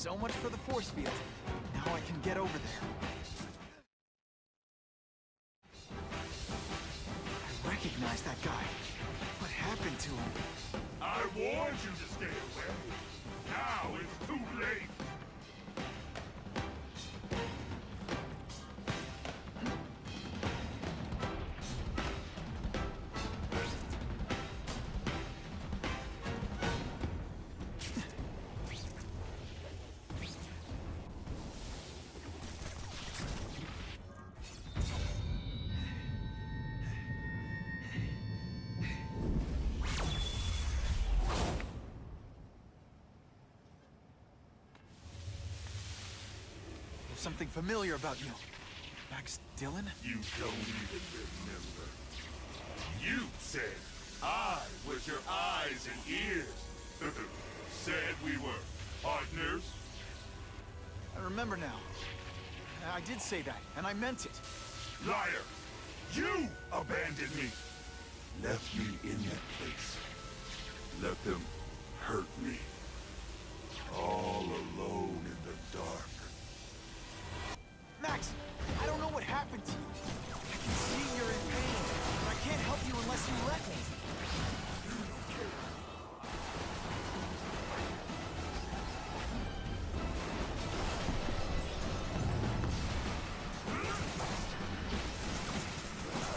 So much for the force field. Now I can get over there. I recognize that guy. What happened to him? I warned you to stay away. Now it's too late. Something familiar about you. Max Dillon? You don't even remember. You said I was your eyes and ears. Said we were partners. I remember now. I did say that, and I meant it. Liar! You abandoned me! Left me in that place. Let them hurt me. All alone in the dark. Max, I don't know what happened to you. I can see you're in pain, but I can't help you unless you let me.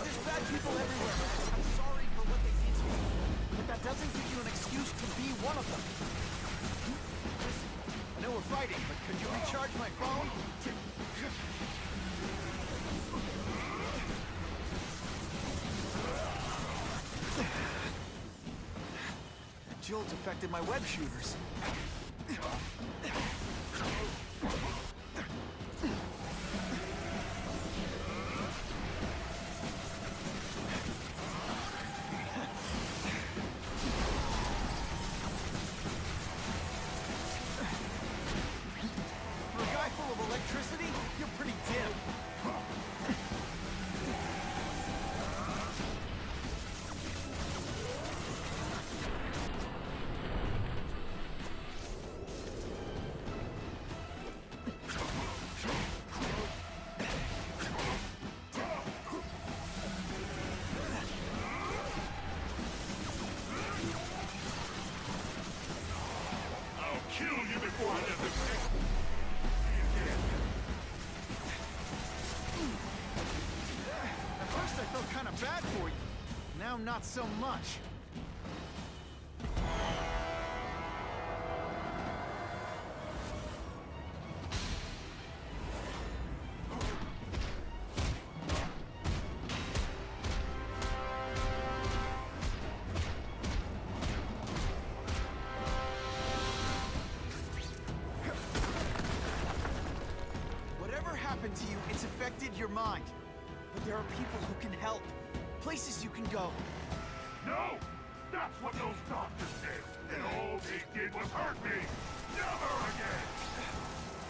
There's bad people everywhere, Max. I'm sorry for what they did to you, but that doesn't give you an excuse to be one of them. Listen, I know we're fighting, but could you recharge my phone? Jolt affected my web shooters. For a guy full of electricity, you're pretty dim. Kill you before I let them At first I felt kind of bad for you. Now not so much. To you, it's affected your mind. But there are people who can help. Places you can go. No! That's what those doctors said. And all they did was hurt me. Never again!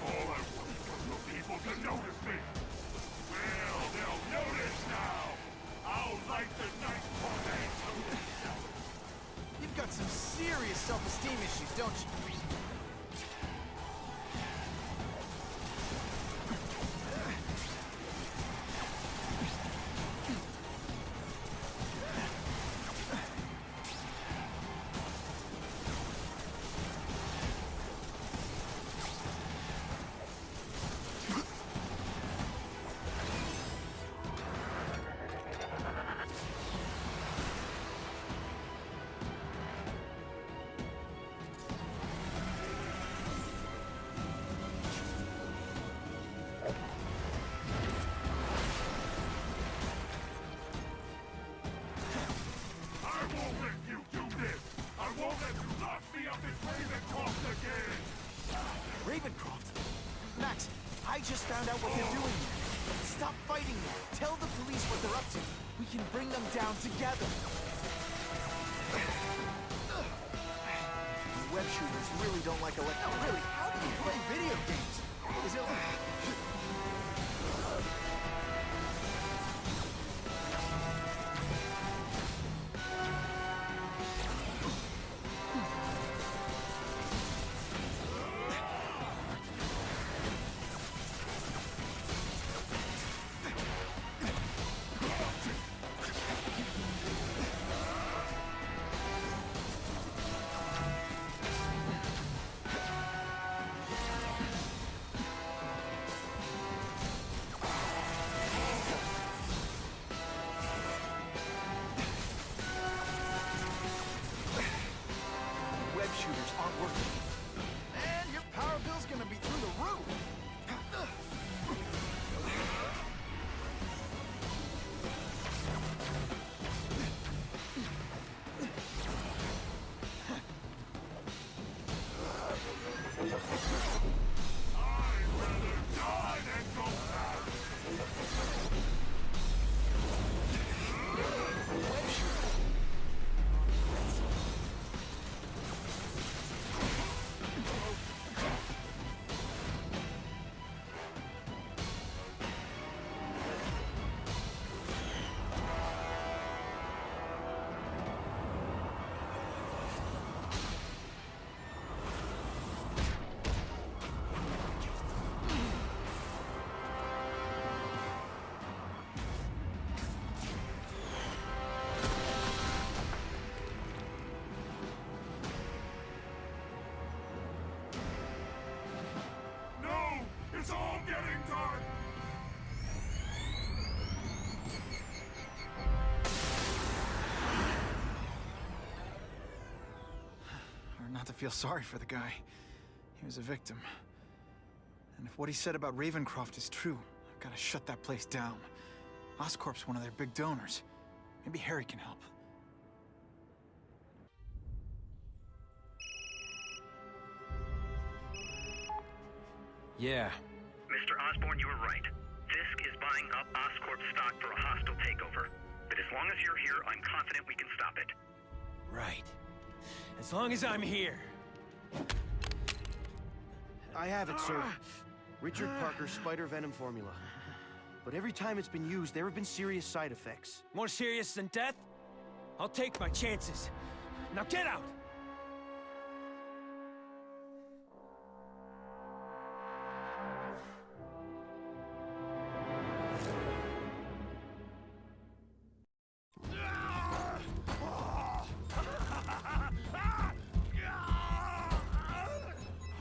All I wanted was for people to notice me. Well, they'll notice now. I'll light the night for them. You've got some serious self-esteem issues, don't you? Ravencroft? Max, I just found out what they're doing here. Stop fighting me. Tell the police what they're up to. We can bring them down together. Web shooters really don't like really, how do you play video games? Is it Or not to feel sorry for the guy. He was a victim. And if what he said about Ravencroft is true, I've got to shut that place down. Oscorp's one of their big donors. Maybe Harry can help. Yeah. Mr. Osborn, you were right. Fisk is buying up Oscorp stock for a hostile takeover. But as long as you're here, I'm confident we can stop it. Right. As long as I'm here. I have it, sir. Richard Parker's spider venom formula. But every time it's been used, there have been serious side effects. More serious than death? I'll take my chances. Now get out!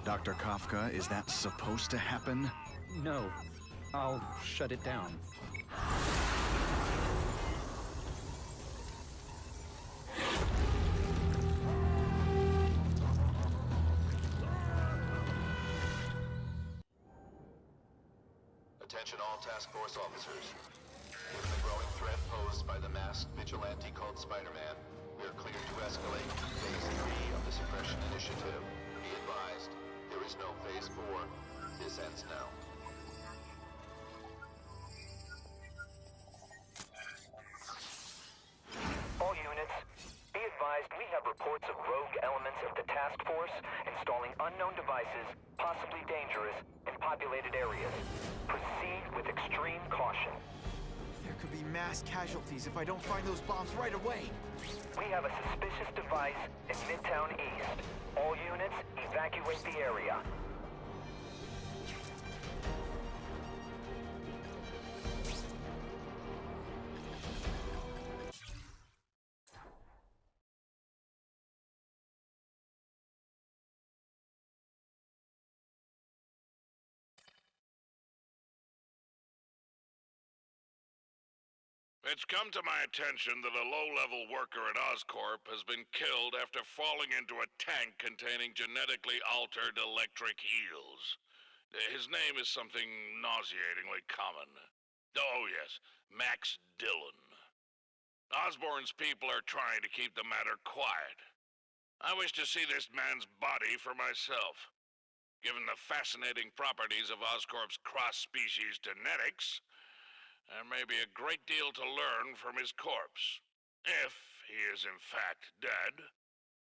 Dr. Kafka, is that supposed to happen? No. I'll shut it down. Attention all task force officers. Given the growing threat posed by the masked vigilante called Spider-Man, we are cleared to escalate Phase 3 of the Suppression Initiative. Be advised, there is no Phase 4. This ends now. All units, be advised we have reports of rogue elements of the task force installing unknown devices, possibly dangerous, in populated areas. Proceed with extreme caution. There could be mass casualties if I don't find those bombs right away. We have a suspicious device in Midtown East. All units, evacuate the area. It's come to my attention that a low-level worker at Oscorp has been killed after falling into a tank containing genetically altered electric eels. His name is something nauseatingly common. Oh yes, Max Dillon. Osborn's people are trying to keep the matter quiet. I wish to see this man's body for myself. Given the fascinating properties of Oscorp's cross-species genetics, there may be a great deal to learn from his corpse. If he is in fact dead,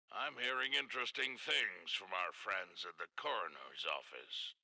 I'm hearing interesting things from our friends at the coroner's office.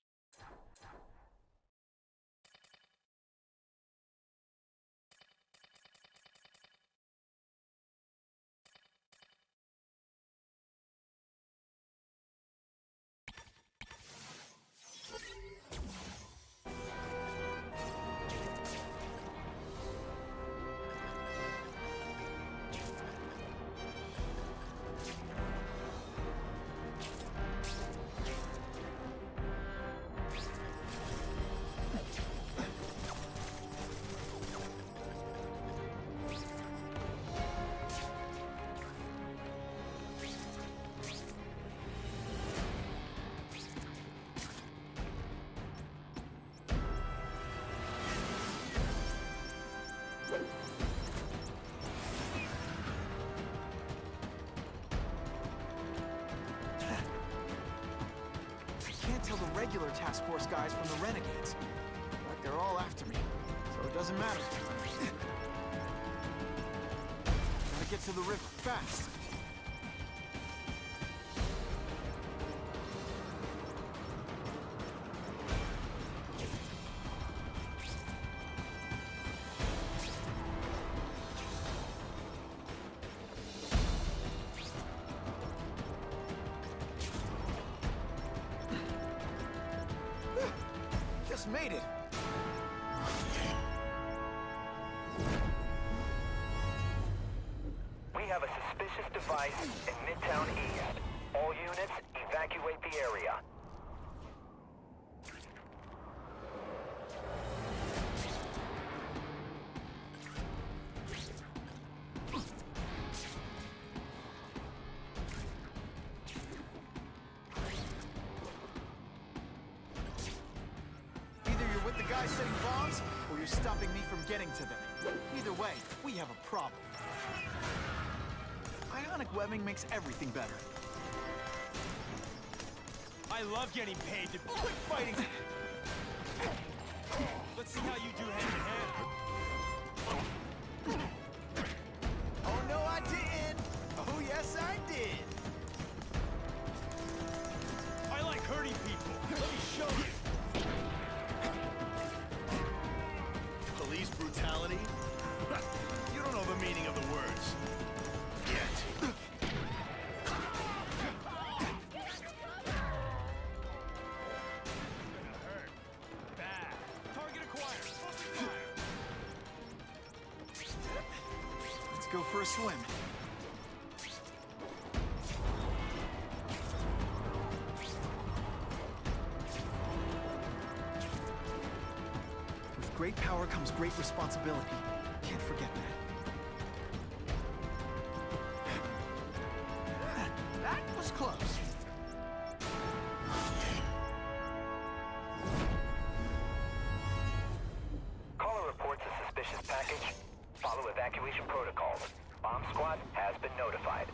Tell the regular task force guys from the renegades. But they're all after me, so it doesn't matter. Gotta get to the river fast. Made it. We have a suspicious device in Midtown East. All units, evacuate the area. guys setting bombs, or you're stopping me from getting to them. Either way, we have a problem. Ionic webbing makes everything better. I love getting paid to quit fighting. Let's see how you do hand to hand. Oh, no, I didn't! Oh, yes, I did! I like hurting people. Let me show you. Police brutality? You don't know the meaning of the words. Yet. Let's go for a swim. With great power comes great responsibility. Can't forget that. That was close. Caller reports a suspicious package. Follow evacuation protocols. Bomb squad has been notified.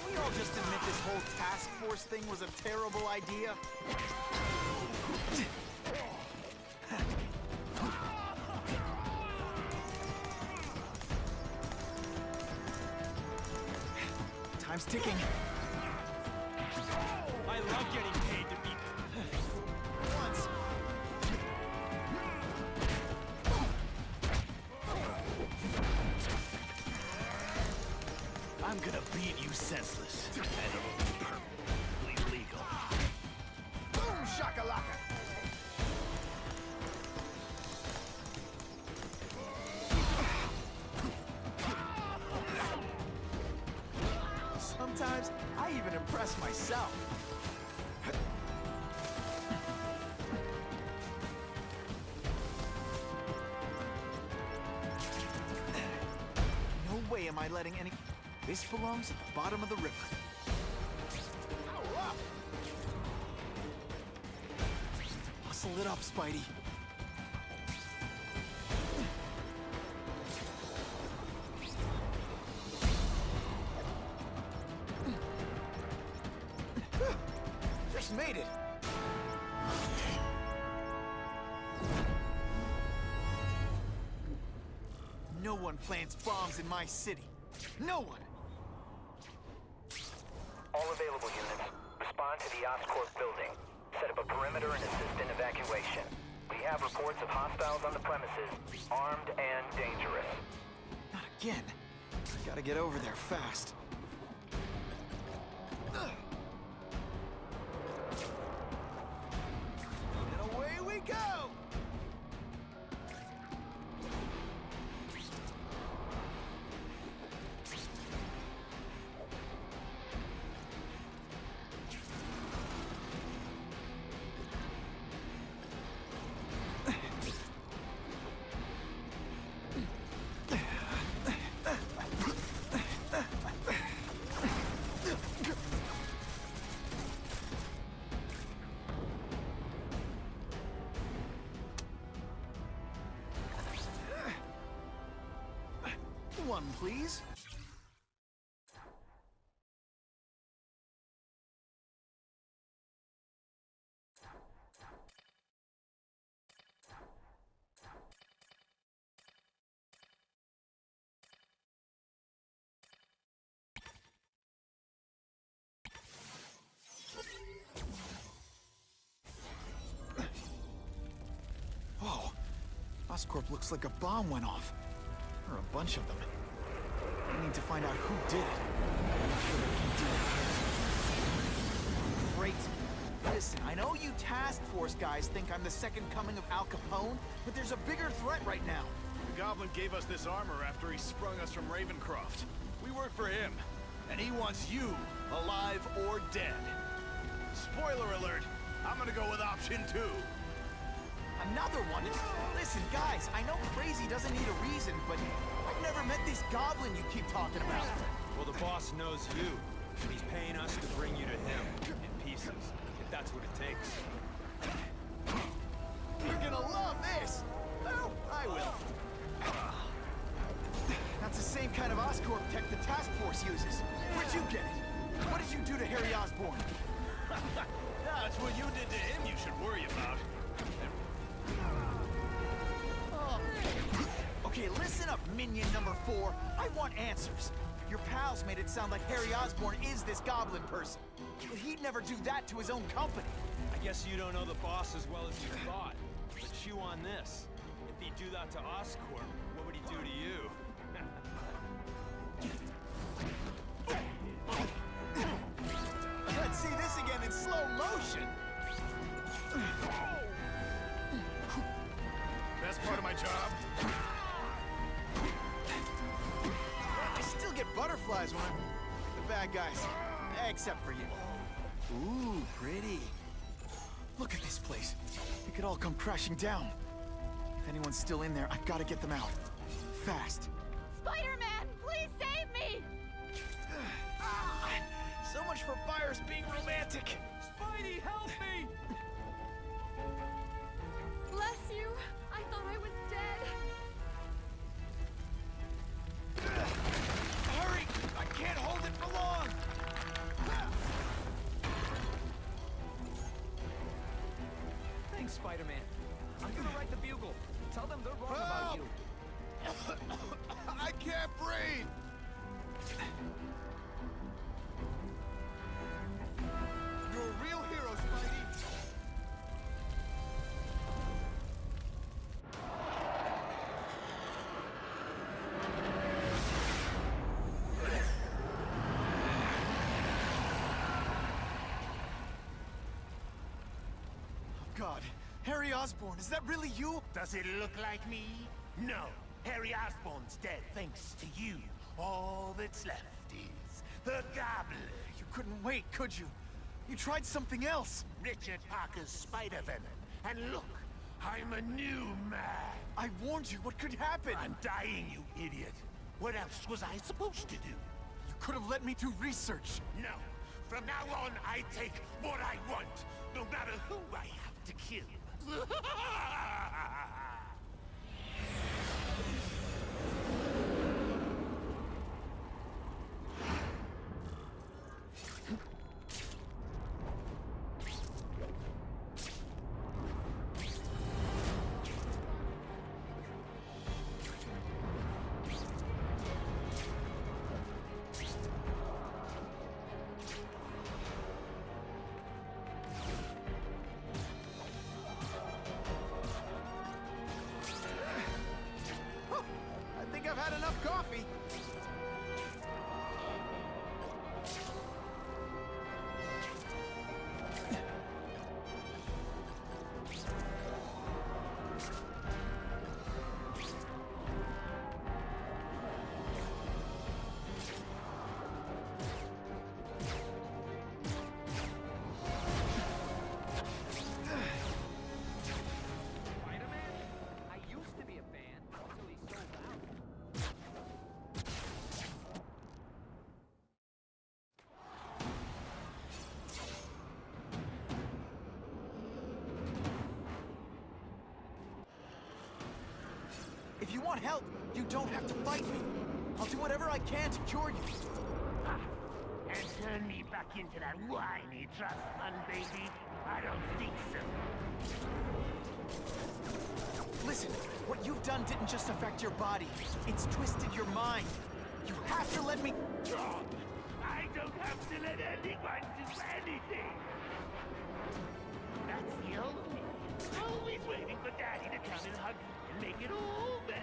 We all just admit this whole task force thing was a terrible idea. Time's ticking. I love getting paid to be... Once. I'm gonna beat you senseless. And it'll be perfectly legal. Boom, shakalaka! Sometimes, I even impress myself. No way am I letting any... This belongs at the bottom of the river. Hustle it up, Spidey. Just made it. No one plants bombs in my city. No one! All available units, respond to the Oscorp building. Set up a perimeter and assist in evacuation. We have reports of hostiles on the premises, armed and dangerous. Not again. Gotta get over there fast. And away we go! One, please. Whoa. Oscorp looks like a bomb went off. There are a bunch of them. We need to find out who did it. I'm not sure they can do it. Great. Listen, I know you task force guys think I'm the second coming of Al Capone, but there's a bigger threat right now. The Goblin gave us this armor after he sprung us from Ravencroft. We work for him, and he wants you alive or dead. Spoiler alert, I'm gonna go with option 2. Another one? Listen, guys, I know crazy doesn't need a reason, but I've never met this goblin you keep talking about. Well, the boss knows you, and he's paying us to bring you to him, in pieces, if that's what it takes. You're gonna love this! Well, I will. That's the same kind of Oscorp tech the task force uses. Where'd you get it? What did you do to Harry Osborn? That's what you did to him you should worry about. Okay, listen up, minion number 4. I want answers. Your pals made it sound like Harry Osborn is this goblin person. But he'd never do that to his own company. I guess you don't know the boss as well as you thought. But chew on this. If he'd do that to Oscorp, what would he do to you? Let's see this again in slow motion. Best part of my job? I still get butterflies when I'm the bad guys. Except for you. Ooh, pretty. Look at this place. It could all come crashing down. If anyone's still in there, I've got to get them out. Fast. Spider-Man, please save me! So much for fires being romantic. Spidey, help me! Bless you. I thought I was dead. Hurry! I can't hold it for long! Thanks, Spider-Man. I'm gonna write the Bugle. Tell them they're wrong about you. I can't breathe! You're a real hero, Spidey! Oh, God. Harry Osborn, is that really you? Does it look like me? No. Harry Osborn's dead thanks to you. All that's left is the Goblin. You couldn't wait, could you? You tried something else. Richard Parker's Spider-Venom. And look, I'm a new man. I warned you. What could happen? I'm dying, you idiot. What else was I supposed to do? You could have let me do research. No. From now on, I take what I want, no matter who I have to kill. I've had enough coffee. If you want help, you don't have to fight me. I'll do whatever I can to cure you. And turn me back into that whiny trust fund baby? I don't think so. Listen, what you've done didn't just affect your body. It's twisted your mind. You have to let me... I don't have to let anyone do anything. That's the old me. Always waiting for Daddy to come and hug me and make it all better.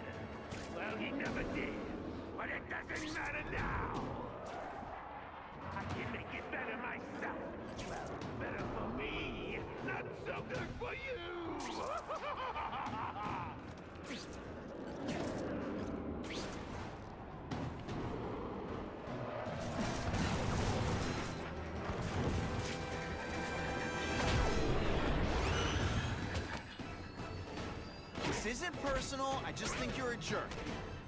Well, he never did. But it doesn't matter now. I can make it better myself. Well, better for me, not so good for you. This isn't personal, I just think you're a jerk.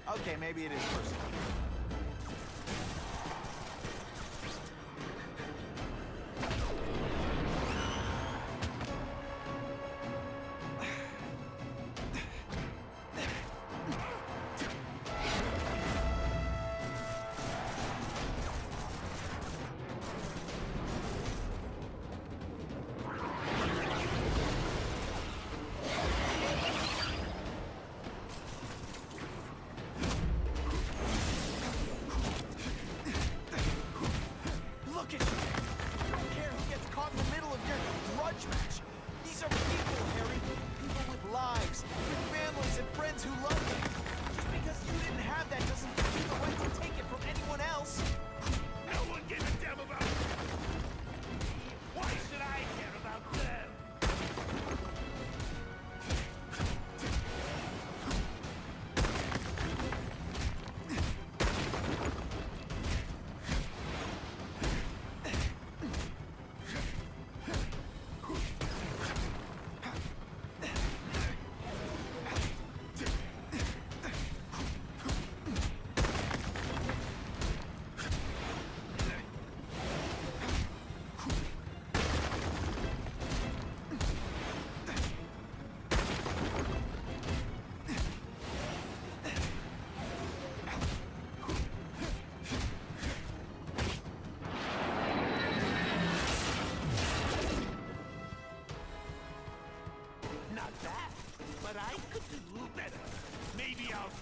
Okay, maybe it is personal.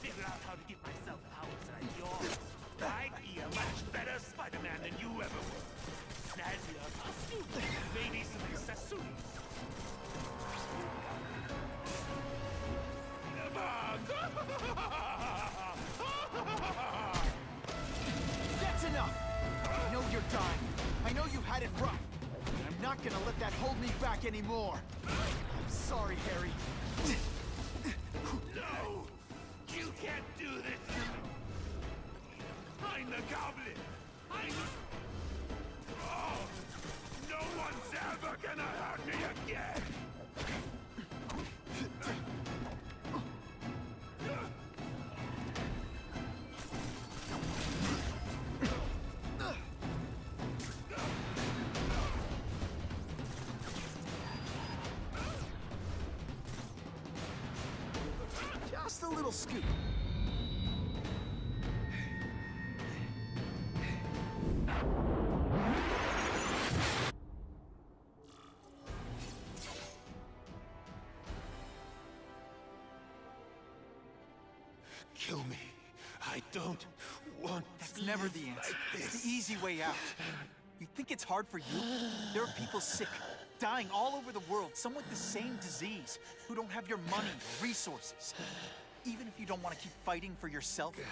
figure out how to give myself powers like yours. I'd be a much better Spider-Man than you ever were. Snazzier costume, maybe some accessories. That's enough! I know you're dying. I know you've had it rough. And I'm not gonna let that hold me back anymore. I'm sorry, Harry. No! You can't do this to me! I'm the Goblin! I'm... Oh! No one's ever gonna hurt me again! Just a little scoop. Kill me. I don't want That's never the answer. It's the easy way out. You think it's hard for you? There are people sick, dying all over the world, some with the same disease, who don't have your money or resources. Even if you don't want to keep fighting for yourself, you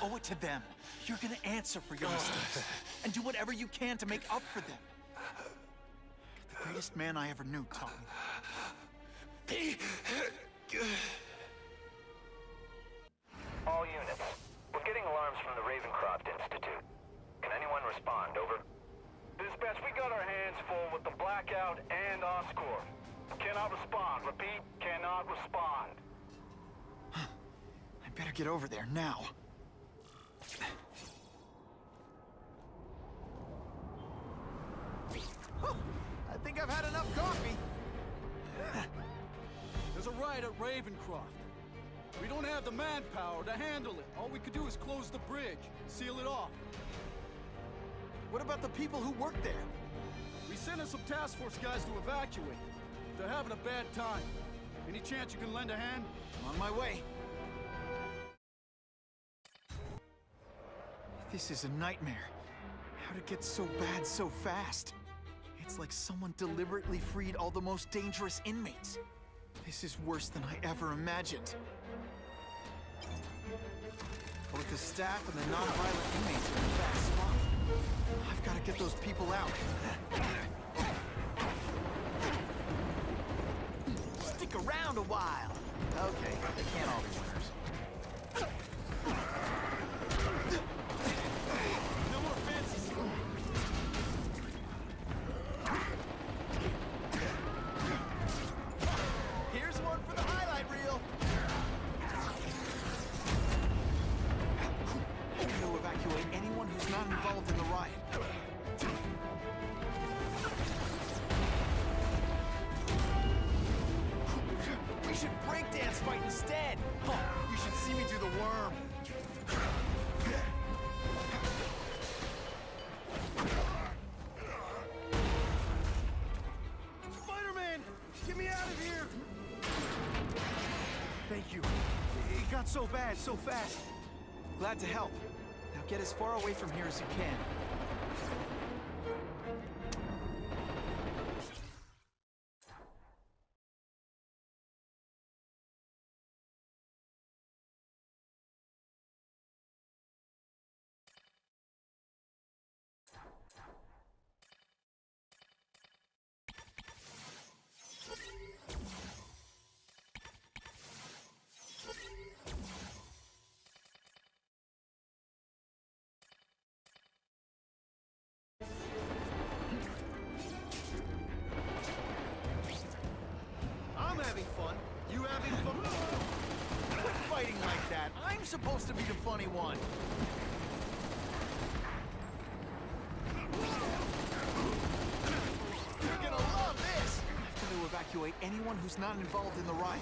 owe it to them. You're gonna answer for your mistakes, and do whatever you can to make up for them. The greatest man I ever knew taught me that. All units, we're getting alarms from the Ravencroft Institute. Can anyone respond, over? Dispatch, we got our hands full with the Blackout and Oscorp. Cannot respond. Repeat, cannot respond. I better get over there now. I think I've had enough coffee. There's a riot at Ravencroft. We don't have the manpower to handle it. All we could do is close the bridge, seal it off. What about the people who work there? We sent in some task force guys to evacuate. They're having a bad time. Any chance you can lend a hand? I'm on my way. This is a nightmare. How'd it get so bad so fast? It's like someone deliberately freed all the most dangerous inmates. This is worse than I ever imagined. Both the staff and the non-violent inmates are in a bad spot. I've got to get those people out. Stick around a while. Okay, they can't all be winners. No more fences. Here's one for the highlight reel. I'm going to evacuate anyone who's not involved in the riot. We should breakdance fight instead. Oh, you should see me do the worm. Spider-Man, get me out of here. Thank you. It got so bad, so fast. Glad to help. Now get as far away from here as you can. I'm having fun. You having fun? Quit fighting like that. I'm supposed to be the funny one. You're gonna love this. I have to evacuate anyone who's not involved in the riot.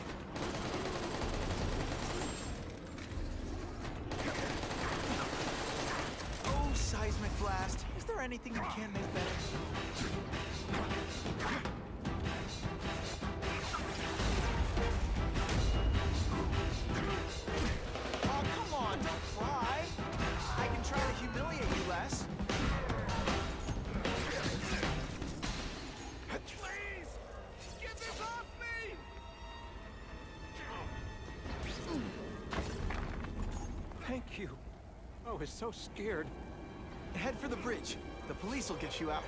Oh, seismic blast. Is there anything you can't make better? Oh, come on, don't cry. I can try to humiliate you less. Please! Get this off me! Thank you. I was so scared. Head for the bridge. The police will get you out.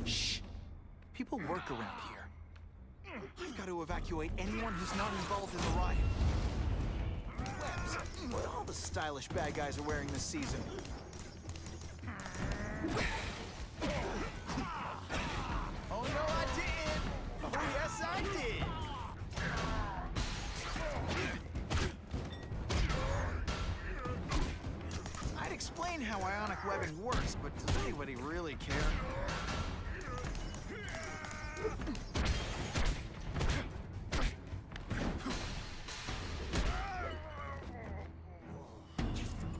Shh. People work around here. I've got to evacuate anyone who's not involved in the riot. Webs. What all the stylish bad guys are wearing this season. Oh, no, I didn't! Oh, yes, I did! I'd explain how ionic webbing works, but does anybody really care?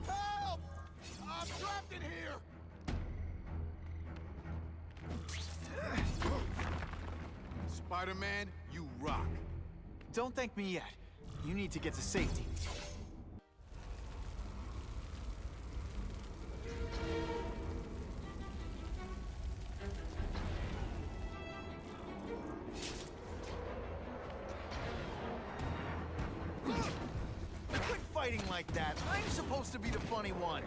Help! I'm trapped in here! Spider-Man, you rock. Don't thank me yet. You need to get to safety. Quit fighting like that. I'm supposed to be the funny one.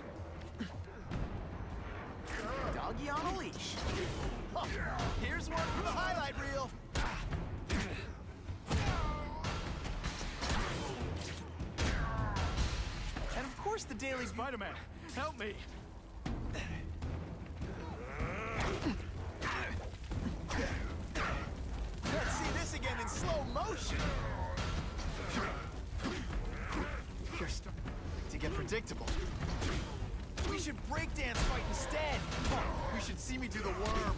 Doggy on a leash. Oh, here's one for the highlight reel. And of course the Daily Spider-Man, help me! Let's see this again in slow motion. You're starting to get predictable. We should breakdance fight instead. Oh, you should see me do the worm.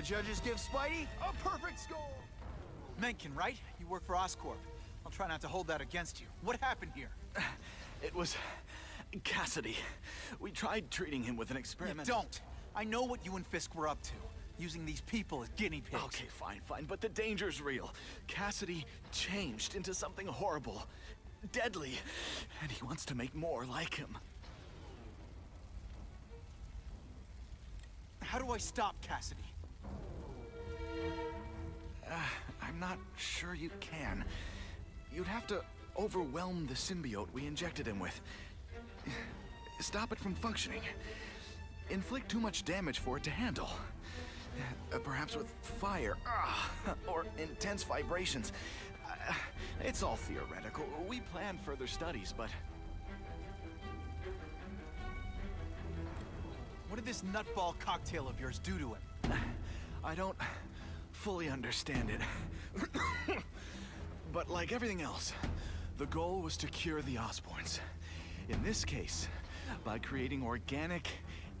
judges give Spidey a perfect score. Mencken, right? You work for Oscorp. I'll try not to hold that against you. What happened here? It was Cassidy. We tried treating him with an experiment. You don't. I know what you and Fisk were up to. Using these people as guinea pigs. Okay, fine, but the danger's real. Cassidy changed into something horrible, deadly, and he wants to make more like him. How do I stop Cassidy? I'm not sure you can. You'd have to overwhelm the symbiote we injected him with. Stop it from functioning. Inflict too much damage for it to handle. Perhaps with fire, or intense vibrations. It's all theoretical. We planned further studies, but... What did this nutball cocktail of yours do to him? I don't fully understand it. But like everything else, the goal was to cure the Osborns. In this case, by creating organic,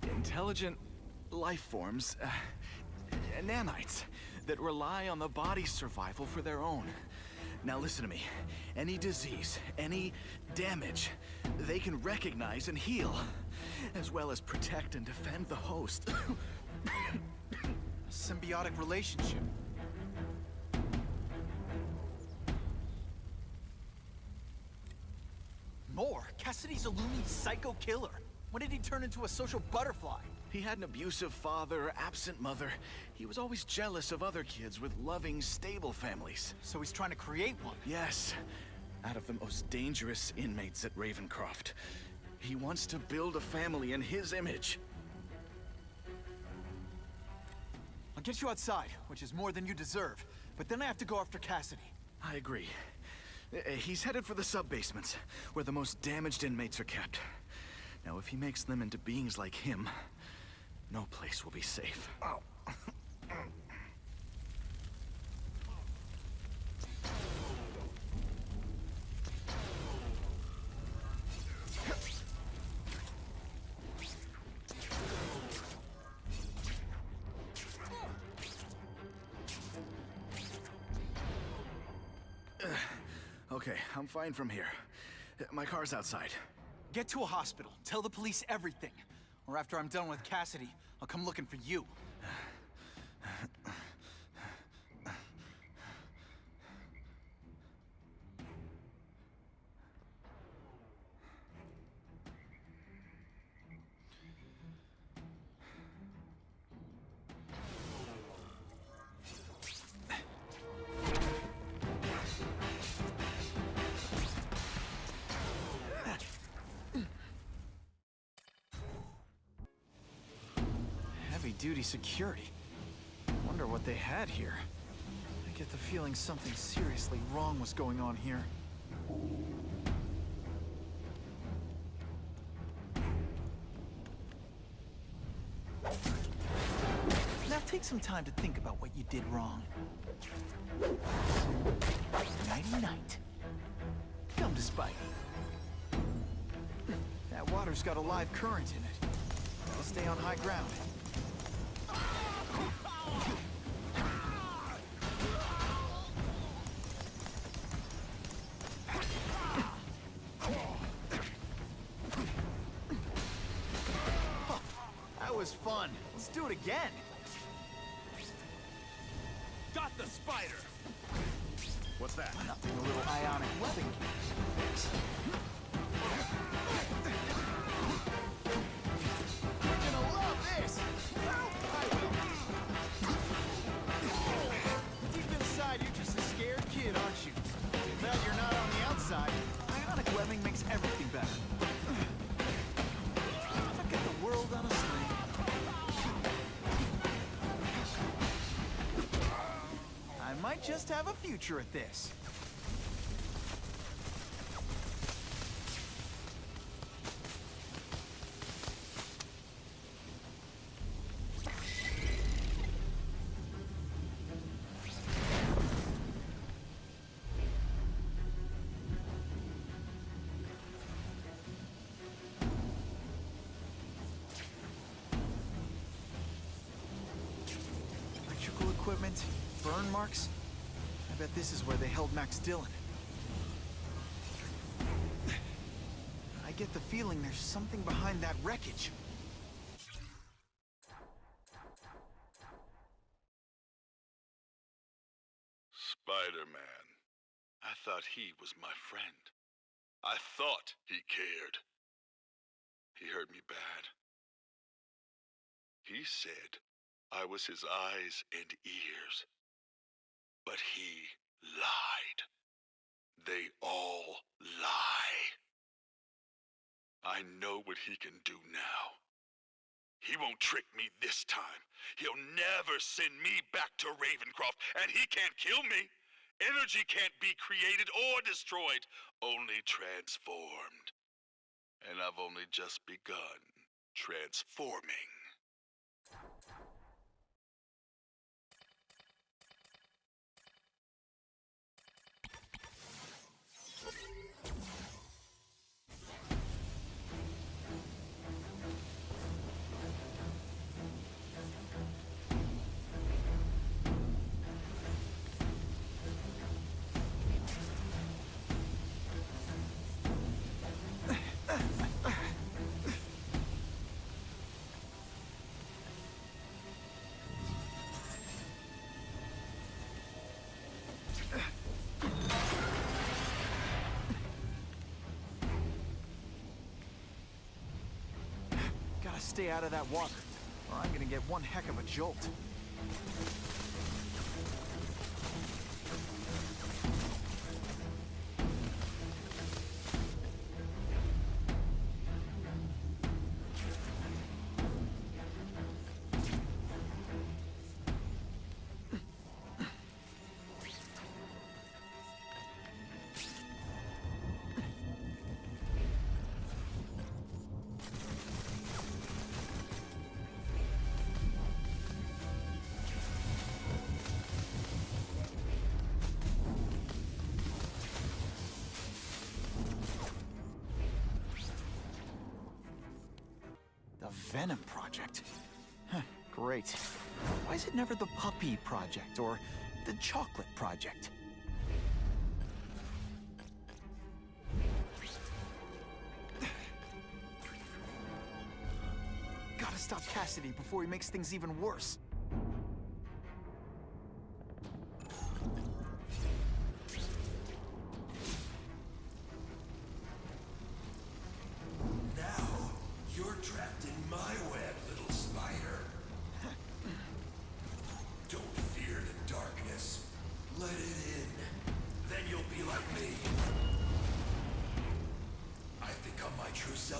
intelligent life forms, nanites, that rely on the body's survival for their own. Now listen to me. Any disease, any damage, they can recognize and heal, as well as protect and defend the host. A symbiotic relationship. More? Cassidy's a loony psycho killer. When did he turn into a social butterfly? He had an abusive father, absent mother. He was always jealous of other kids with loving, stable families. So he's trying to create one? Yes. Out of the most dangerous inmates at Ravencroft. He wants to build a family in his image. I'll get you outside, which is more than you deserve. But then I have to go after Cassidy. I agree. He's headed for the sub-basements, where the most damaged inmates are kept. Now, if he makes them into beings like him, no place will be safe. Oh. Okay, I'm fine from here. My car's outside. Get to a hospital. Tell the police everything. Or after I'm done with Cassidy, I'll come looking for you. Heavy-duty security. Wonder what they had here. I get the feeling something seriously wrong was going on here. Now take some time to think about what you did wrong. Nighty-night. Come to Spidey. That water's got a live current in it. I'll stay on high ground. That was fun. Let's do it again. Got the spider! What's that? Nothing a little ionic webbing. You're gonna love this! I will. Deep inside, you're just a scared kid, aren't you? Too bad you're not on the outside. Ionic webbing makes everything better. Look at the world on a string. I might just have a future at this. equipment, burn marks. I bet this is where they held Max Dillon. I get the feeling there's something behind that wreckage. Spider-Man. I thought he was my friend. I thought he cared. He hurt me bad. He said I was his eyes and ears. But he lied. They all lie. I know what he can do now. He won't trick me this time. He'll never send me back to Ravencroft, and he can't kill me. Energy can't be created or destroyed, only transformed. And I've only just begun transforming. Gotta stay out of that water, or I'm gonna get one heck of a jolt. The Venom Project? Huh, great. Why is it never the Puppy Project or the Chocolate Project? Gotta stop Cassidy before he makes things even worse.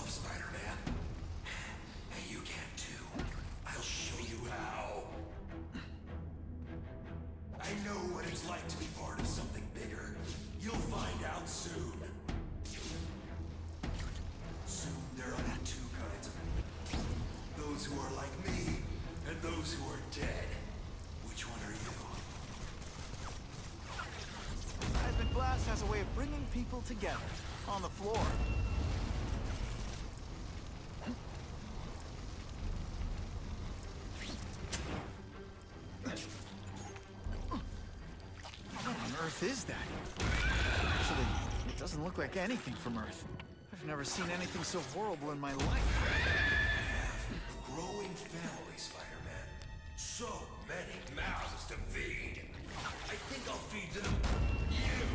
Spider-Man. And you can too. I'll show you how. I know what it's like to be part of something bigger. You'll find out soon. Soon there are two kinds of people. Those who are like me, and those who are dead. Which one are you? Seismic Blast has a way of bringing people together. On the floor. What on earth is that? Actually, it doesn't look like anything from Earth. I've never seen anything so horrible in my life. A growing family, Spider-Man. So many mouths to feed. I think I'll feed them you.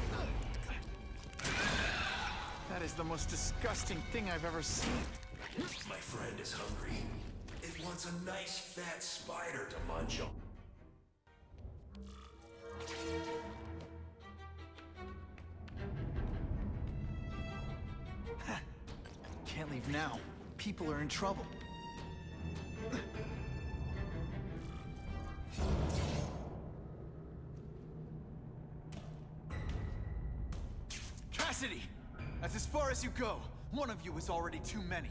That is the most disgusting thing I've ever seen. My friend is hungry. It wants a nice fat spider to munch on. Can't leave now. People are in trouble. Cassidy! That's as far as you go. One of you is already too many.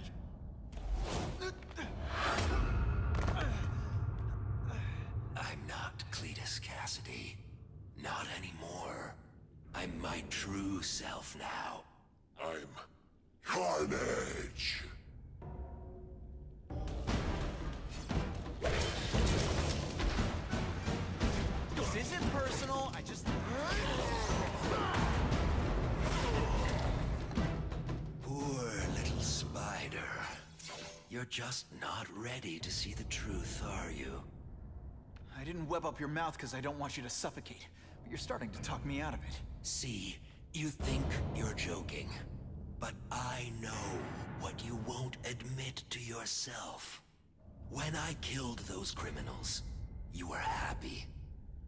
I'm not Cletus Cassidy. Not anymore. I'm my true self now. I'm Carnage. This isn't personal, I just... Poor little spider. You're just not ready to see the truth, are you? I didn't web up your mouth because I don't want you to suffocate, but you're starting to talk me out of it. See, you think you're joking, but I know what you won't admit to yourself. When I killed those criminals, you were happy.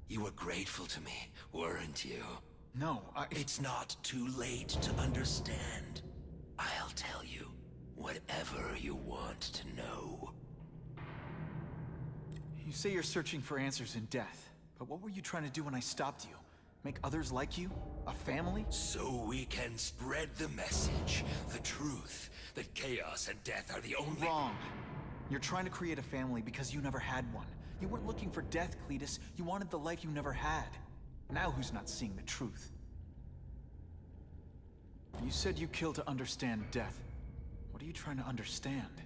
You were grateful to me, weren't you? No, It's not too late to understand. I'll tell you whatever you want to know. You say you're searching for answers in death, but what were you trying to do when I stopped you? Make others like you? A family? So we can spread the message, the truth, that chaos and death are the only— Wrong. You're trying to create a family because you never had one. You weren't looking for death, Cletus. You wanted the life you never had. Now who's not seeing the truth? You said you kill to understand death. What are you trying to understand?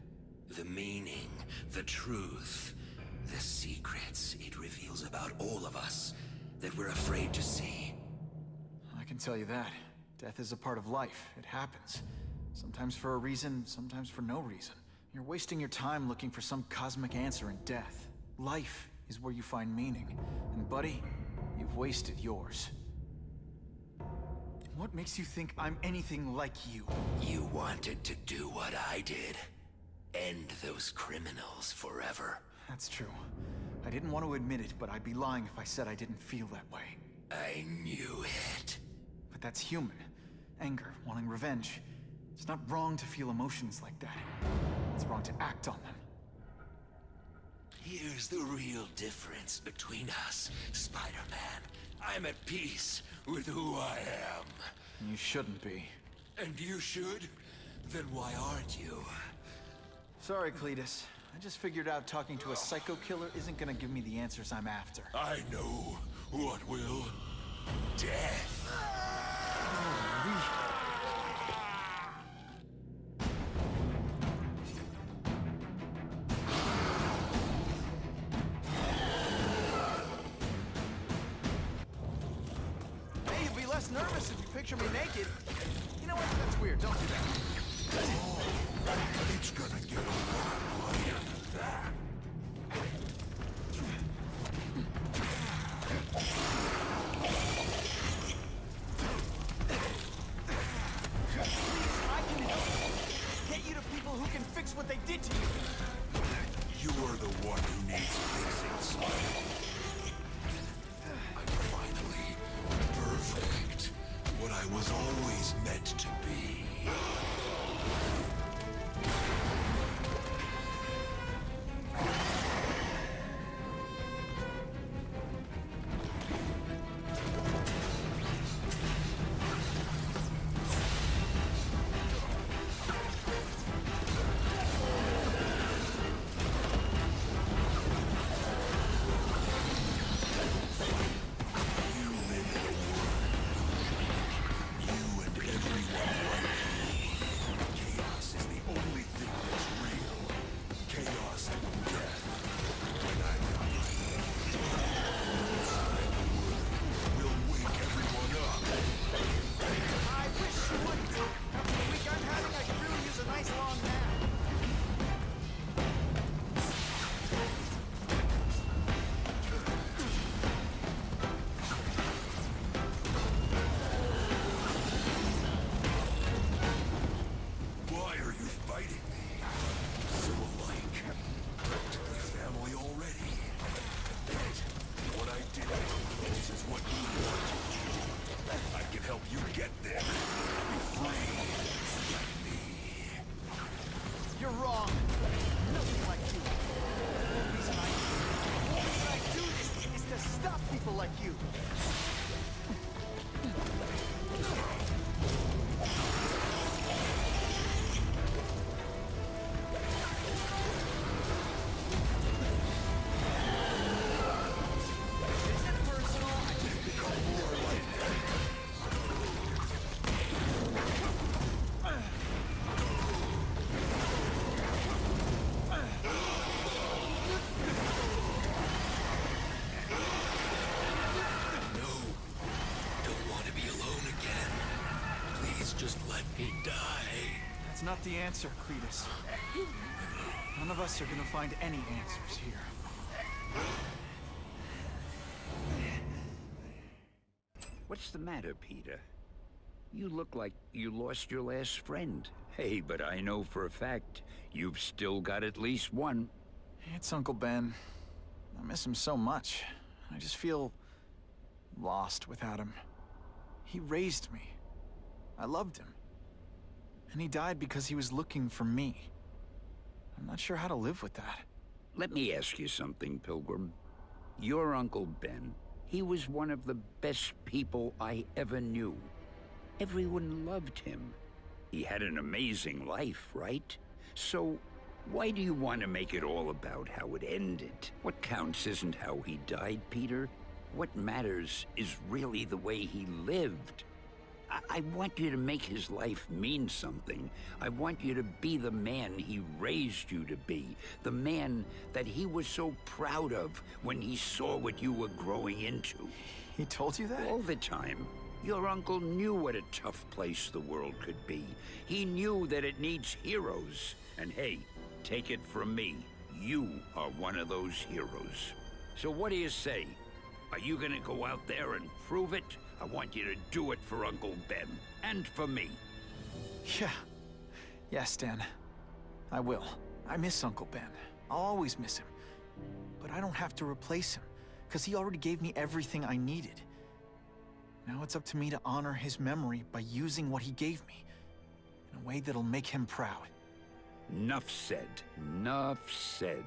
The meaning, the truth, the secrets it reveals about all of us that we're afraid to see. I can tell you that. Death is a part of life. It happens. Sometimes for a reason, sometimes for no reason. You're wasting your time looking for some cosmic answer in death. Life is where you find meaning. And buddy, you've wasted yours. What makes you think I'm anything like you? You wanted to do what I did. End those criminals forever. That's true. I didn't want to admit it, but I'd be lying if I said I didn't feel that way. I knew it. But that's human. Anger, wanting revenge. It's not wrong to feel emotions like that. It's wrong to act on them. Here's the real difference between us, Spider-Man. I'm at peace with who I am. You shouldn't be. And you should? Then why aren't you? Sorry, Cletus. I just figured out talking to a psycho killer isn't gonna give me the answers I'm after. I know what will. Death. Hey, you'd be less nervous if you picture me naked. You know what? That's weird. Don't do that. It's gonna get a lot lighter than that. I can help get you to people who can fix what they did to you. You're the one who needs fixing, Spider. I'm finally perfect. What I was always meant to be. Like you. That's not the answer, Cletus. None of us are gonna find any answers here. What's the matter, Peter? You look like you lost your last friend. Hey, but I know for a fact you've still got at least one. It's Uncle Ben. I miss him so much. I just feel lost without him. He raised me. I loved him. And he died because he was looking for me. I'm not sure how to live with that. Let me ask you something, Pilgrim. Your Uncle Ben, he was one of the best people I ever knew. Everyone loved him. He had an amazing life, right? So, why do you want to make it all about how it ended? What counts isn't how he died, Peter. What matters is really the way he lived. I want you to make his life mean something. I want you to be the man he raised you to be. The man that he was so proud of when he saw what you were growing into. He told you that? All the time. Your uncle knew what a tough place the world could be. He knew that it needs heroes. And hey, take it from me, you are one of those heroes. So what do you say? Are you gonna go out there and prove it? I want you to do it for Uncle Ben, and for me. Yeah. Yes, Dan. I will. I miss Uncle Ben. I'll always miss him. But I don't have to replace him, because he already gave me everything I needed. Now it's up to me to honor his memory by using what he gave me, in a way that'll make him proud. Nuff said. Nuff said.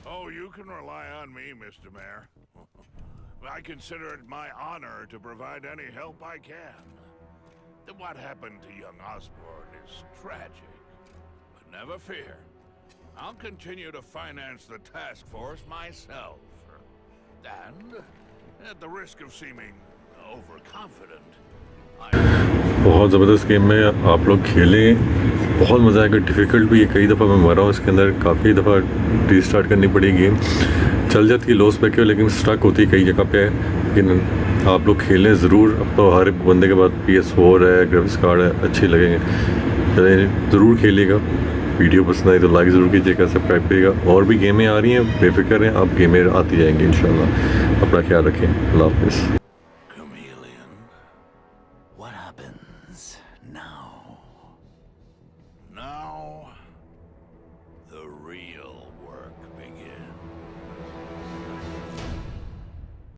Oh, you can rely on me, Mr. Mayor. I consider it my honor to provide any help I can. What happened to young Osborn is tragic. But never fear. I'll continue to finance the task force myself. And, at the risk of seeming overconfident, बहुत ज़बरदस्त game में आप लोग खेलें, बहुत मज़ा आएगा। Difficult भी है, कई दफ़ा मैं मरा हूँ इसके अंदर, काफ़ी दफ़ा रीस्टार्ट करनी पड़ी गेम। चल जाती है लो स्पेक पे, लेकिन स्टक होती है कई जगह पे। लेकिन आप लोग खेलें ज़रूर। अब तो हर एक बंदे के बाद PS4 है, ग्राफिक्स कार्ड है, अच्छे लगेंगे। चलें ज़रूर खेलिएगा। वीडियो पसंद आई तो लाइक ज़रूर कीजिएगा, सब्सक्राइब करिएगा। और भी गेमें आ रही हैं, बेफिक्र हैं, आप गेमें आती जाएंगी इंशाल्लाह। अपना ख्याल रखें। अल्लाह हाफ़िज़।